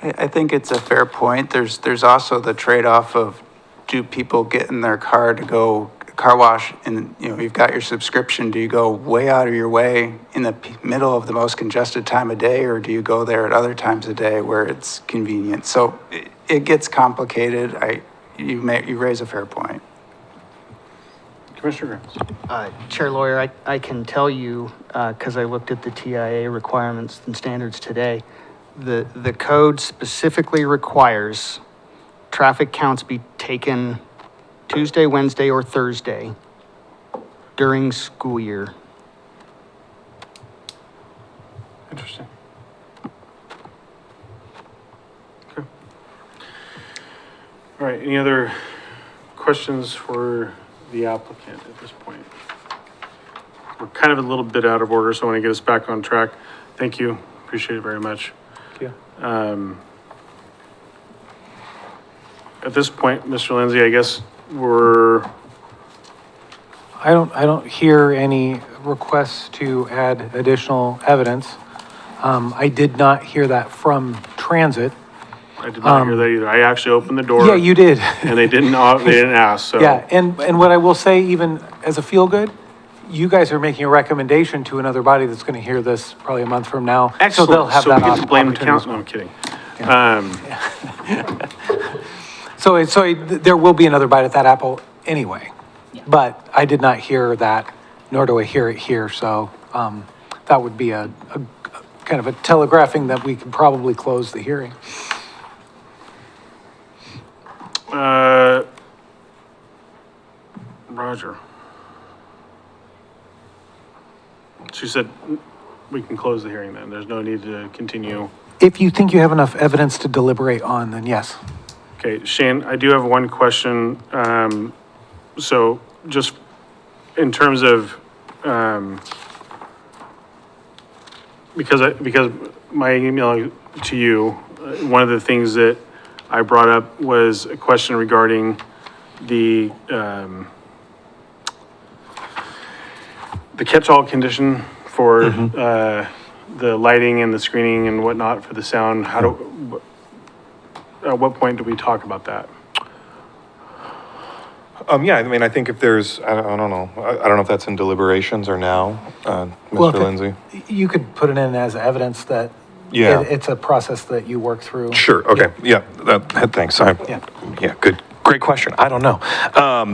I think it's a fair point. There's also the trade-off of, do people get in their car to go car wash and, you've got your subscription, do you go way out of your way in the middle of the most congested time of day, or do you go there at other times of day where it's convenient? So it gets complicated. You raise a fair point. Commissioner Grants. Chair Lawyer, I can tell you, because I looked at the TIA requirements and standards today, the code specifically requires traffic counts be taken Tuesday, Wednesday, or Thursday during school year. Interesting. Okay. All right, any other questions for the applicant at this point? We're kind of a little bit out of order, so I want to get us back on track. Thank you, appreciate it very much. Thank you. At this point, Mr. Lindsay, I guess I don't hear any requests to add additional evidence. I did not hear that from Transit. I did not hear that either. I actually opened the door. Yeah, you did. And they didn't ask, so. Yeah, and what I will say, even as a feel-good, you guys are making a recommendation to another body that's going to hear this probably a month from now. Excellent. So they'll have So that we get to blame the opportunity. council. No, I'm kidding. So there will be another bite at that apple anyway. But I did not hear that, nor do I hear it here, so that would be a kind of a telegraphing that we can probably close the hearing. Roger. She said we can close the hearing then. There's no need to continue. If you think you have enough evidence to deliberate on, then yes. Okay, Shane, I do have one question. So just in terms of, because my email to you, one of the things that I brought up was a question regarding the catch-all condition for, the lighting and the screening and whatnot for the sound. At what point do we talk about that? Yeah, I mean, I think if there's, I don't know, I don't know if that's in deliberations or now, Well, Mr. Lindsay. You could put it in as evidence that Yeah. it's a process that you work through. Sure, okay, yeah, thanks, yeah, good, great question, I don't know.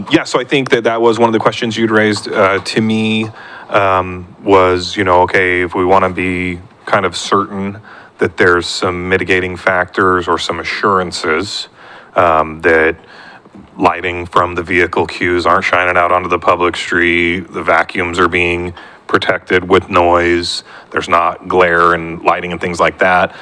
Yeah, so I think that was one of the questions you'd raised to me, was, okay, if we want to be kind of certain that there's some mitigating factors or some assurances that lighting from the vehicle queues aren't shining out onto the public street, the vacuums are being protected with noise, there's not glare and lighting and things like that.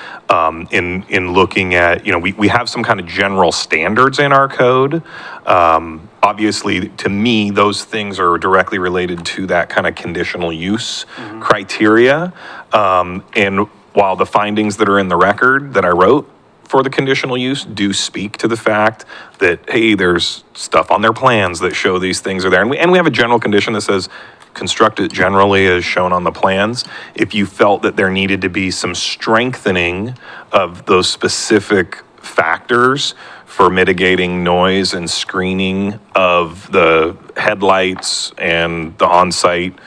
In looking at, we have some kind of general standards in our code. Obviously, to me, those things are directly related to that kind of conditional use criteria. And while the findings that are in the record that I wrote for the conditional use do speak to the fact that, hey, there's stuff on their plans that show these things are there. And we have a general condition that says, construct it generally as shown on the plans. If you felt that there needed to be some strengthening of those specific factors for mitigating noise and screening of the headlights and the on-site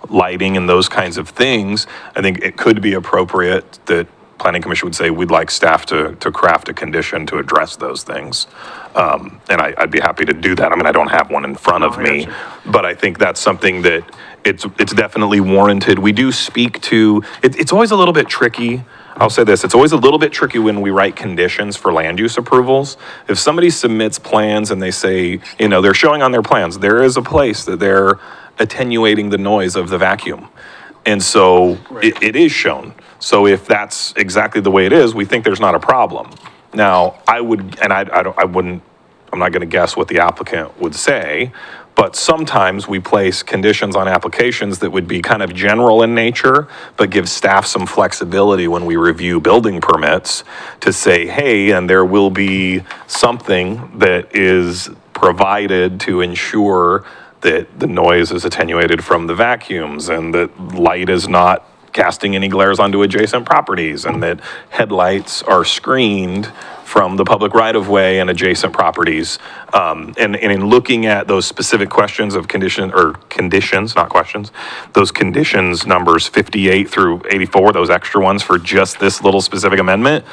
lighting and those kinds of things, I think it could be appropriate that Planning Commission would say, we'd like staff to craft a condition to address those things. And I'd be happy to do that. I mean, I don't have one in front of me, but I think that's something that it's definitely warranted. We do speak to, it's always a little bit tricky. I'll say this, it's always a little bit tricky when we write conditions for land use approvals. If somebody submits plans and they say, they're showing on their plans, there is a place that they're attenuating the noise of the vacuum. And so it is shown. So if that's exactly the way it is, we think there's not a problem. Now, I wouldn't I'm not going to guess what the applicant would say, but sometimes we place conditions on applications that would be kind of general in nature, but give staff some flexibility when we review building permits to say, hey, and there will be something that is provided to ensure that the noise is attenuated from the vacuums and that light is not casting any glares onto adjacent properties and that headlights are screened from the public right-of-way and adjacent properties. And in looking at those specific questions of conditions, not questions, those conditions numbers 58 through 84, those extra ones for just this little specific amendment,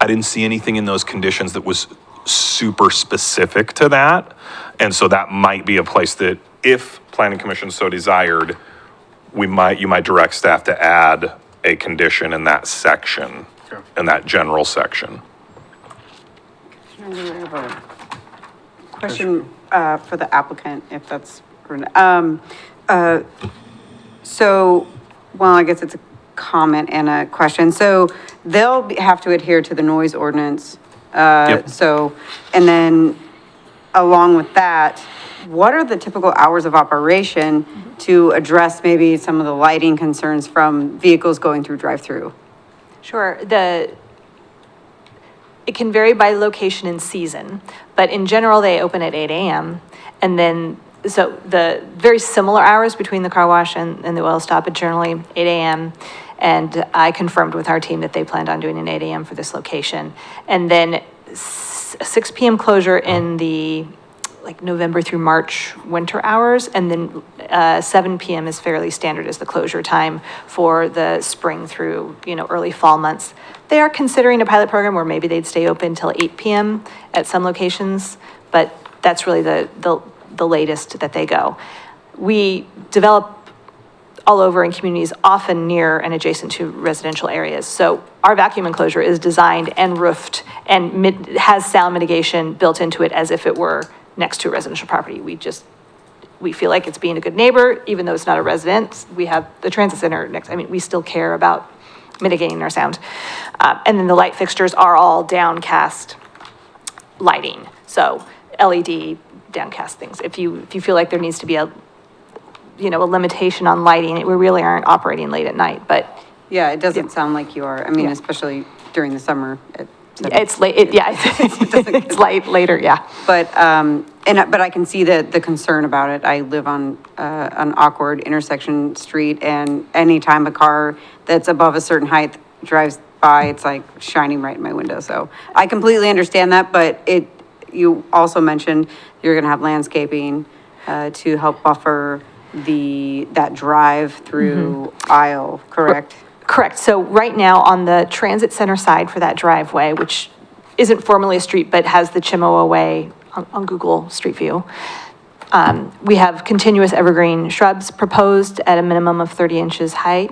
I didn't see anything in those conditions that was super specific to that. And so that might be a place that if Planning Commission so desired, you might direct staff to add a condition in that section, in that general section. I have a question for the applicant, if that's, so, well, I guess it's a comment and a question. So they'll have to adhere to the noise ordinance. Yep. So, and then along with that, what are the typical hours of operation to address maybe some of the lighting concerns from vehicles going through drive-through? Sure. It can vary by location and season, but in general, they open at 8 a.m. And then, so the very similar hours between the car wash and the oil stop are generally 8 a.m. And I confirmed with our team that they planned on doing an 8 a.m. for this location. And then 6 p.m. closure in the like November through March winter hours, and then 7 p.m. is fairly standard as the closure time for the spring through, early fall months. They are considering a pilot program where maybe they'd stay open till 8 p.m. at some locations, but that's really the latest that they go. We develop all over in communities, often near and adjacent to residential areas. So our vacuum enclosure is designed and roofed and has sound mitigation built into it as if it were next to a residential property. We feel like it's being a good neighbor, even though it's not a residence. We have the transit center next. I mean, we still care about mitigating our sound. And then the light fixtures are all downcast lighting. So LED downcast things. If you feel like there needs to be a limitation on lighting, we really aren't operating late at night, but. Yeah, it doesn't sound like you are. I mean, especially during the summer. It's late, it's light later, yeah. But I can see the concern about it. I live on an awkward intersection street, and anytime a car that's above a certain height drives by, it's like shining right in my window. So I completely understand that, but you also mentioned you're gonna have landscaping to help buffer that drive through aisle, correct? Correct. So right now on the transit center side for that driveway, which isn't formally a street, but has the Chimoa Way on Google Street View, we have continuous evergreen shrubs proposed at a minimum of 30 inches height.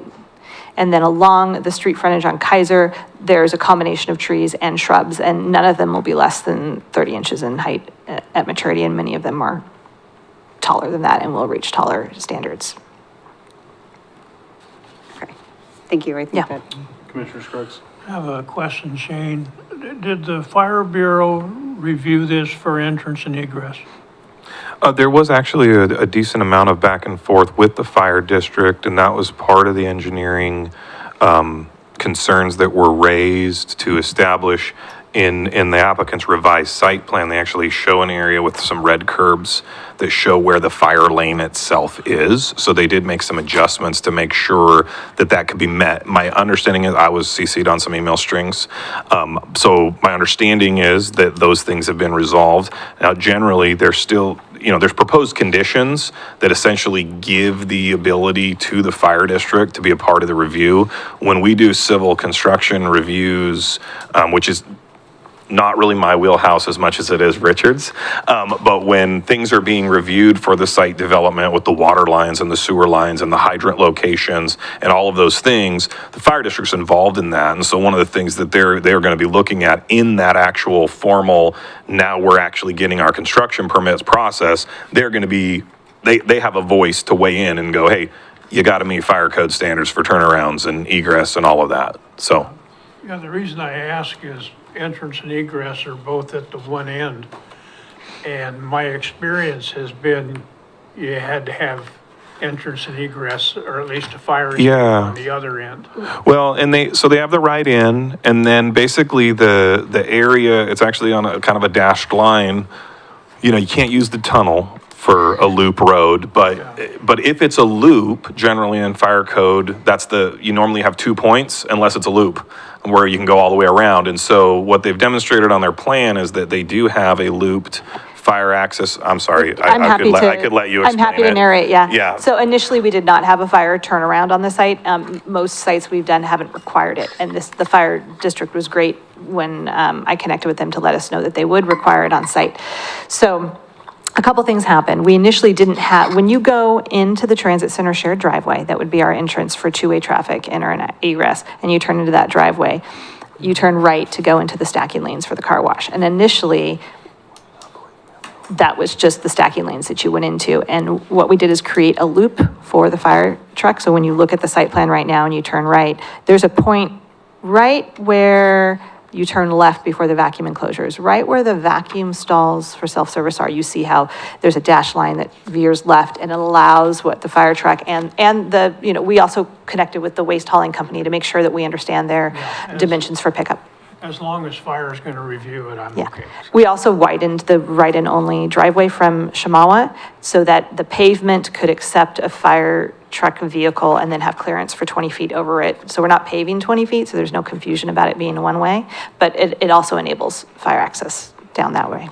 And then along the street frontage on Keizer, there's a combination of trees and shrubs, and none of them will be less than 30 inches in height at maturity, and many of them are taller than that and will reach taller standards. Thank you, I think that. Commissioner Scruggs? I have a question, Shane. Did the Fire Bureau review this for entrance and egress? There was actually a decent amount of back and forth with the fire district, and that was part of the engineering concerns that were raised to establish in the applicant's revised site plan. They actually show an area with some red curbs that show where the fire lane itself is. So they did make some adjustments to make sure that could be met. My understanding is, I was CC'd on some email strings. So my understanding is that those things have been resolved. Now, generally, there's still, there's proposed conditions that essentially give the ability to the fire district to be a part of the review. When we do civil construction reviews, which is not really my wheelhouse as much as it is Richard's. But when things are being reviewed for the site development with the water lines and the sewer lines and the hydrant locations and all of those things, the fire district's involved in that. And so one of the things that they're going to be looking at in that actual formal, now we're actually getting our construction permits process, they're going to be, they have a voice to weigh in and go, hey, you got to meet fire code standards for turnarounds and egress and all of that. So. Yeah, the reason I ask is entrance and egress are both at the one end. And my experience has been you had to have entrance and egress, or at least a fire escape Yeah. on the other end. Well, and they have the right in, and then basically the area, it's actually on a kind of a dashed line. You know, you can't use the tunnel for a loop road, but if it's a loop, generally in fire code, you normally have 2 points unless it's a loop where you can go all the way around. And so what they've demonstrated on their plan is that they do have a looped fire access. I'm sorry, I'm I happy could let you I'm explain happy to it. narrate, yeah. Yeah. So initially, we did not have a fire turnaround on the site. Most sites we've done haven't required it. And the fire district was great when I connected with them to let us know that they would require it on site. So a couple things happened. We initially didn't have, when you go into the transit center shared driveway, that would be our entrance for two-way traffic, enter and egress, and you turn into that driveway, you turn right to go into the stacking lanes for the car wash. And initially, that was just the stacking lanes that you went into. And what we did is create a loop for the fire truck. So when you look at the site plan right now and you turn right, there's a point right where you turn left before the vacuum enclosures, right where the vacuum stalls for self-service are. You see how there's a dash line that veers left and it allows what the fire truck and the, we also connected with the waste hauling company to make sure that we understand their dimensions for pickup. As long as fire is going to review it, I'm Yeah. okay. We also widened the right-in only driveway from Shamawa so that the pavement could accept a fire truck vehicle and then have clearance for 20 feet over it. So we're not paving 20 feet, so there's no confusion about it being one way, but it also enables fire access down that way.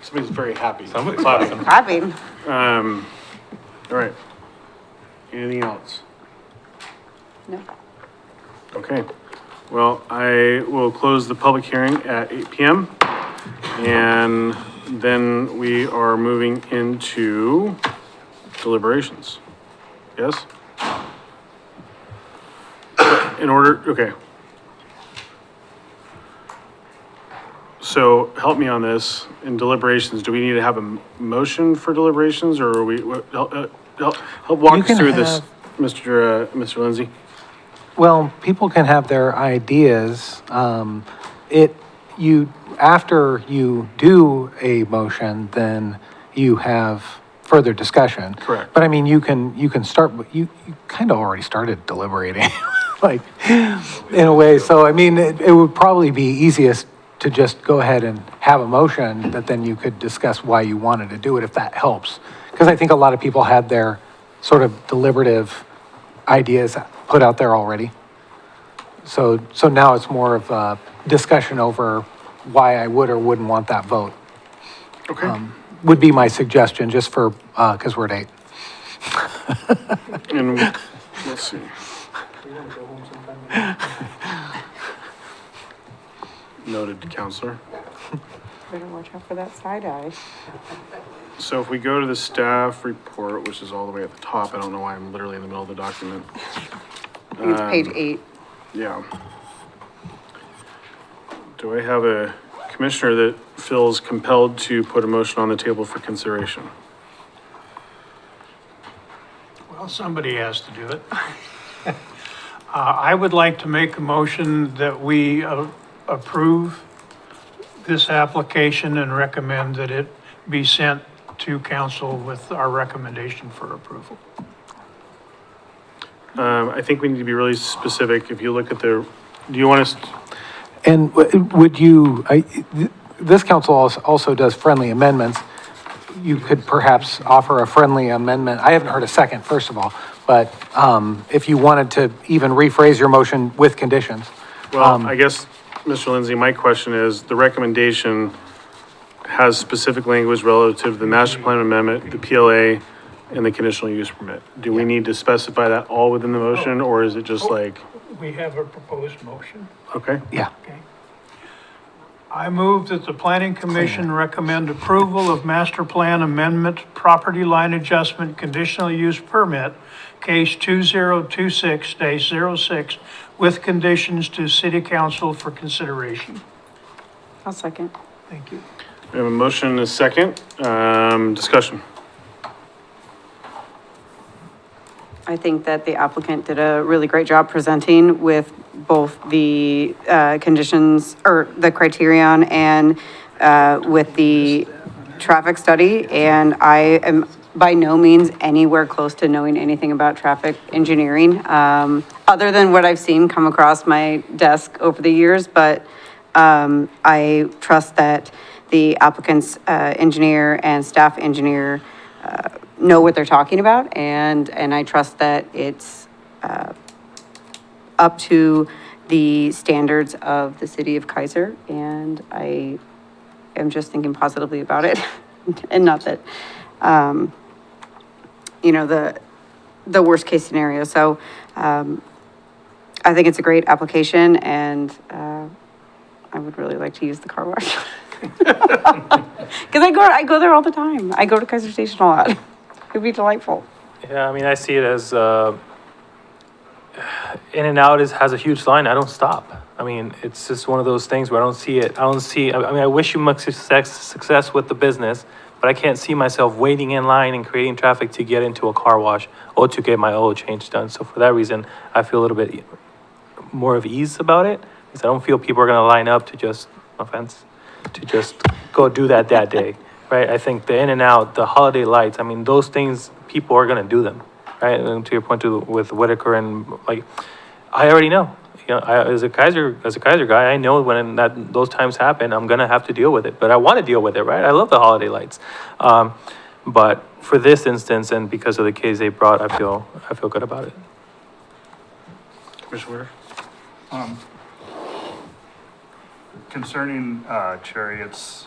Somebody's very happy. Somebody's clapping. Clapping. All right. Anything else? No. Okay. Well, I will close the public hearing at 8 PM. And then we are moving into deliberations. Yes? Okay. So help me on this. In deliberations, do we need to have a motion for deliberations or are we, help walk You us can through this, have- Mr. Lindsay? Well, people can have their ideas. After you do a motion, then you have further discussion. Correct. But I mean, you can start, you kind of already started deliberating, like, in a way. So I mean, it would probably be easiest to just go ahead and have a motion that then you could discuss why you wanted to do it, if that helps. Because I think a lot of people had their sort of deliberative ideas put out there already. So now it's more of a discussion over why I would or wouldn't want that vote. Okay. Would be my suggestion, just for, because we're at 8. And let's see. Noted, Counselor. Better watch out for that side eye. So if we go to the staff report, which is all the way at the top, I don't know why I'm literally in the middle of the document. I think it's page 8. Yeah. Do I have a commissioner that feels compelled to put a motion on the table for consideration? Well, somebody has to do it. I would like to make a motion that we approve this application and recommend that it be sent to council with our recommendation for approval. I think we need to be really specific. If you look at do you want us, And would you, this council also does friendly amendments. You could perhaps offer a friendly amendment. I haven't heard a second, first of all, but if you wanted to even rephrase your motion with conditions. well, I guess, Mr. Lindsay, my question is, the recommendation has specific language relative to the master plan amendment, the PLA, and the conditional use permit. Do we need to specify that all within the motion, or is it just like, We have a proposed motion. okay? Yeah. Okay. I move that the planning commission recommend approval of master plan amendment, property line adjustment, conditional use permit, case 2026-06, with conditions to city council for consideration. I'll second. Thank you. We have a motion and a second, discussion. I think that the applicant did a really great job presenting with both the conditions or the criterion and with the traffic study. And I am by no means anywhere close to knowing anything about traffic engineering, other than what I've seen come across my desk over the years. But I trust that the applicant's engineer and staff engineer know what they're talking about, and I trust that it's up to the standards of the city of Keizer, and I am just thinking positively about it, and not that, you know, the worst case scenario. So I think it's a great application, and I would really like to use the car wash. Because I go there all the time. I go to Keizer Station a lot. It'd be delightful. Yeah, I mean, I see it as, in and out has a huge line. I don't stop. I mean, it's just one of those things where I don't see it. I mean, I wish you much success with the business, but I can't see myself waiting in line and creating traffic to get into a car wash or to get my oil change done. So for that reason, I feel a little bit more of ease about it, because I don't feel people are gonna line up to just, no offense, to just go do that day, right? I think the in and out, the holiday lights, I mean, those things, people are gonna do them, right? And to your point with Whitaker and like, I already know, you know, as a Keizer guy, I know when those times happen, I'm gonna have to deal with it, but I wanna deal with it, right? I love the holiday lights. But for this instance, and because of the case they brought, I feel good about it. Commissioner Whitaker? Concerning Chariot's,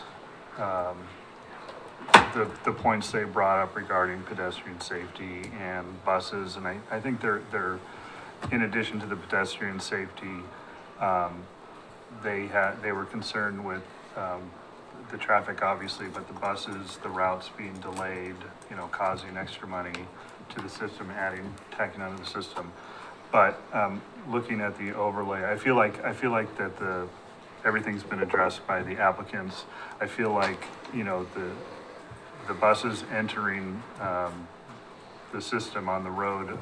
the points they brought up regarding pedestrian safety and buses, and I think they're in addition to the pedestrian safety, they were concerned with the traffic, obviously, but the buses, the routes being delayed, you know, causing extra money to the system, tacking onto the system. But looking at the overlay, I feel like that everything's been addressed by the applicants. I feel like, you know, the buses entering the system on the road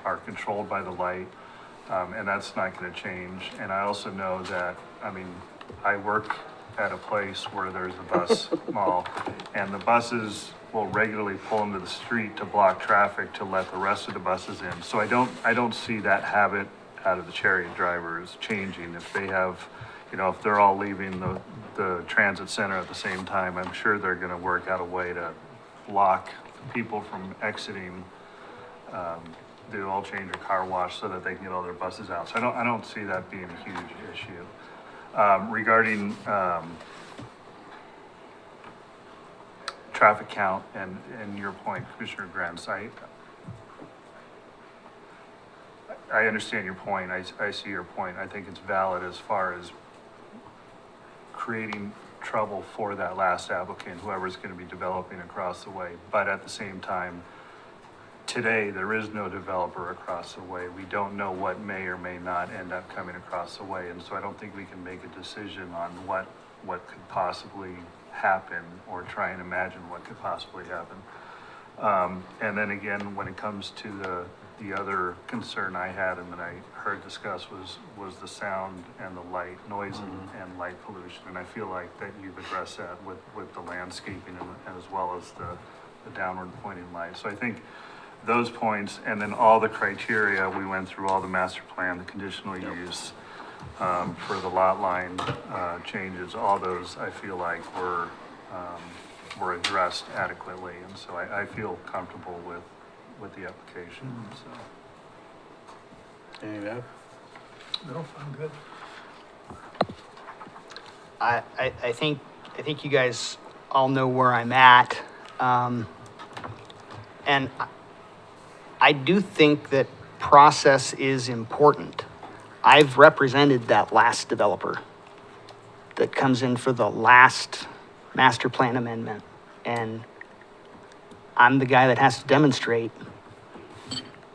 are controlled by the light, and that's not going to change. And I also know that, I mean, I work at a place where there's a bus mall, and the buses will regularly pull into the street to block traffic to let the rest of the buses in. So I don't see that habit out of the Chariot drivers changing. If they have, you know, if they're all leaving the transit center at the same time, I'm sure they're going to work out a way to block people from exiting the oil change or car wash so that they can get all their buses out. So I don't see that being a huge issue. Regarding traffic count and your point, Commissioner Grants, I understand your point. I see your point. I think it's valid as far as creating trouble for that last applicant, whoever's going to be developing across the way. But at the same time, today, there is no developer across the way. We don't know what may or may not end up coming across the way. And so I don't think we can make a decision on what could possibly happen or try and imagine what could possibly happen. And then again, when it comes to the other concern I had and that I heard discussed was the sound and the light, noise and light pollution. And I feel like that you've addressed that with the landscaping and as well as the downward pointing light. So I think those points, and then all the criteria, we went through all the master plan, the conditional use, for the lot line changes, all those I feel like were addressed adequately, and so I feel comfortable with the application. So. Anything to add? No, I'm good. I think you guys all know where I'm at. And I do think that process is important. I've represented that last developer that comes in for the last master plan amendment. And I'm the guy that has to demonstrate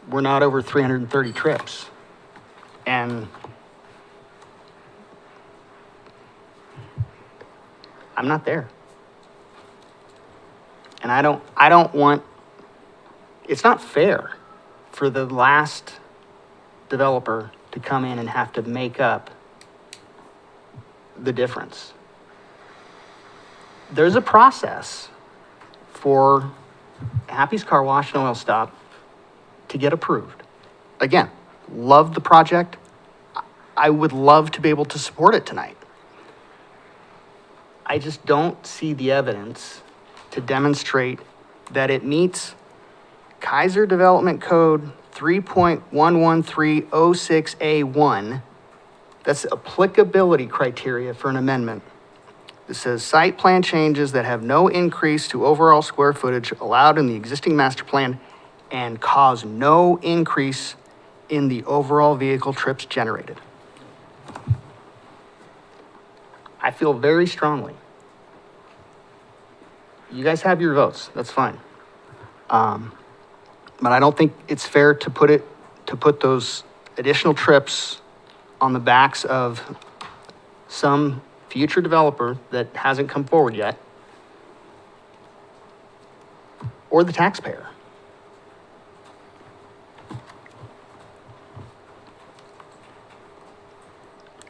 we're not over 330 trips. And I'm not there. And I don't want, it's not fair for the last developer to come in and have to make up the difference. There's a process for Happy's Car Wash and Oil Stop to get approved. Again, love the project. I would love to be able to support it tonight. I just don't see the evidence to demonstrate that it meets Keizer Development Code 3.11306A1. That's applicability criteria for an amendment. It says site plan changes that have no increase to overall square footage allowed in the existing master plan and cause no increase in the overall vehicle trips generated. I feel very strongly. You guys have your votes, that's fine. But I don't think it's fair to put those additional trips on the backs of some future developer that hasn't come forward yet, or the taxpayer.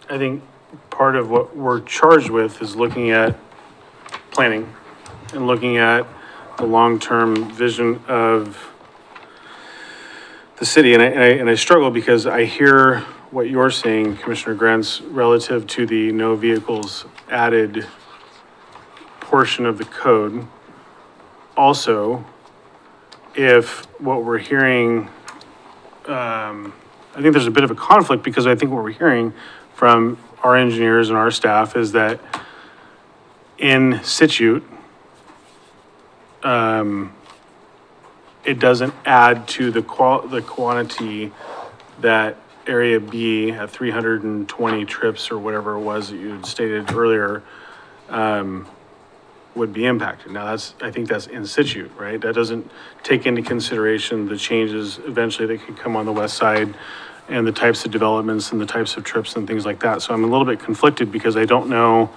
I think part of what we're charged with is looking at planning and looking at the long-term vision of the city. And I struggle because I hear what you're saying, Commissioner Grants, relative to the no vehicles added portion of the code. Also, if what we're hearing, I think there's a bit of a conflict because I think what we're hearing from our engineers and our staff is that in situ, it doesn't add to the quantity that Area B at 320 trips or whatever it was that you had stated earlier, would be impacted. Now I think that's in situ, right? That doesn't take into consideration the changes eventually that could come on the west side and the types of developments and the types of trips and things like that. So I'm a little bit conflicted because I don't know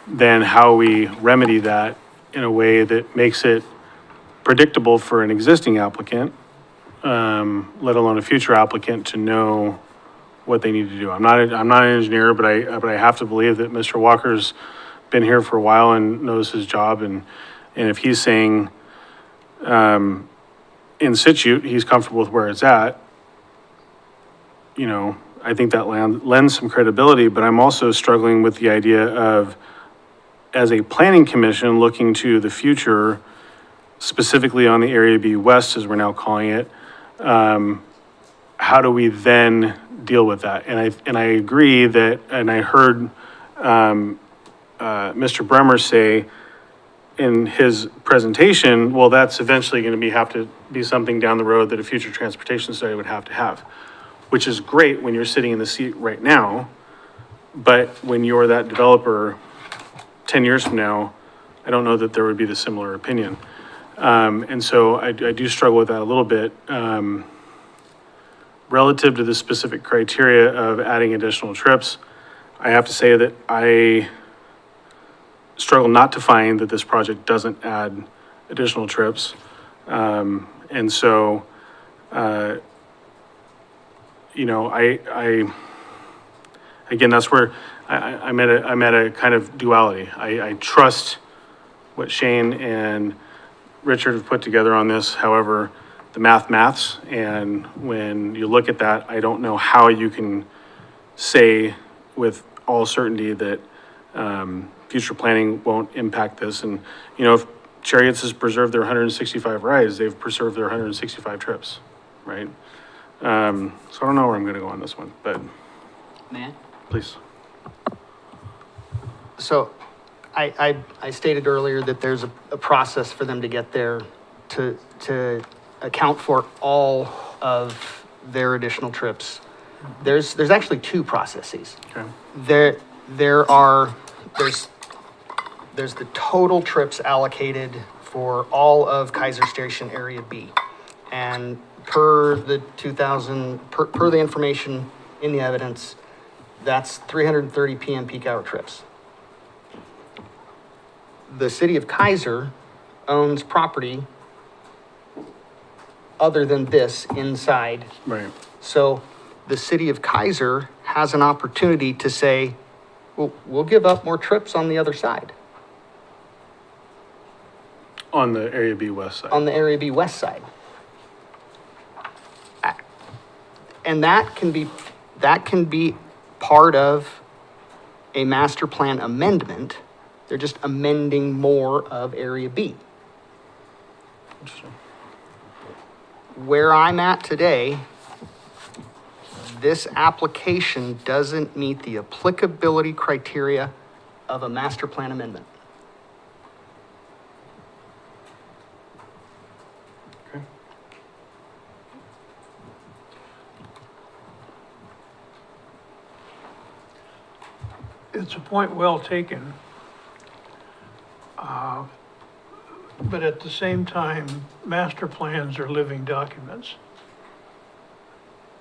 then how we remedy that in a way that makes it predictable for an existing applicant, let alone a future applicant to know what they need to do. I'm not an engineer, but I have to believe that Mr. Walker's been here for a while and knows his job. And if he's saying, in situ, he's comfortable with where it's at, you know, I think that lends some credibility, but I'm also struggling with the idea of, as a planning commission looking to the future, specifically on the Area B West, as we're now calling it, how do we then deal with that? And I agree that, and I heard Mr. Bremer say in his presentation, well, that's eventually going to have to be something down the road that a future transportation study would have to have, which is great when you're sitting in the seat right now, but when you're that developer 10 years from now, I don't know that there would be the similar opinion. And so I do struggle with that a little bit. Relative to the specific criteria of adding additional trips, I have to say that I struggle not to find that this project doesn't add additional trips. And so, you know, again, that's where I'm at a kind of duality. I trust what Shane and Richard have put together on this. However, the maths, and when you look at that, I don't know how you can say with all certainty that future planning won't impact this. And, you know, if Chariots has preserved their 165 rides, they've preserved their 165 trips, right? So I don't know where I'm gonna go on this one, but Man? please. So I stated earlier that there's a process for them to get there to account for all of their additional trips. There's actually two processes. Okay. There's the total trips allocated for all of Keizer Station Area B. And per the information in the evidence, that's 330 PM peak hour trips. The city of Keizer owns property other than this inside. Right. So the city of Keizer has an opportunity to say, well, we'll give up more trips on the other side, On the Area B west side. on the Area B west side. And that can be part of a master plan amendment. They're just amending more of Area B. Where I'm at today, this application doesn't meet the applicability criteria of a master plan amendment. It's a point well taken. But at the same time, master plans are living documents.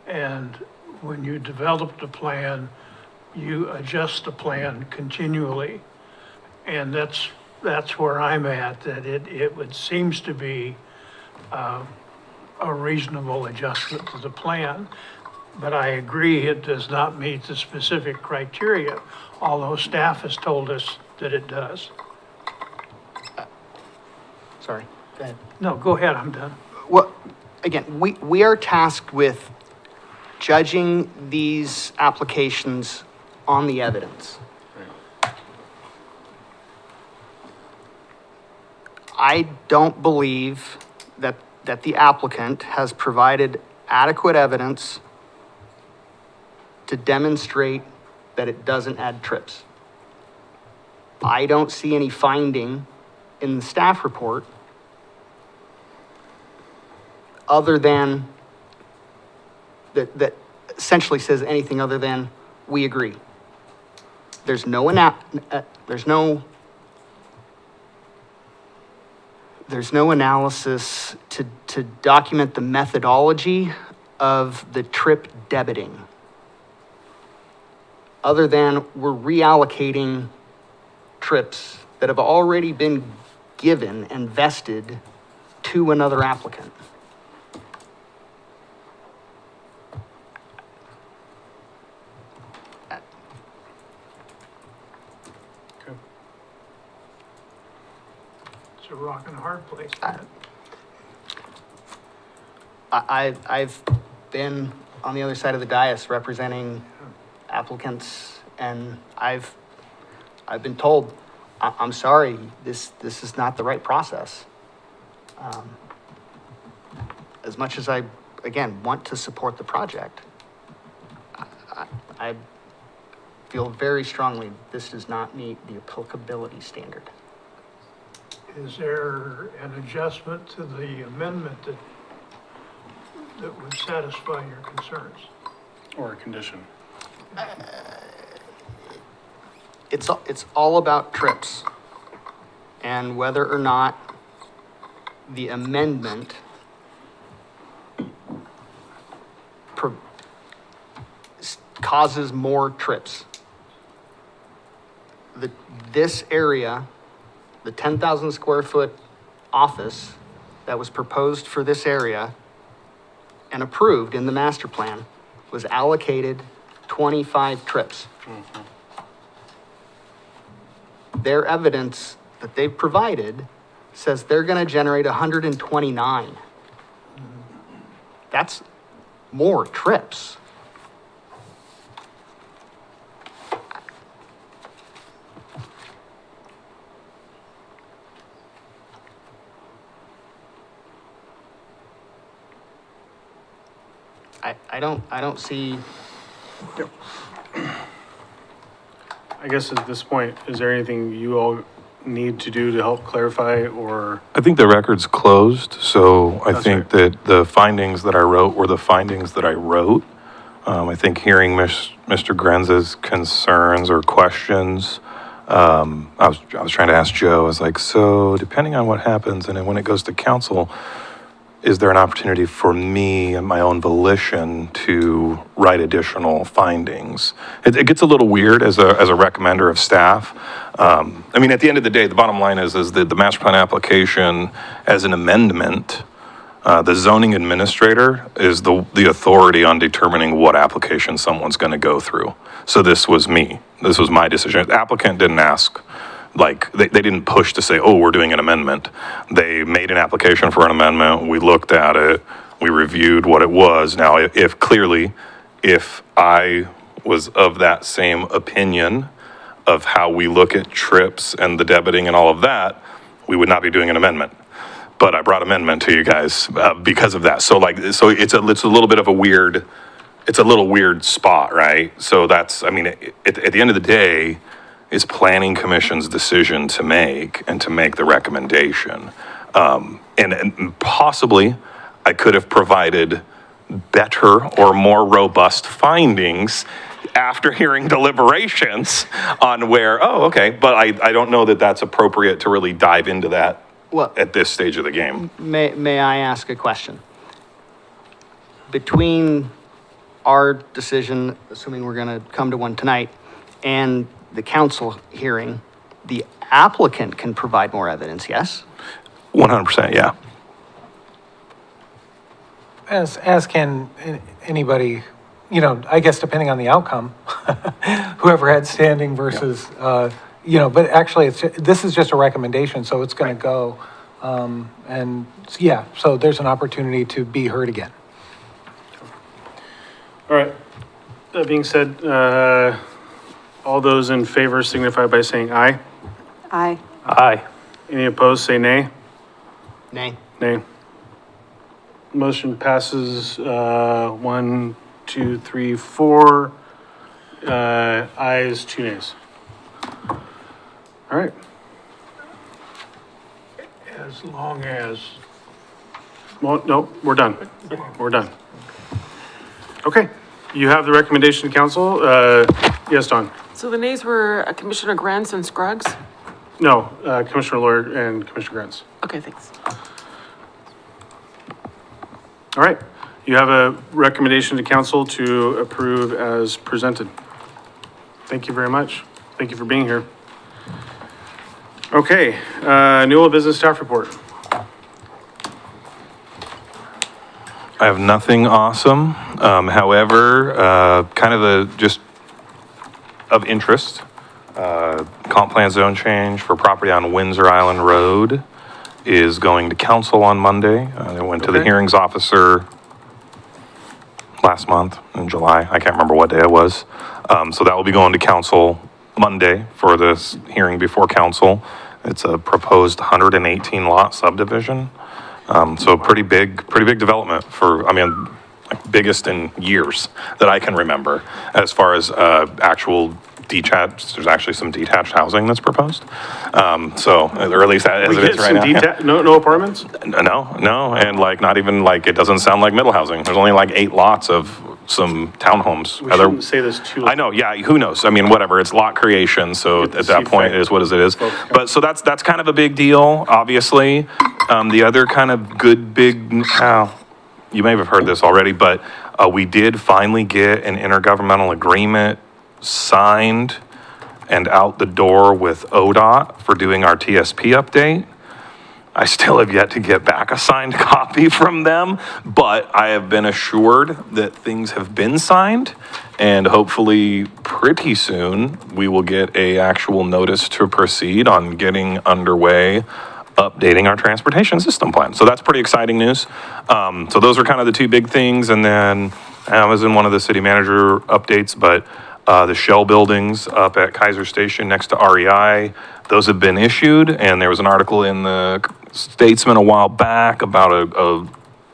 And when you develop the plan, you adjust the plan continually. And that's where I'm at, that it would seems to be a reasonable adjustment to the plan. But I agree, it does not meet the specific criteria, although staff has told us that it does. Sorry, go ahead. No, go ahead, I'm done. Well, again, we are tasked with judging these applications on the evidence. I don't believe that the applicant has provided adequate evidence to demonstrate that it doesn't add trips. I don't see any finding in the staff report other than, that essentially says anything other than, we agree. There's no analysis to document the methodology of the trip debiting, other than we're reallocating trips that have already been given and vested to another applicant. It's a rock and a hard place. I've been on the other side of the dais representing applicants, and I've been told, I'm sorry, this is not the right process. As much as I, again, want to support the project, I feel very strongly this does not meet the applicability standard. Is there an adjustment to the amendment that would satisfy your concerns? Or a condition. It's all about trips and whether or not the amendment causes more trips. This area, the 10,000 square foot office that was proposed for this area and approved in the master plan was allocated 25 trips. Their evidence that they've provided says they're going to generate 129. That's more trips. I don't see. I guess at this point, is there anything you all need to do to help clarify or? I think the record's closed, so I That's think right. that the findings that I wrote were the findings that I wrote. I think hearing Mr. Grenz's concerns or questions, I was trying to ask Joe, I was like, so depending on what happens, and then when it goes to council, is there an opportunity for me and my own volition to write additional findings? It gets a little weird as a recommender of staff. I mean, at the end of the day, the bottom line is that the master plan application as an amendment The zoning administrator is the authority on determining what application someone's going to go through. So this was me. This was my decision. The applicant didn't ask, like, they didn't push to say, oh, we're doing an amendment. They made an application for an amendment. We looked at it. We reviewed what it was. Now, if I was of that same opinion of how we look at trips and the debiting and all of that, we would not be doing an amendment. But I brought amendment to you guys because of that. So it's a little bit of a weird, it's a little weird spot, right? So that's, I mean, at the end of the day, it's planning commission's decision to make and to make the recommendation. And possibly I could have provided better or more robust findings after hearing deliberations on where, oh, okay, but I don't know that that's appropriate to really dive into that at this stage of the game. May I ask a question? Between our decision, assuming we're going to come to one tonight, and the council hearing, the applicant can provide more evidence, yes? 100%, yeah. As can anybody, you know, I guess depending on the outcome, whoever had standing versus, you know, but actually this is just a recommendation, so it's going to go. And yeah, so there's an opportunity to be heard again. All right. That being said, all those in favor signify by saying aye. Aye. Aye. Any opposed, say nay. Nay. Nay. Motion passes, 1, 2, 3, 4. Ayes, 2 nays. All right. As long as, Well, no, we're done. We're done. Okay, you have the recommendation, council. Yes, Don? So the nays were Commissioner Grants and Scruggs? No, Commissioner Lawyer and Commissioner Grants. Okay, thanks. All right, you have a recommendation to council to approve as presented. Thank you very much. Thank you for being here. Okay, Newell Business Staff Report. I have nothing awesome. However, kind of just of interest, comp plan zone change for property on Windsor Island Road is going to council on Monday. They went to the hearings officer last month in July. I can't remember what day it was. So that will be going to council Monday for this hearing before council. It's a proposed 118 lot subdivision. So pretty big development for, I mean, like biggest in years that I can remember as far as actual detached, there's actually some detached housing that's proposed. So, or at least as it is right now. No apartments? No, and like not even like, it doesn't sound like middle housing. There's only like 8 lots of some townhomes. We shouldn't say this too. I know, yeah, who knows? I mean, whatever, it's lot creation, so at that point, it is what it is. But, so that's kind of a big deal, obviously. The other kind of good, big, you may have heard this already, but we did finally get an intergovernmental agreement signed and out the door with ODOT for doing our TSP update. I still have yet to get back a signed copy from them, but I have been assured that things have been signed, and hopefully pretty soon we will get a actual notice to proceed on getting underway, updating our transportation system plan. So that's pretty exciting news. So those are kind of the 2 big things, and then I was in one of the city manager updates, but the Shell buildings up at Keizer Station next to REI, those have been issued, and there was an article in the Statesman a while back about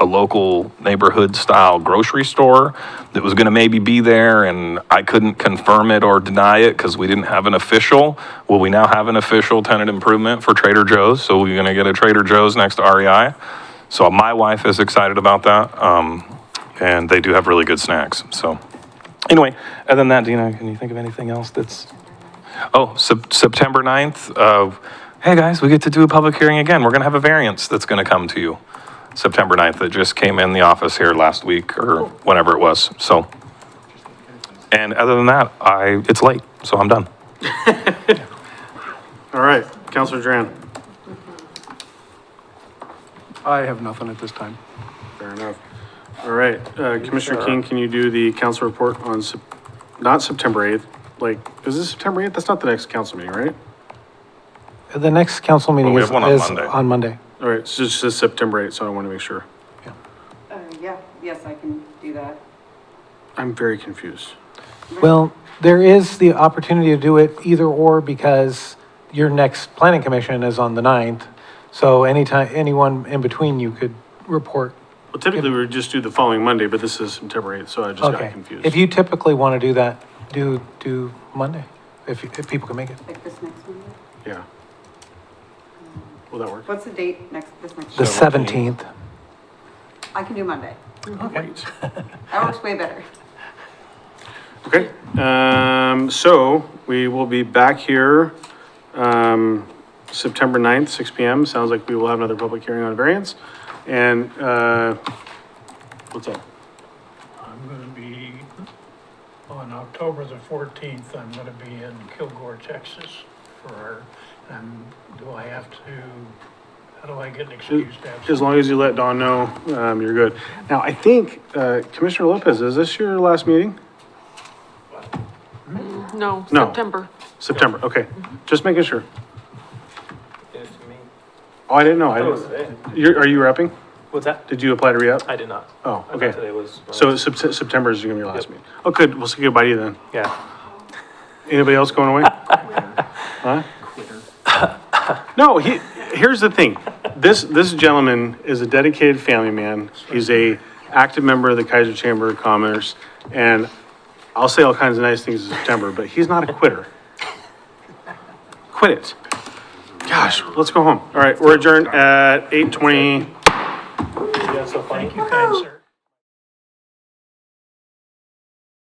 a local neighborhood style grocery store that was going to maybe be there, and I couldn't confirm it or deny it because we didn't have an official. Well, we now have an official tenant improvement for Trader Joe's, so we're going to get a Trader Joe's next to REI. So my wife is excited about that, and they do have really good snacks. So anyway, other than that, Dina, can you think of anything else that's... Oh, September 9th, hey guys, we get to do a public hearing again. We're going to have a variance that's going to come to you September 9th. That just came in the office here last week or whenever it was. So, and other than that, it's late, so I'm done. All right, Councilor Duran. I have nothing at this time. Fair enough. All right, Commissioner King, can you do the council report on, not September 8th? Like, is this September 8th? That's not the next council meeting, right? The next council meeting we is have one on is Monday. on Monday. All right, so it's just September 8th, so I want to make sure. Yeah, yes, I can do that. I'm very confused. Well, there is the opportunity to do it either or because your next planning commission is on the 9th. So anytime, anyone in between you could report. Well, typically we would just do the following Monday, but this is September 8th, so I just got Okay. confused. If you typically want to do that, do Monday, if people can make it. Like this next one? Yeah. Will that work? What's the date this next? The 17th. I can do Monday. Great. That works way better. Okay, so we will be back here, September 9th, 6 PM. Sounds like we will have another public hearing on variance. And, what's up? I'm gonna be, on October the 14th, I'm gonna be in Kilgore, Texas for, do I have to, how do I get an excuse to have? As long as you let Dawn know, you're good. Now, I think, Commissioner Lopez, is this your last meeting? No, No. September. September, okay. Just making sure. Oh, I didn't know. Are you repping? What's that? Did you apply to re-up? I did not. Oh, I thought okay. today was. So September is gonna be your last meeting. Oh, good. We'll say goodbye to you then. Yeah. Anybody else going away? Huh? No, here's the thing. This gentleman is a dedicated family man. He's a active member of the Keizer Chamber of Commerce. And I'll say all kinds of nice things in September, but he's not a quitter. Quit it. Gosh, let's go home. All right, we're adjourned at 8:20. Yeah, so funny. Thank you, kind sir.